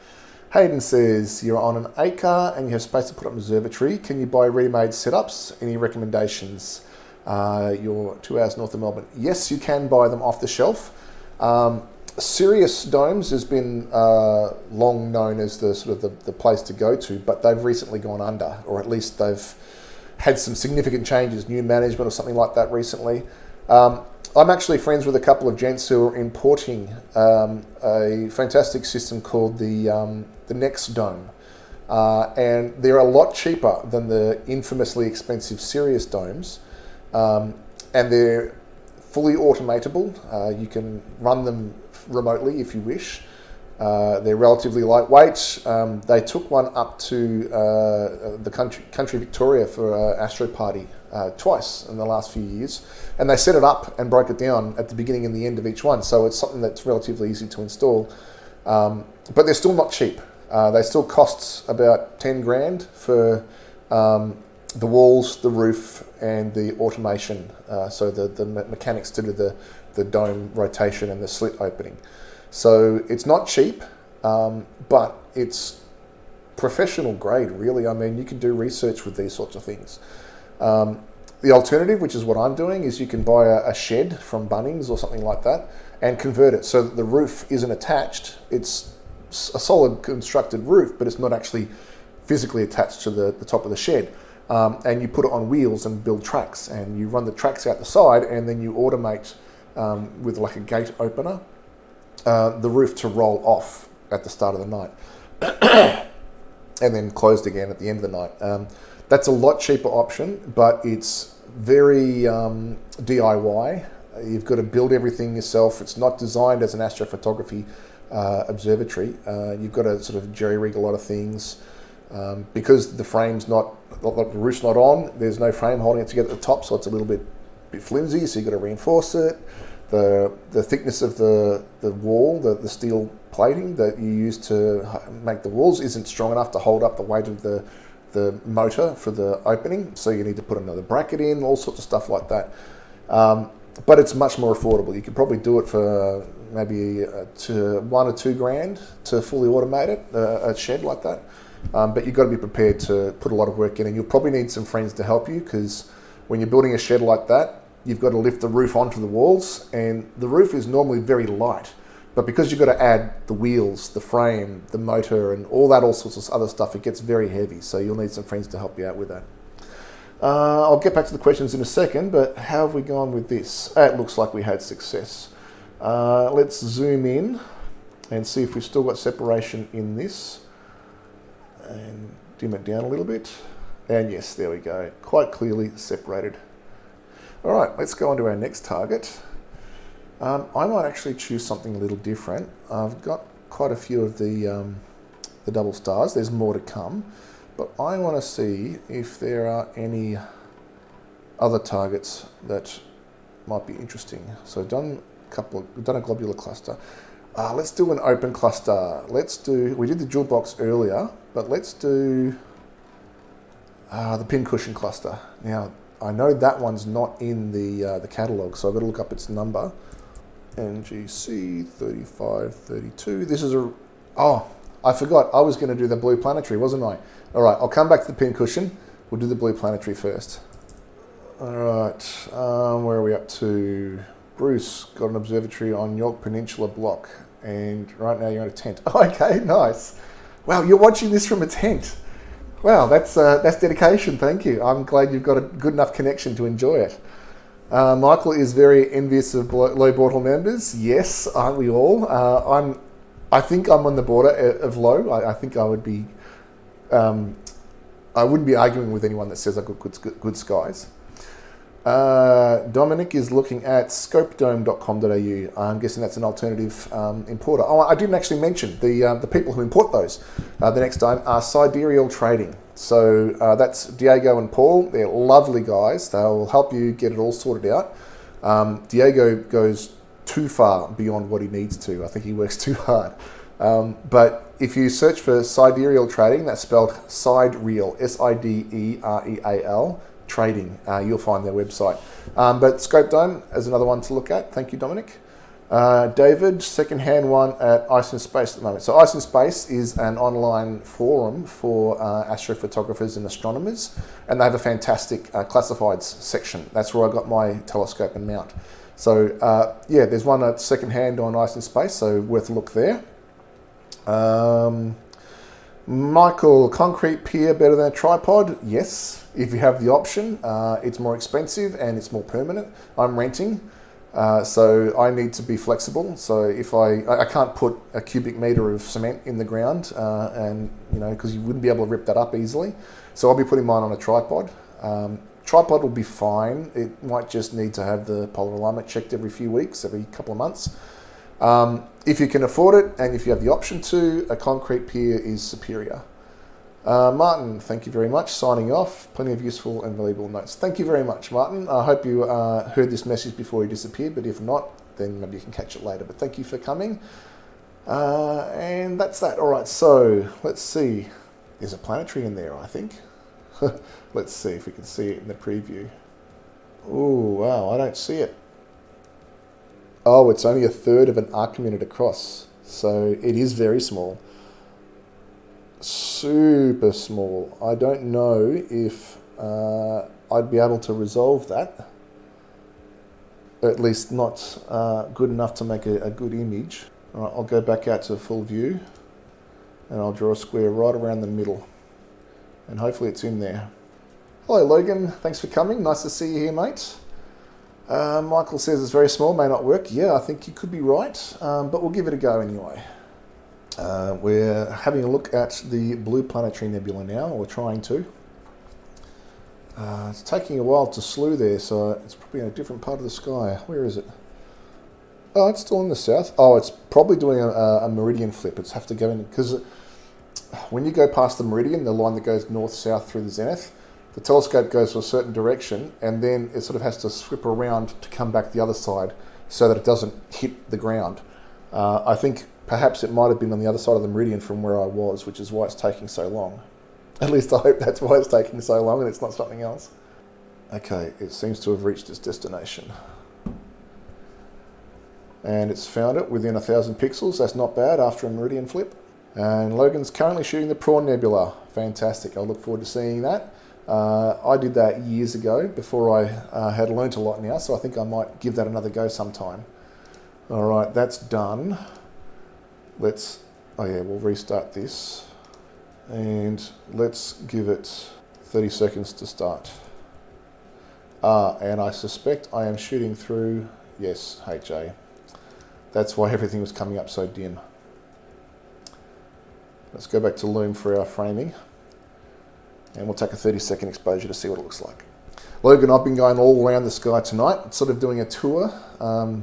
Hayden says, you're on an acre and you have space to put up an observatory. Can you buy ready-made setups? Any recommendations? You're 2 hours north of Melbourne. Yes, you can buy them off the shelf. Sirius Domes has been long known as the sort of the place to go to, but they've recently gone under, or at least they've had some significant changes, new management or something like that recently. I'm actually friends with a couple of gents who are importing a fantastic system called the Next Dome, and they're a lot cheaper than the infamously expensive Sirius Domes, and they're fully automatable. You can run them remotely if you wish. They're relatively lightweight. They took one up to the country Victoria for an Astro Party twice in the last few years, and they set it up and broke it down at the beginning and the end of each one, so it's something that's relatively easy to install, but they're still not cheap. They still cost about 10 grand for the walls, the roof, and the automation, so the mechanics to do the dome rotation and the slit opening. So it's not cheap, but it's professional grade, really. I mean, you can do research with these sorts of things. The alternative, which is what I'm doing, is you can buy a shed from Bunnings or something like that and convert it so that the roof isn't attached. It's a solid constructed roof, but it's not actually physically attached to the top of the shed. And you put it on wheels and build tracks, and you run the tracks out the side, and then you automate with like a gate opener the roof to roll off at the start of the night and then closed again at the end of the night. That's a lot cheaper option, but it's very DIY. You've got to build everything yourself. It's not designed as an astrophotography observatory. You've got to sort of jerry-rig a lot of things. Because the roof's not on, there's no frame holding it together at the top, so it's a little bit flimsy, so you've got to reinforce it. The thickness of the wall, the steel plating that you use to make the walls isn't strong enough to hold up the weight of the motor for the opening, so you need to put another bracket in, all sorts of stuff like that. But it's much more affordable. You could probably do it for maybe to 1 or 2 grand to fully automate it, a shed like that. But you've got to be prepared to put a lot of work in, and you'll probably need some friends to help you, because when you're building a shed like that, you've got to lift the roof onto the walls, and the roof is normally very light. But because you've got to add the wheels, the frame, the motor, and all sorts of other stuff, it gets very heavy. So you'll need some friends to help you out with that. I'll get back to the questions in a second, but how have we gone with this? It looks like we had success. Let's zoom in and see if we've still got separation in this. And dim it down a little bit. And yes, there we go. Quite clearly separated. All right, let's go on to our next target. I might actually choose something a little different. I've got quite a few of the double stars. There's more to come. But I want to see if there are any other targets that might be interesting. So we've done a globular cluster. Let's do an open cluster. We did the jewel box earlier, but let's do the pincushion cluster. Now, I know that one's not in the catalogue, so I've got to look up its number. NGC 3532. This is I forgot. I was going to do the blue planetary, wasn't I? All right, I'll come back to the pincushion. We'll do the blue planetary first. All right, where are we up to? Bruce got an observatory on York Peninsula block, and right now you're in a tent. Okay, nice. Wow, you're watching this from a tent. Wow, that's dedication. Thank you. I'm glad you've got a good enough connection to enjoy it. Michael is very envious of low bortle members. Yes, aren't we all? I think I'm on the border of low. I think I would be. I wouldn't be arguing with anyone that says I've got good skies. Dominic is looking at scopedome.com.au. I'm guessing that's an alternative importer. Oh, I didn't actually mention the people who import those the next time are Sidereal Trading. So that's Diego and Paul. They're lovely guys. They'll help you get it all sorted out. Diego goes too far beyond what he needs to. I think he works too hard. But if you search for Sidereal Trading, that's spelled Sidereal, Sidereal Trading, you'll find their website. But Scope Dome is another one to look at. Thank you, Dominic. David, second-hand one at Ice and Space at the moment. So Ice and Space is an online forum for astrophotographers and astronomers, and they have a fantastic classifieds section. That's where I got my telescope and mount. So yeah, there's one at second-hand on Ice and Space, so worth a look there. Michael, concrete pier better than a tripod? Yes, if you have the option. It's more expensive and it's more permanent. I'm renting, so I need to be flexible. So if I can't put a cubic metre of cement in the ground, and because you wouldn't be able to rip that up easily. So I'll be putting mine on a tripod. Tripod will be fine. It might just need to have the polar alignment checked every few weeks, every couple of months. If you can afford it and if you have the option to, a concrete pier is superior. Martin, thank you very much. Signing off. Plenty of useful and valuable notes. Thank you very much, Martin. I hope you heard this message before you disappeared, but if not, then maybe you can catch it later. But thank you for coming. And that's that. All right, so let's see. There's a planetary in there, I think. Let's see if we can see it in the preview. Oh, wow, I don't see it. Oh, it's only a third of an arc minute across. So it is very small. Super small. I don't know if I'd be able to resolve that. At least not good enough to make a good image. All right, I'll go back out to full view and I'll draw a square right around the middle. And hopefully it's in there. Hello, Logan. Thanks for coming. Nice to see you here, mate. Michael says it's very small, may not work. Yeah, I think you could be right, but we'll give it a go anyway. We're having a look at the Blue Planetary Nebula now, or trying to. It's taking a while to slew there, so it's probably in a different part of the sky. Where is it? Oh, it's still in the south. Oh, it's probably doing a meridian flip. It's have to go in, because when you go past the meridian, the line that goes north-south through the zenith, the telescope goes to a certain direction, and then it sort of has to swip around to come back the other side so that it doesn't hit the ground. I think perhaps it might have been on the other side of the meridian from where I was, which is why it's taking so long. At least I hope that's why it's taking so long and it's not something else. Okay, it seems to have reached its destination. And it's found it within 1,000 pixels. That's not bad after a meridian flip. And Logan's currently shooting the Prawn Nebula. Fantastic. I look forward to seeing that. I did that years ago before I had learnt a lot now, so I think I might give that another go sometime. All right, that's done. We'll restart this. And let's give it 30 seconds to start. And I suspect I am shooting through, yes, HA. That's why everything was coming up so dim. Let's go back to Loom for our framing. And we'll take a 30-second exposure to see what it looks like. Logan, I've been going all around the sky tonight, sort of doing a tour.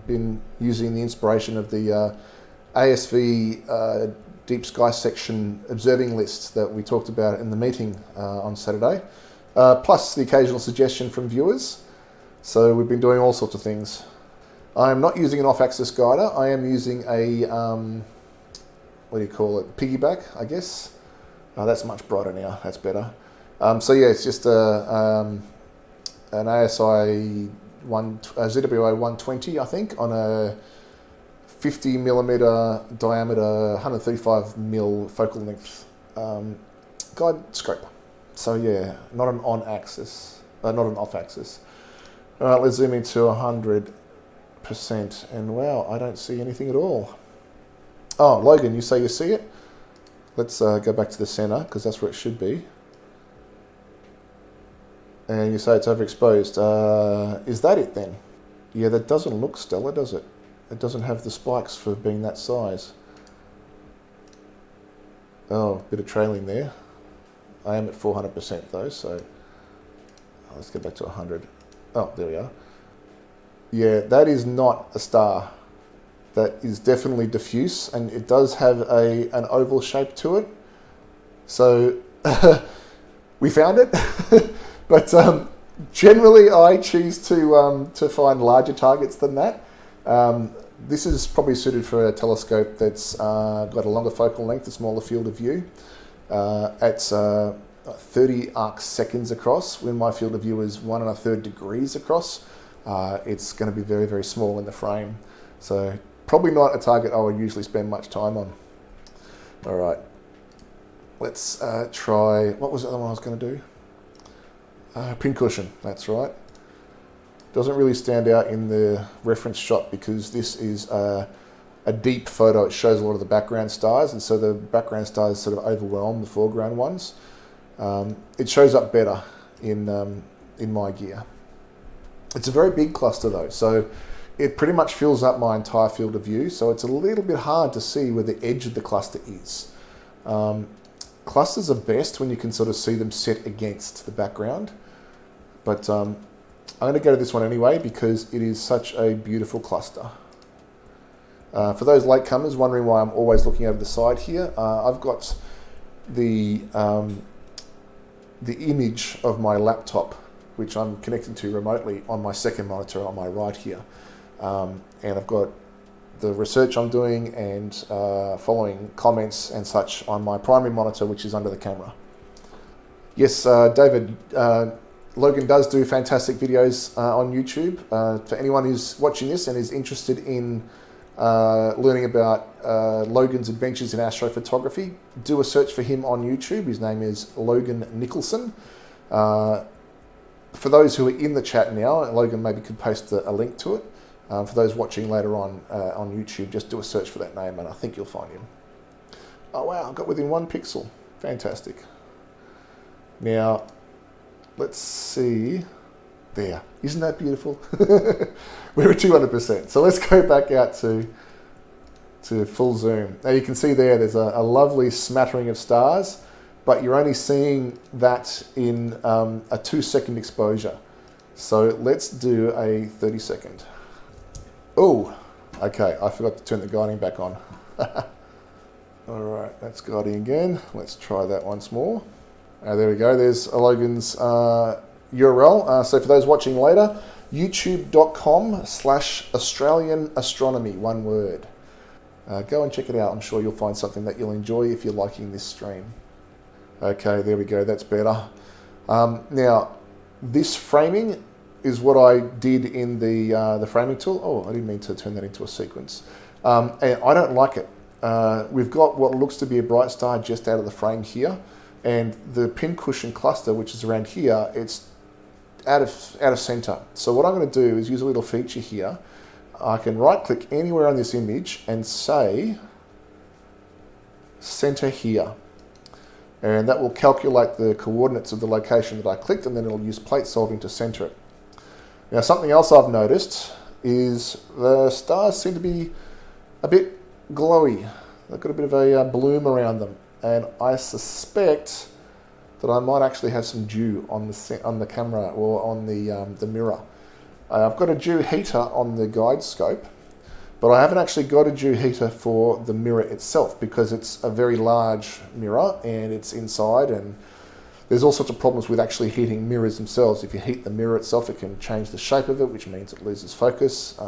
Been using the inspiration of the ASV Deep Sky Section observing list that we talked about in the meeting on Saturday, plus the occasional suggestion from viewers. So we've been doing all sorts of things. I'm not using an off-axis guider. I am using a, what do you call it, piggyback, I guess. Oh, that's much brighter now, that's better. So yeah, it's just an ASI ZWA 120, I think, on a 50 millimeter diameter, 135 mil focal length guide scope. So yeah, not an on-axis, not an off-axis. All right, let's zoom into 100%, and wow, I don't see anything at all. Oh, Logan, you say you see it? Let's go back to the center, because that's where it should be. And you say it's overexposed. Is that it then? Yeah, that doesn't look stellar, does it? It doesn't have the spikes for being that size. Oh, bit of trailing there. I am at 400% though, so let's get back to 100. Oh, there we are. Yeah, that is not a star. That is definitely diffuse, and it does have an oval shape to it. So we found it, but generally I choose to find larger targets than that. This is probably suited for a telescope that's got a longer focal length, a smaller field of view. At 30 arc seconds across, when my field of view is 1 1/3 degrees across, it's going to be very, very small in the frame. So probably not a target I would usually spend much time on. All right, let's try, what was the other one I was going to do? Pincushion, that's right. Doesn't really stand out in the reference shot because this is a deep photo. It shows a lot of the background stars, and so the background stars sort of overwhelm the foreground ones. It shows up better in my gear. It's a very big cluster though, so it pretty much fills up my entire field of view, so it's a little bit hard to see where the edge of the cluster is. Clusters are best when you can sort of see them set against the background, but I'm going to go to this one anyway because it is such a beautiful cluster. For those latecomers wondering why I'm always looking over the side here, I've got the image of my laptop, which I'm connecting to remotely on my second monitor on my right here. And I've got the research I'm doing and following comments and such on my primary monitor, which is under the camera. Yes, David, Logan does do fantastic videos on YouTube. For anyone who's watching this and is interested in learning about Logan's adventures in astrophotography, do a search for him on YouTube. His name is Logan Nicholson. For those who are in the chat now, Logan maybe could post a link to it. For those watching later on YouTube, just do a search for that name and I think you'll find him. Oh wow, I got within 1 pixel. Fantastic. Now, let's see. There. Isn't that beautiful? We're at 200%. So let's go back out to full zoom. Now you can see there's a lovely smattering of stars, but you're only seeing that in a 2-second exposure. So let's do a 30-second. Oh, okay, I forgot to turn the guiding back on. All right, that's guiding again. Let's try that once more. There we go, there's Logan's URL. So for those watching later, youtube.com/Australian Astronomy, one word. Go and check it out. I'm sure you'll find something that you'll enjoy if you're liking this stream. Okay, there we go, that's better. Now, this framing is what I did in the framing tool. Oh, I didn't mean to turn that into a sequence. And I don't like it. we've got what looks to be a bright star just out of the frame here, and the pincushion cluster, which is around here, it's out of center. So what I'm going to do is use a little feature here. I can right click anywhere on this image and say center here, and that will calculate the coordinates of the location that I clicked, and then it'll use plate solving to center it. Now, something else I've noticed is the stars seem to be a bit glowy. They've got a bit of a bloom around them, and I suspect that I might actually have some dew on the camera or on the mirror. I've got a dew heater on the guide scope, but I haven't actually got a dew heater for the mirror itself because it's a very large mirror and it's inside, and there's all sorts of problems with actually heating mirrors themselves. If you heat the mirror itself, it can change the shape of it, which means it loses focus.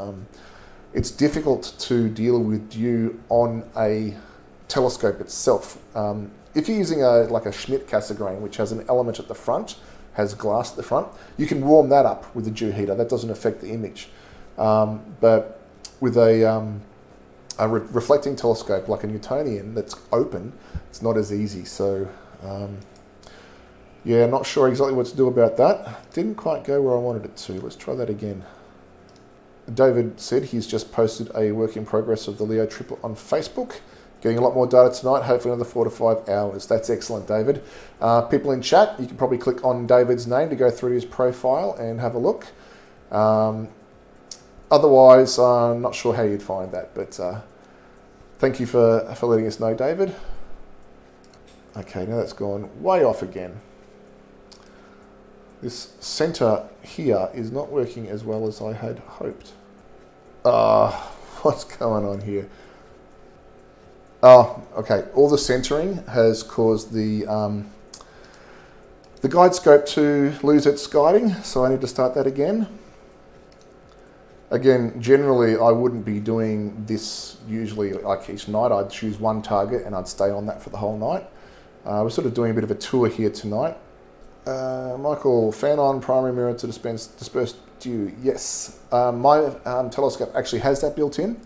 It's difficult to deal with dew on a telescope itself. If you're using like a Schmidt Cassegrain, which has an element at the front, has glass at the front, you can warm that up with a dew heater. That doesn't affect the image. But with a reflecting telescope like a Newtonian that's open, it's not as easy. So yeah, not sure exactly what to do about that. Didn't quite go where I wanted it to. Let's try that again. David said he's just posted a work in progress of the Leo triplet on Facebook. Getting a lot more data tonight, hopefully another 4 to 5 hours. That's excellent, David. People in chat, you can probably click on David's name to go through his profile and have a look. Otherwise, I'm not sure how you'd find that, but thank you for letting us know, David. Okay, now that's gone way off again. This center here is not working as well as I had hoped. What's going on here? Oh, okay. All the centering has caused the guide scope to lose its guiding, so I need to start that again. Again, generally I wouldn't be doing this usually like each night. I'd choose one target and I'd stay on that for the whole night. We're sort of doing a bit of a tour here tonight. Michael, fan on primary mirror to disperse dew. Yes, my telescope actually has that built in.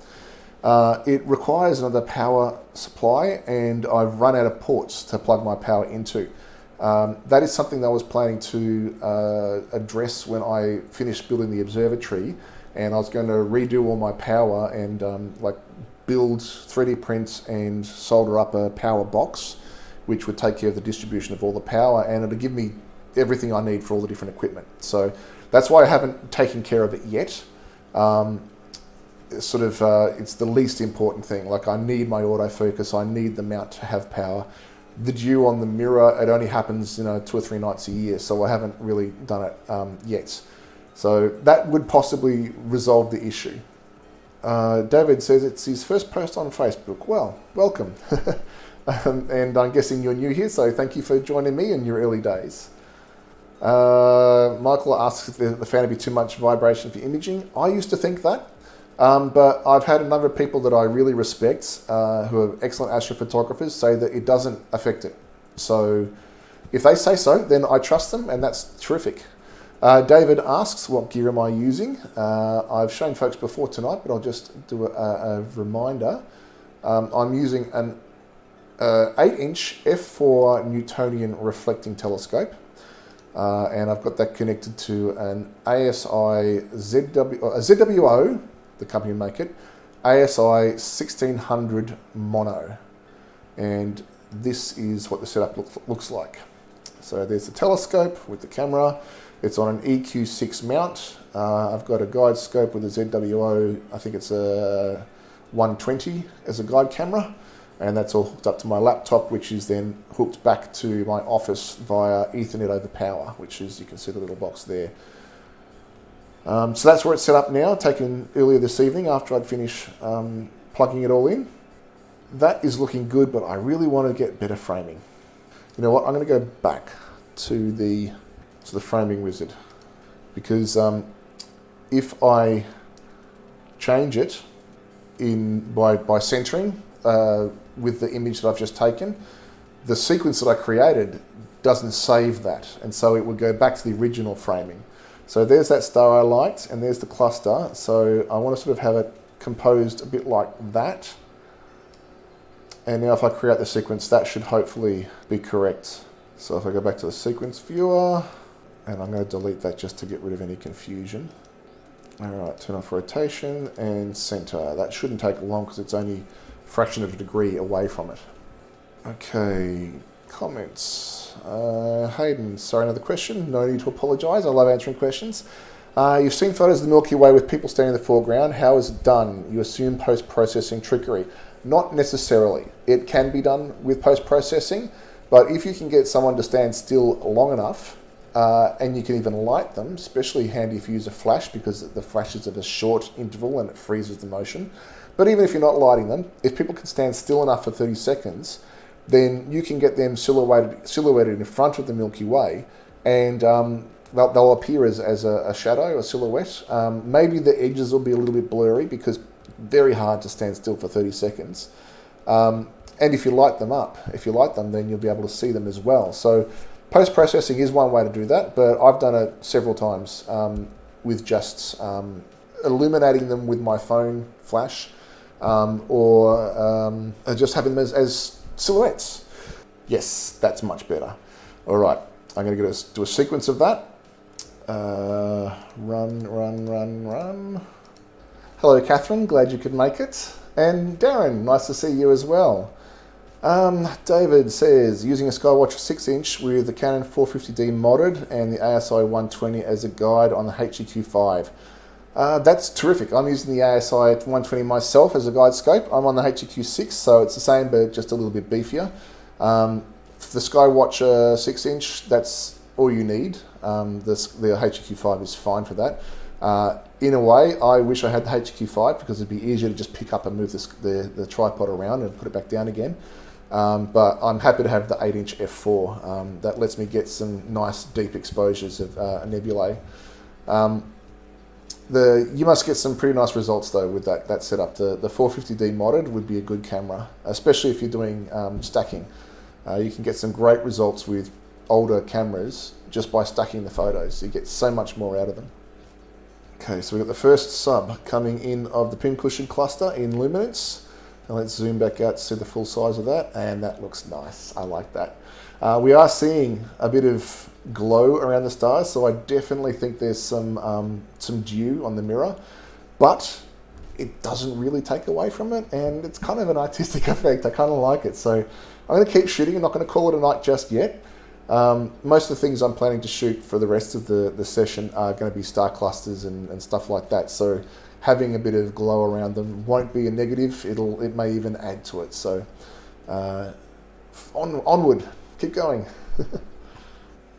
It requires another power supply, and I've run out of ports to plug my power into. That is something that I was planning to address when I finished building the observatory, and I was going to redo all my power and like build 3D prints and solder up a power box, which would take care of the distribution of all the power, and it'll give me everything I need for all the different equipment. So that's why I haven't taken care of it yet. It's the least important thing. Like, I need my autofocus, I need the mount to have power. The dew on the mirror, it only happens 2 or 3 nights a year, so I haven't really done it yet. So that would possibly resolve the issue. David says it's his first post on Facebook. Well, welcome. And I'm guessing you're new here, so thank you for joining me in your early days. Michael asks if the fan would be too much vibration for imaging. I used to think that. But I've had a number of people that I really respect, who are excellent astrophotographers, say that it doesn't affect it. So if they say so, then I trust them, and that's terrific. David asks, what gear am I using? I've shown folks before tonight, but I'll just do a reminder. I'm using an 8-inch f4 Newtonian reflecting telescope, and I've got that connected to an ASI ZWO, the company make it, ASI 1600 mono, and this is what the setup looks like. So there's the telescope with the camera. It's on an EQ6 mount. I've got a guide scope with a ZWO, I think it's a 120 as a guide camera, and that's all hooked up to my laptop, which is then hooked back to my office via Ethernet over power, which is, you can see the little box there. So that's where it's set up now, taken earlier this evening after I'd finished plugging it all in. That is looking good, but I really want to get better framing. You know what, I'm going to go back to the framing wizard, because if I change it by centering with the image that I've just taken, the sequence that I created doesn't save that, and so it would go back to the original framing. So there's that star I liked, and there's the cluster. So I want to sort of have it composed a bit like that. And now if I create the sequence, that should hopefully be correct. So if I go back to the sequence viewer, and I'm going to delete that just to get rid of any confusion. All right, turn off rotation and center. That shouldn't take long because it's only a fraction of a degree away from it. Okay, comments. Hayden, sorry, another question. No need to apologise. I love answering questions. You've seen photos of the Milky Way with people standing in the foreground. How is it done? You assume post-processing trickery. Not necessarily. It can be done with post-processing, but if you can get someone to stand still long enough, and you can even light them, especially handy if you use a flash because the flash is at a short interval and it freezes the motion. But even if you're not lighting them, if people can stand still enough for 30 seconds, then you can get them silhouetted in front of the Milky Way, and they'll appear as a shadow, a silhouette. Maybe the edges will be a little bit blurry because very hard to stand still for 30 seconds. And if you light them, then you'll be able to see them as well. So post-processing is one way to do that, but I've done it several times with just illuminating them with my phone flash, or just having them as silhouettes. Yes, that's much better. All right, I'm going to do a sequence of that. Run. Hello, Catherine. Glad you could make it. And Darren, nice to see you as well. David says, using a Skywatch 6-inch with the Canon 450D modded and the ASI 120 as a guide on the HEQ5. That's terrific. I'm using the ASI 120 myself as a guide scope. I'm on the HEQ6, so it's the same, but just a little bit beefier. For the Skywatch 6-inch, that's all you need. The HEQ5 is fine for that. In a way, I wish I had the HEQ5 because it'd be easier to just pick up and move the tripod around and put it back down again. But I'm happy to have the 8-inch f4. That lets me get some nice deep exposures of nebulae. You must get some pretty nice results though with that setup. The 450D modded would be a good camera, especially if you're doing stacking. You can get some great results with older cameras just by stacking the photos. You get so much more out of them. Okay, so we've got the first sub coming in of the pincushion cluster in luminance. Now let's zoom back out to see the full size of that, and that looks nice. I like that. We are seeing a bit of glow around the stars, so I definitely think there's some dew on the mirror, but it doesn't really take away from it, and it's kind of an artistic effect. I kind of like it, so I'm going to keep shooting. I'm not going to call it a night just yet. Most of the things I'm planning to shoot for the rest of the session are going to be star clusters and stuff like that, so having a bit of glow around them won't be a negative. It may even add to it, so onward, keep going.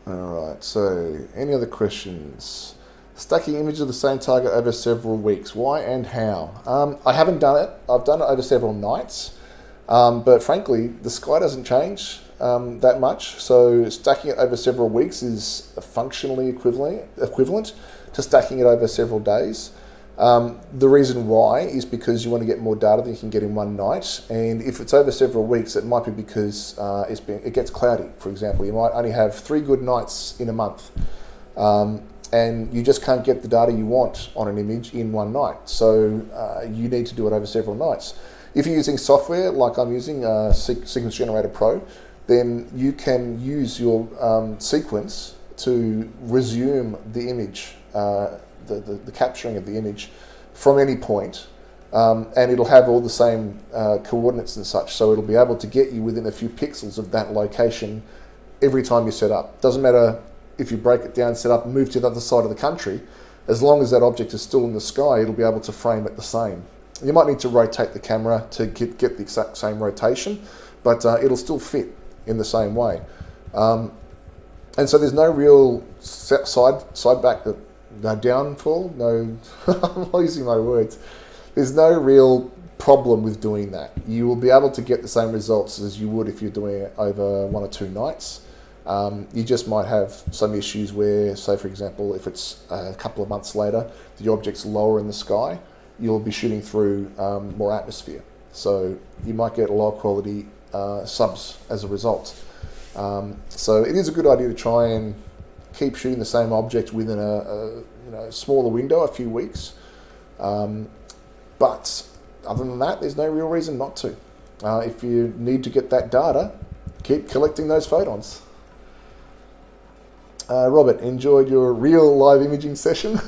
Alright, so any other questions? Stacking images of the same target over several weeks, why and how? I haven't done it. I've done it over several nights, but frankly the sky doesn't change that much, so stacking it over several weeks is functionally equivalent to stacking it over several days. The reason why is because you want to get more data than you can get in one night, and if it's over several weeks, it might be because it gets cloudy. For example, you might only have 3 good nights in a month, and you just can't get the data you want on an image in one night, so you need to do it over several nights. If you're using software like I'm using, Sequence Generator Pro, then you can use your sequence to resume the image, the capturing of the image from any point, and it'll have all the same coordinates and such, so it'll be able to get you within a few pixels of that location every time you set up. Doesn't matter if you break it down, set up and move to the other side of the country, as long as that object is still in the sky, it'll be able to frame it the same. You might need to rotate the camera to get the exact same rotation, but it'll still fit in the same way. And so there's no real side back downfall, no, I'm losing my words. There's no real problem with doing that. You will be able to get the same results as you would if you're doing it over 1 or 2 nights. You just might have some issues where, say for example, if it's a couple of months later, the object's lower in the sky, you'll be shooting through more atmosphere. So you might get lower quality subs as a result. So it is a good idea to try and keep shooting the same object within a smaller window, a few weeks. But other than that, there's no real reason not to. if you need to get that data, keep collecting those photons. Robert, enjoyed your real live imaging session.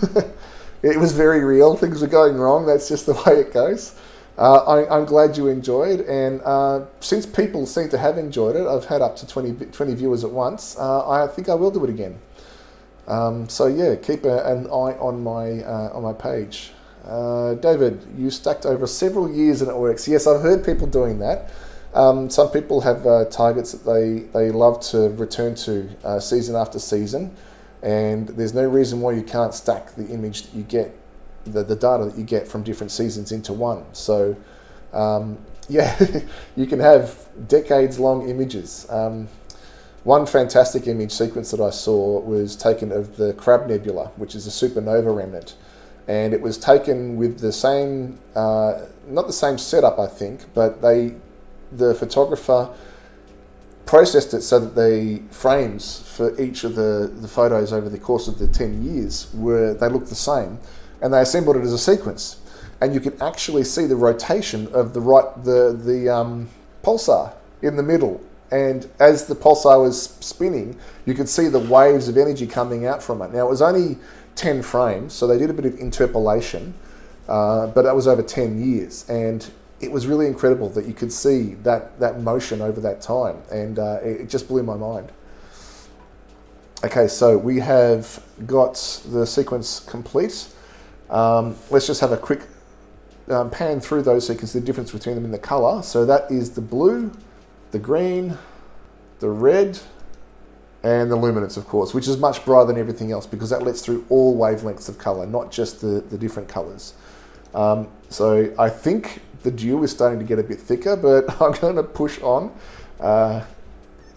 It was very real. Things were going wrong. That's just the way it goes. I'm glad you enjoyed, and since people seem to have enjoyed it, I've had up to 20 viewers at once. I think I will do it again. So yeah, keep an eye on my page. David, you stacked over several years and it works. Yes, I've heard people doing that. Some people have targets that they love to return to season after season, and there's no reason why you can't stack the image that you get, the data that you get from different seasons into one. So yeah, you can have decades-long images. One fantastic image sequence that I saw was taken of the Crab Nebula, which is a supernova remnant. And it was taken with the same, not the same setup, I think, but the photographer processed it so that the frames for each of the photos over the course of the 10 years they looked the same, and they assembled it as a sequence. And you can actually see the rotation of the pulsar in the middle. And as the pulsar was spinning, you could see the waves of energy coming out from it. Now, it was only 10 frames, so they did a bit of interpolation, but that was over 10 years. And it was really incredible that you could see that motion over that time, and it just blew my mind. Okay, so we have got the sequence complete. Let's just have a quick pan through those so you can see the difference between them in the color. So that is the blue, the green, the red, and the luminance, of course, which is much brighter than everything else because that lets through all wavelengths of color, not just the different colors. So I think the dew is starting to get a bit thicker, but I'm going to push on.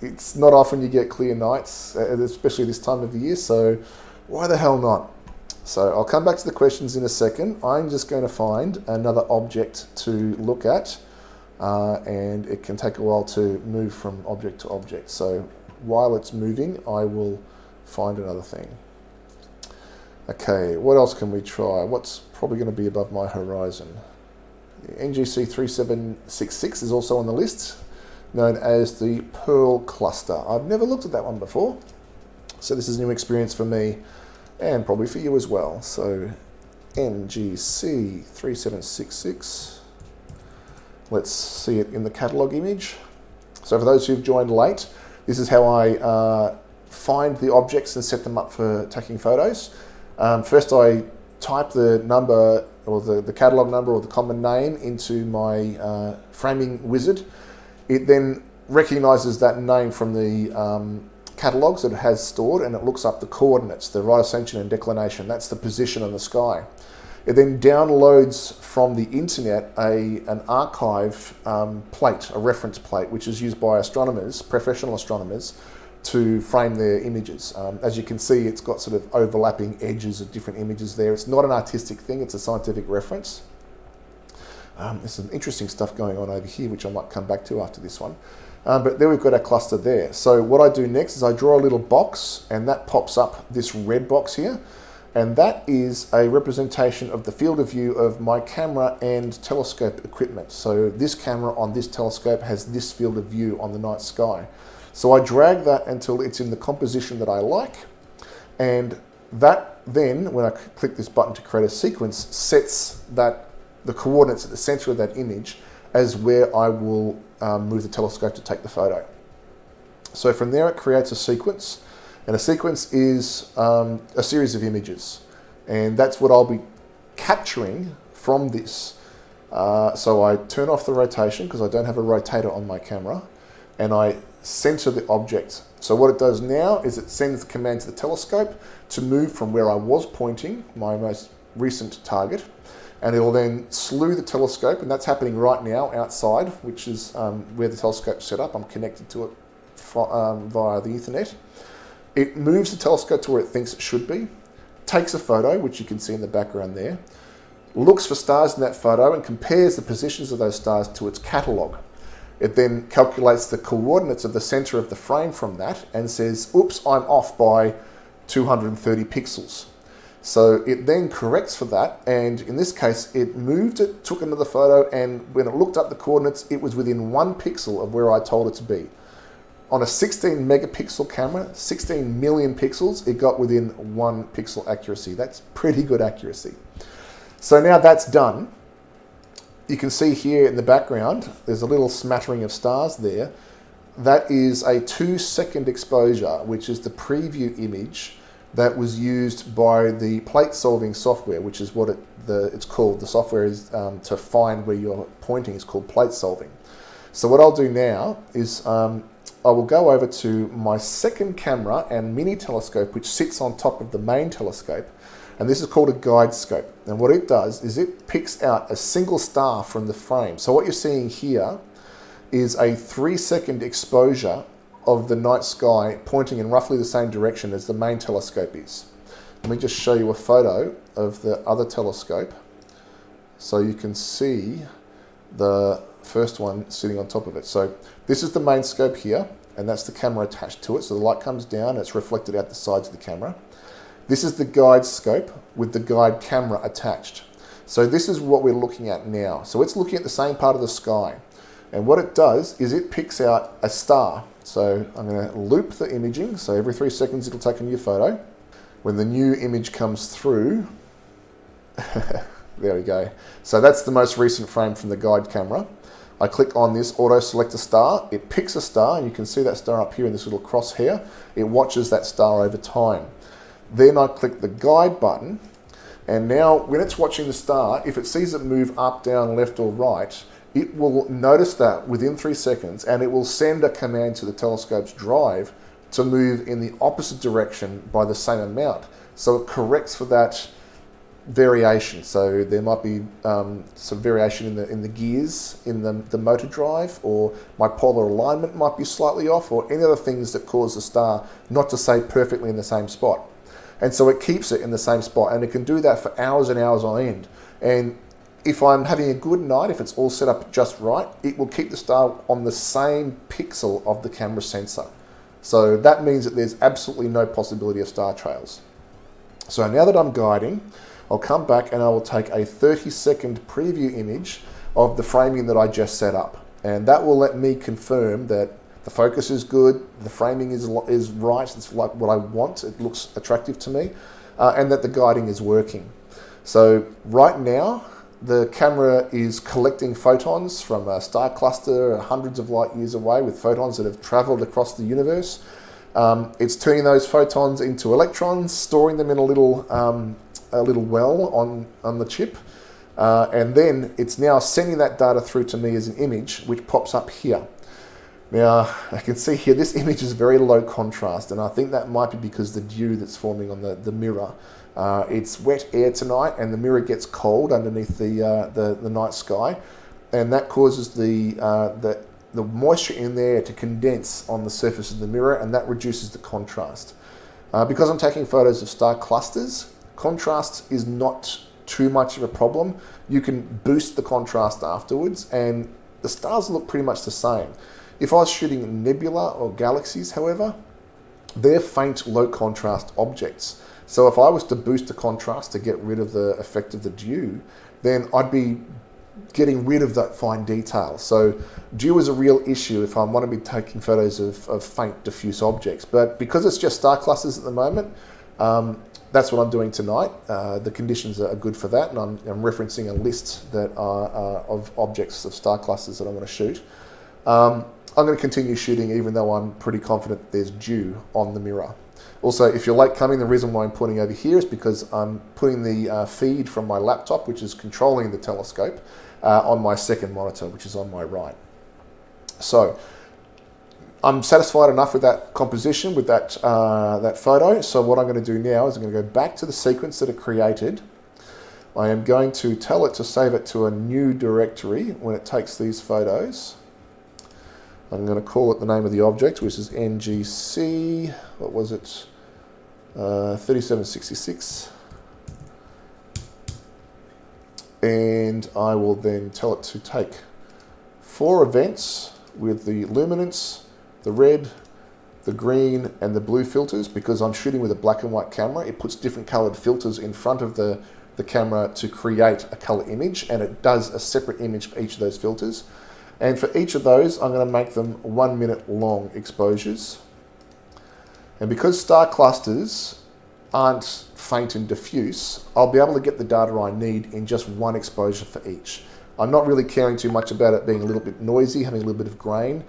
It's not often you get clear nights, especially this time of the year, so why the hell not? So I'll come back to the questions in a second. I'm just going to find another object to look at, and it can take a while to move from object to object. So while it's moving, I will find another thing. Okay, what else can we try? What's probably going to be above my horizon? The NGC 3766 is also on the list, known as the Pearl Cluster. I've never looked at that one before, so this is a new experience for me and probably for you as well. So NGC 3766, let's see it in the catalogue image. So for those who've joined late, this is how I find the objects and set them up for taking photos. First I type the number or the catalogue number or the common name into my framing wizard. It then recognises that name from the catalogues that it has stored, and it looks up the coordinates, the right ascension and declination. That's the position on the sky. It then downloads from the internet an archive plate, a reference plate, which is used by astronomers, professional astronomers, to frame their images. As you can see, it's got sort of overlapping edges of different images there. It's not an artistic thing, it's a scientific reference. There's some interesting stuff going on over here, which I might come back to after this one. But there we've got our cluster there. So what I do next is I draw a little box, and that pops up this red box here. And that is a representation of the field of view of my camera and telescope equipment. So this camera on this telescope has this field of view on the night sky. So I drag that until it's in the composition that I like, and that then, when I click this button to create a sequence, sets the coordinates at the center of that image as where I will move the telescope to take the photo. So from there it creates a sequence, and a sequence is a series of images, and that's what I'll be capturing from this. So I turn off the rotation because I don't have a rotator on my camera, and I center the object. So what it does now is it sends the command to the telescope to move from where I was pointing, my most recent target, and it'll then slew the telescope, and that's happening right now outside, which is where the telescope's set up. I'm connected to it via the Ethernet. It moves the telescope to where it thinks it should be, takes a photo, which you can see in the background there, looks for stars in that photo and compares the positions of those stars to its catalogue. It then calculates the coordinates of the center of the frame from that and says, oops, I'm off by 230 pixels. So it then corrects for that, and in this case, it moved it, took another photo, and when it looked up the coordinates, it was within 1 pixel of where I told it to be. On a 16 megapixel camera, 16 million pixels, it got within 1 pixel accuracy. That's pretty good accuracy. So now that's done. You can see here in the background, there's a little smattering of stars there. That is a 2-second exposure, which is the preview image that was used by the plate solving software, which is what it's called. The software is to find where you're pointing is called plate solving. So what I'll do now is I will go over to my second camera and mini telescope, which sits on top of the main telescope, and this is called a guide scope. And what it does is it picks out a single star from the frame. So what you're seeing here is a 3-second exposure of the night sky pointing in roughly the same direction as the main telescope is. Let me just show you a photo of the other telescope so you can see the first one sitting on top of it. So this is the main scope here, and that's the camera attached to it. So the light comes down and it's reflected out the sides of the camera. This is the guide scope with the guide camera attached. So this is what we're looking at now. So it's looking at the same part of the sky. And what it does is it picks out a star. So I'm going to loop the imaging. So every 3 seconds it'll take a new photo. When the new image comes through, there we go. So that's the most recent frame from the guide camera. I click on this auto select a star. It picks a star, and you can see that star up here in this little crosshair. It watches that star over time. Then I click the guide button, and now when it's watching the star, if it sees it move up, down, left or right, it will notice that within 3 seconds, and it will send a command to the telescope's drive to move in the opposite direction by the same amount. So it corrects for that variation. So there might be some variation in the gears in the motor drive, or my polar alignment might be slightly off, or any other things that cause the star not to stay perfectly in the same spot. And so it keeps it in the same spot, and it can do that for hours and hours on end. And if I'm having a good night, if it's all set up just right, it will keep the star on the same pixel of the camera sensor. So that means that there's absolutely no possibility of star trails. So now that I'm guiding, I'll come back and I will take a 30-second preview image of the framing that I just set up. And that will let me confirm that the focus is good, the framing is right, it's like what I want, it looks attractive to me, and that the guiding is working. So right now, the camera is collecting photons from a star cluster hundreds of light years away, with photons that have traveled across the universe. It's turning those photons into electrons, storing them in a little well on the chip, and then it's now sending that data through to me as an image, which pops up here. Now, I can see here, this image is very low contrast, and I think that might be because the dew that's forming on the mirror. It's wet air tonight, and the mirror gets cold underneath the night sky, and that causes the moisture in there to condense on the surface of the mirror, and that reduces the contrast. Because I'm taking photos of star clusters, contrast is not too much of a problem. You can boost the contrast afterwards, and the stars look pretty much the same. If I was shooting nebula or galaxies, however, they're faint, low contrast objects. So if I was to boost the contrast to get rid of the effect of the dew, then I'd be getting rid of that fine detail. So dew is a real issue if I want to be taking photos of faint, diffuse objects. But because it's just star clusters at the moment, that's what I'm doing tonight. The conditions are good for that, and I'm referencing a list that are of objects of star clusters that I want to shoot. I'm going to continue shooting even though I'm pretty confident there's dew on the mirror. Also, if you're late coming, the reason why I'm pointing over here is because I'm putting the feed from my laptop, which is controlling the telescope, on my second monitor, which is on my right. So I'm satisfied enough with that composition, with that photo. So what I'm going to do now is I'm going to go back to the sequence that it created. I am going to tell it to save it to a new directory when it takes these photos. I'm going to call it the name of the object, which is NGC, what was it, 3766. And I will then tell it to take 4 events with the luminance, the red, the green and the blue filters. Because I'm shooting with a black and white camera, it puts different colored filters in front of the camera to create a color image, and it does a separate image for each of those filters. And for each of those, I'm going to make them 1 minute long exposures. And because star clusters aren't faint and diffuse, I'll be able to get the data I need in just one exposure for each. I'm not really caring too much about it being a little bit noisy, having a little bit of grain.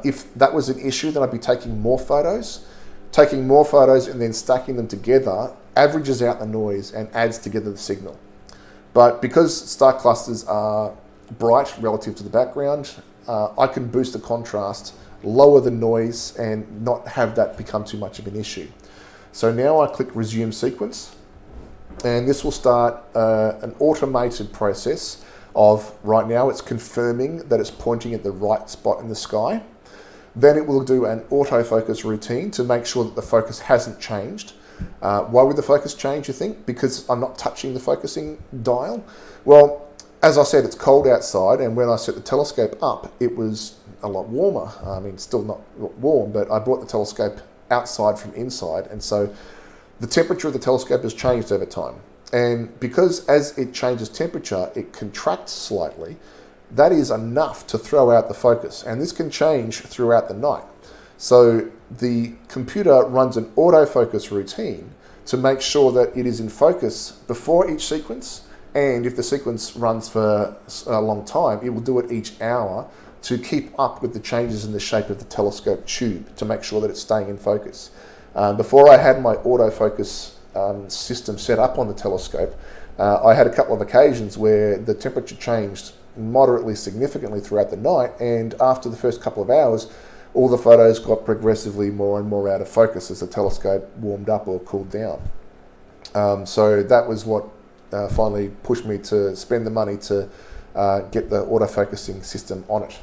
If that was an issue, then I'd be taking more photos. Taking more photos and then stacking them together averages out the noise and adds together the signal. But because star clusters are bright relative to the background, I can boost the contrast, lower the noise, and not have that become too much of an issue. So now I click resume sequence, and this will start an automated process of, right now it's confirming that it's pointing at the right spot in the sky. Then it will do an autofocus routine to make sure that the focus hasn't changed. Why would the focus change, you think? Because I'm not touching the focusing dial? Well, as I said, it's cold outside, and when I set the telescope up, it was a lot warmer. I mean, still not warm, but I brought the telescope outside from inside, and so the temperature of the telescope has changed over time. And because as it changes temperature, it contracts slightly, that is enough to throw out the focus. And this can change throughout the night. So the computer runs an autofocus routine to make sure that it is in focus before each sequence. And if the sequence runs for a long time, it will do it each hour to keep up with the changes in the shape of the telescope tube to make sure that it's staying in focus. Before I had my autofocus system set up on the telescope, I had a couple of occasions where the temperature changed moderately significantly throughout the night, and after the first couple of hours, all the photos got progressively more and more out of focus as the telescope warmed up or cooled down. So that was what finally pushed me to spend the money to get the autofocusing system on it.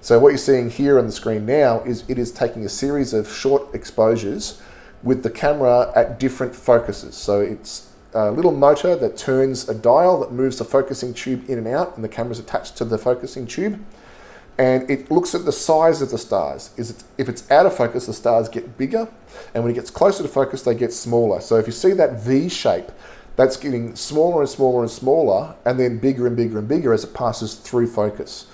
So what you're seeing here on the screen now is it is taking a series of short exposures with the camera at different focuses. So it's a little motor that turns a dial that moves the focusing tube in and out, and the camera's attached to the focusing tube. And it looks at the size of the stars. If it's out of focus, the stars get bigger, and when it gets closer to focus, they get smaller. So if you see that V shape, that's getting smaller and smaller and smaller, and then bigger and bigger and bigger as it passes through focus.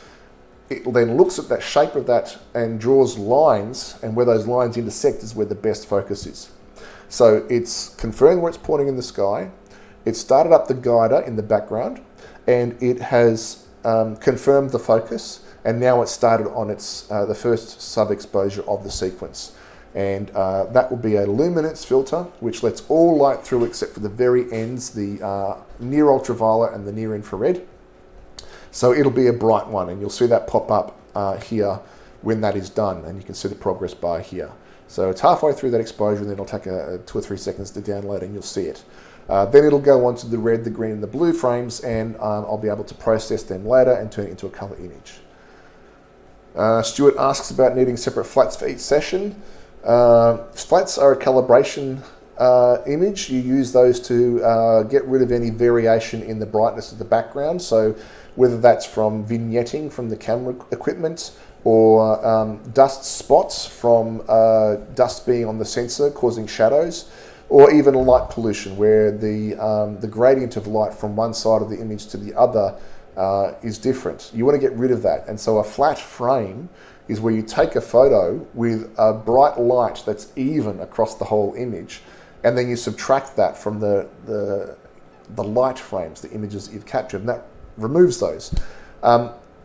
It then looks at that shape of that and draws lines, and where those lines intersect is where the best focus is. So it's confirmed where it's pointing in the sky, it started up the guider in the background, and it has confirmed the focus, and now it's started on its the first sub-exposure of the sequence. And that will be a luminance filter, which lets all light through except for the very ends, the near ultraviolet and the near infrared. So it'll be a bright one, and you'll see that pop up here when that is done, and you can see the progress bar here. So it's halfway through that exposure, and then it'll take 2 or 3 seconds to download, and you'll see it. Then it'll go on to the red, the green, and the blue frames, and I'll be able to process them later and turn it into a color image. Stuart asks about needing separate flats for each session. Flats are a calibration image. You use those to get rid of any variation in the brightness of the background. So whether that's from vignetting from the camera equipment, or dust spots from dust being on the sensor causing shadows, or even light pollution where the gradient of light from one side of the image to the other is different. You want to get rid of that. And so a flat frame is where you take a photo with a bright light that's even across the whole image, and then you subtract that from the light frames, the images that you've captured, and that removes those.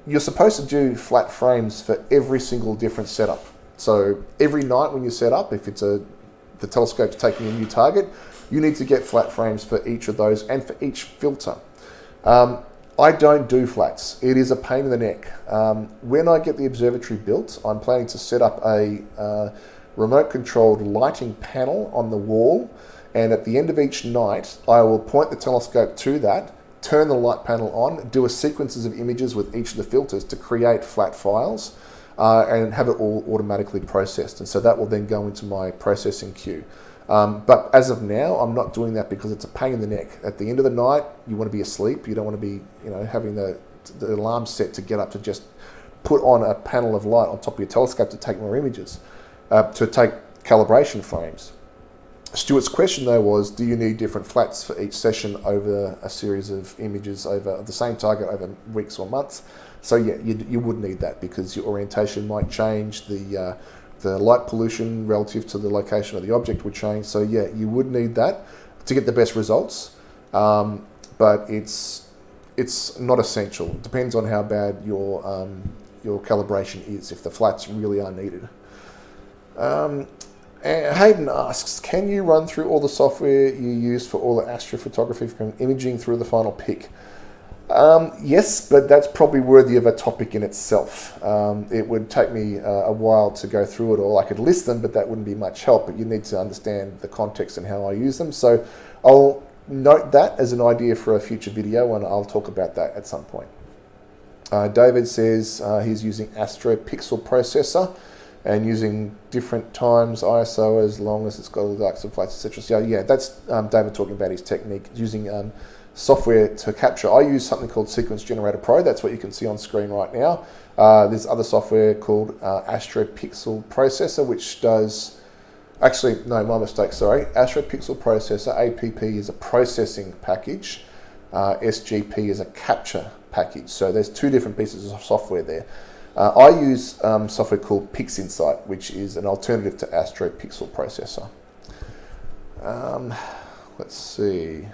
You're supposed to do flat frames for every single different setup. So every night when you set up, if it's the telescope's taking a new target, you need to get flat frames for each of those and for each filter. I don't do flats. It is a pain in the neck. When I get the observatory built, I'm planning to set up a remote controlled lighting panel on the wall, and at the end of each night, I will point the telescope to that, turn the light panel on, do a sequences of images with each of the filters to create flat files, and have it all automatically processed. And so that will then go into my processing queue. But as of now, I'm not doing that because it's a pain in the neck. At the end of the night, you want to be asleep. You don't want to be, having the alarm set to get up to just put on a panel of light on top of your telescope to take more images. to take calibration frames. Stuart's question though was, do you need different flats for each session over a series of images over the same target over weeks or months? So yeah, you would need that because your orientation might change, the light pollution relative to the location of the object would change. So yeah, you would need that to get the best results, but it's not essential. It depends on how bad your calibration is, if the flats really are needed. And Hayden asks, can you run through all the software you use for all the astrophotography from imaging through the final pic? Yes, but that's probably worthy of a topic in itself. It would take me a while to go through it all. I could list them, but that wouldn't be much help. But you need to understand the context and how I use them. So I'll note that as an idea for a future video, and I'll talk about that at some point. David says he's using Astro Pixel Processor and using different times ISO as long as it's got all the darks and flats, etc. So yeah, that's David talking about his technique using software to capture. I use something called Sequence Generator Pro. That's what you can see on screen right now. There's other software called Astro Pixel Processor, which does, actually, no, my mistake, sorry. Astro Pixel Processor, APP is a processing package. SGP is a capture package. So there's two different pieces of software there. I use software called PixInsight, which is an alternative to Astro Pixel Processor. Let's see.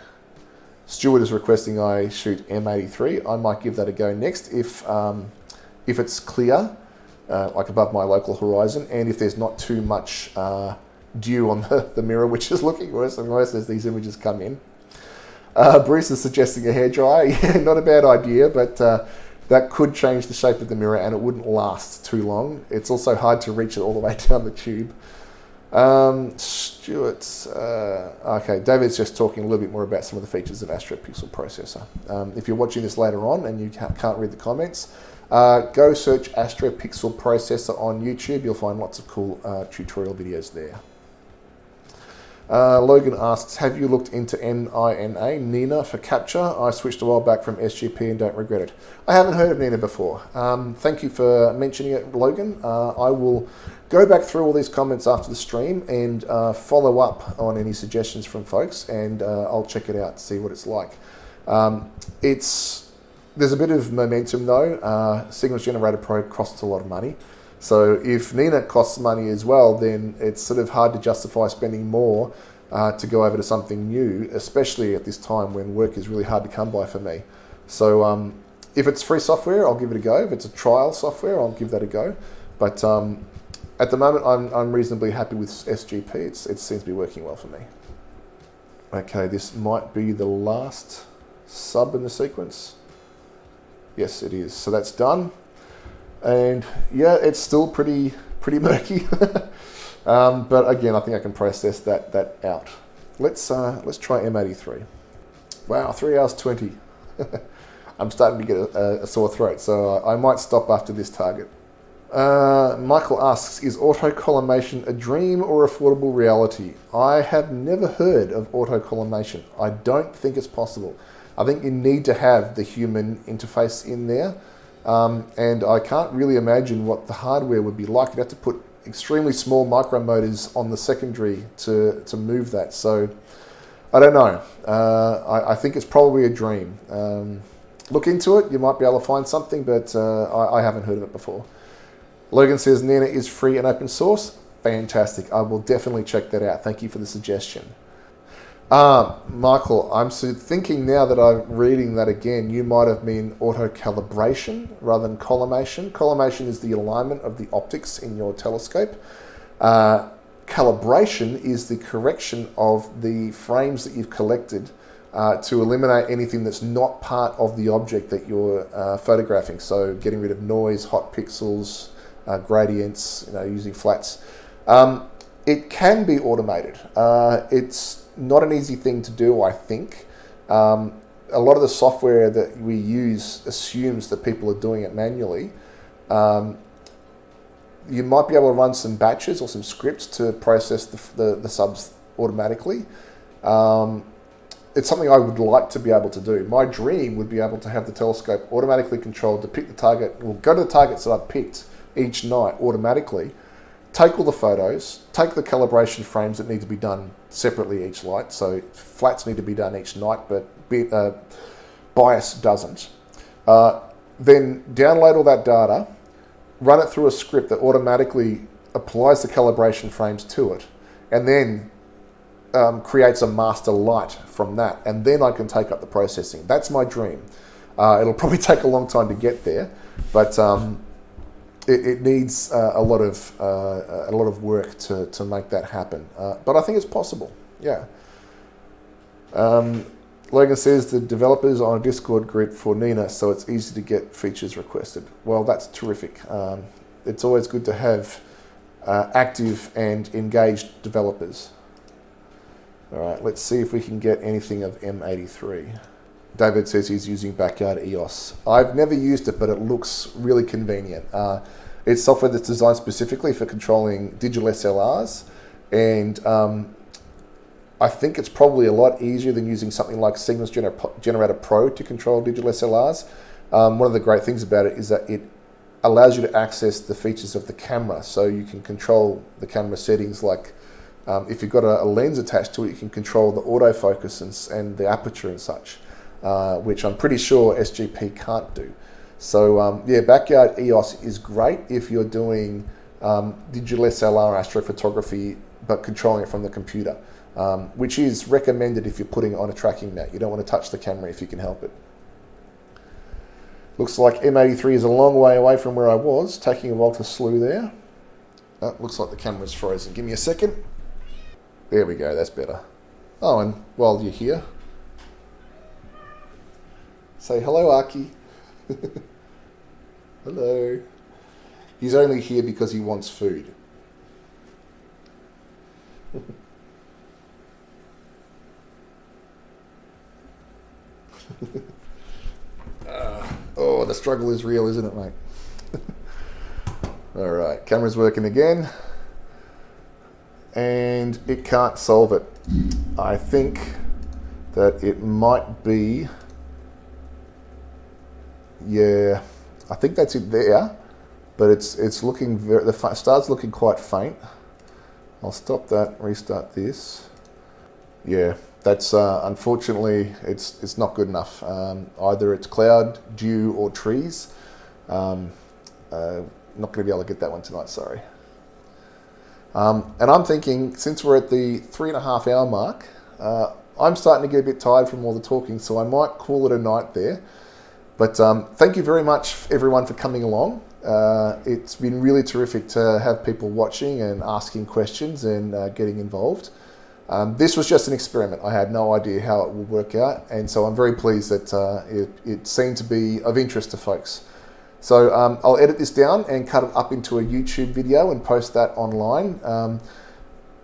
Stuart is requesting I shoot M83. I might give that a go next if it's clear, like above my local horizon, and if there's not too much dew on the mirror, which is looking worse and worse as these images come in. Bruce is suggesting a hairdryer. Yeah, not a bad idea, but that could change the shape of the mirror and it wouldn't last too long. It's also hard to reach it all the way down the tube. Stuart's, okay, David's just talking a little bit more about some of the features of Astro Pixel Processor. If you're watching this later on and you can't read the comments, go search Astro Pixel Processor on YouTube. You'll find lots of cool tutorial videos there. Logan asks, have you looked into Nina for capture? I switched a while back from SGP and don't regret it. I haven't heard of Nina before. Thank you for mentioning it, Logan. I will go back through all these comments after the stream and follow up on any suggestions from folks, and I'll check it out, see what it's like. There's a bit of momentum though. Sequence Generator Pro costs a lot of money. So if Nina costs money as well, then it's sort of hard to justify spending more to go over to something new, especially at this time when work is really hard to come by for me. So if it's free software, I'll give it a go. If it's a trial software, I'll give that a go. But at the moment, I'm reasonably happy with SGP. It seems to be working well for me. Okay, this might be the last sub in the sequence. Yes, it is. So that's done. And yeah, it's still pretty murky, but again, I think I can process that out. Let's try M83. Wow, 3 hours 20. I'm starting to get a sore throat, so I might stop after this target. Michael asks, is autocollimation a dream or affordable reality? I have never heard of autocollimation. I don't think it's possible. I think you need to have the human interface in there. And I can't really imagine what the hardware would be like. You'd have to put extremely small micromotors on the secondary to move that. So I don't know. I think it's probably a dream. Look into it. You might be able to find something, but I haven't heard of it before. Logan says Nina is free and open source. Fantastic. I will definitely check that out. Thank you for the suggestion. Michael, I'm thinking now that I'm reading that again, you might have mean auto-calibration rather than collimation. Collimation is the alignment of the optics in your telescope. Calibration is the correction of the frames that you've collected to eliminate anything that's not part of the object that you're photographing. So getting rid of noise, hot pixels, gradients, using flats. It can be automated. It's not an easy thing to do, I think. A lot of the software that we use assumes that people are doing it manually. You might be able to run some batches or some scripts to process the subs automatically. It's something I would like to be able to do. My dream would be able to have the telescope automatically controlled to pick the target, or go to the targets that I've picked each night automatically, take all the photos, take the calibration frames that need to be done separately each light. So flats need to be done each night, but bias doesn't. Then download all that data, run it through a script that automatically applies the calibration frames to it, and then creates a master light from that. And then I can take up the processing. That's my dream. It'll probably take a long time to get there, but it needs a lot of work to make that happen. But I think it's possible. Yeah. Logan says the developers are on a Discord group for Nina, so it's easy to get features requested. Well, that's terrific. It's always good to have active and engaged developers. All right, let's see if we can get anything of M83. David says he's using Backyard EOS. I've never used it, but it looks really convenient. It's software that's designed specifically for controlling digital SLRs, and I think it's probably a lot easier than using something like Signals Generator Pro to control digital SLRs. One of the great things about it is that it allows you to access the features of the camera, so you can control the camera settings like if you've got a lens attached to it, you can control the autofocus and the aperture and such, which I'm pretty sure SGP can't do. So yeah, Backyard EOS is great if you're doing digital SLR astrophotography, but controlling it from the computer, which is recommended if you're putting it on a tracking mat. You don't want to touch the camera if you can help it. Looks like M83 is a long way away from where I was, taking a Volta slew there. Oh, looks like the camera's frozen. Give me a second. There we go, that's better. Oh, and while you're here, say hello, Aki. Hello. He's only here because he wants food. Oh, the struggle is real, isn't it, mate? All right, camera's working again. And it can't solve it. I think that it might be, yeah, I think that's it there, but it's looking the star's looking quite faint. I'll stop that, restart this. Yeah, that's unfortunately it's not good enough. Either it's cloud, dew, or trees. Not going to be able to get that one tonight. Sorry. And I'm thinking, since we're at the 3.5 hour mark, I'm starting to get a bit tired from all the talking, so I might call it a night there. But thank you very much, everyone, for coming along. It's been really terrific to have people watching and asking questions and getting involved. This was just an experiment. I had no idea how it would work out, and so I'm very pleased that it seemed to be of interest to folks. So I'll edit this down and cut it up into a YouTube video and post that online.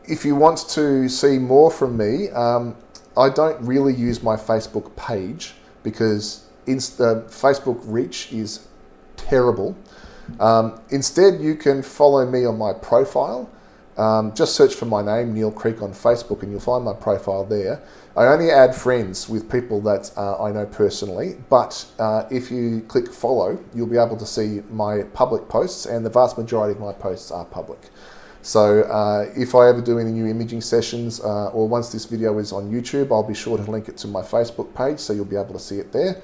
If you want to see more from me, I don't really use my Facebook page because Facebook reach is terrible. Instead, you can follow me on my profile. Just search for my name, Neil Creek, on Facebook, and you'll find my profile there. I only add friends with people that I know personally, but if you click follow, you'll be able to see my public posts, and the vast majority of my posts are public. So if I ever do any new imaging sessions, or once this video is on YouTube, I'll be sure to link it to my Facebook page, so you'll be able to see it there.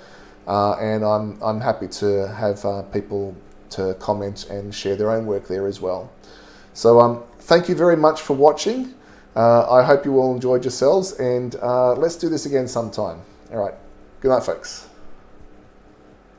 And I'm happy to have people to comment and share their own work there as well. So thank you very much for watching. I hope you all enjoyed yourselves, and let's do this again sometime. All right. Good night, folks.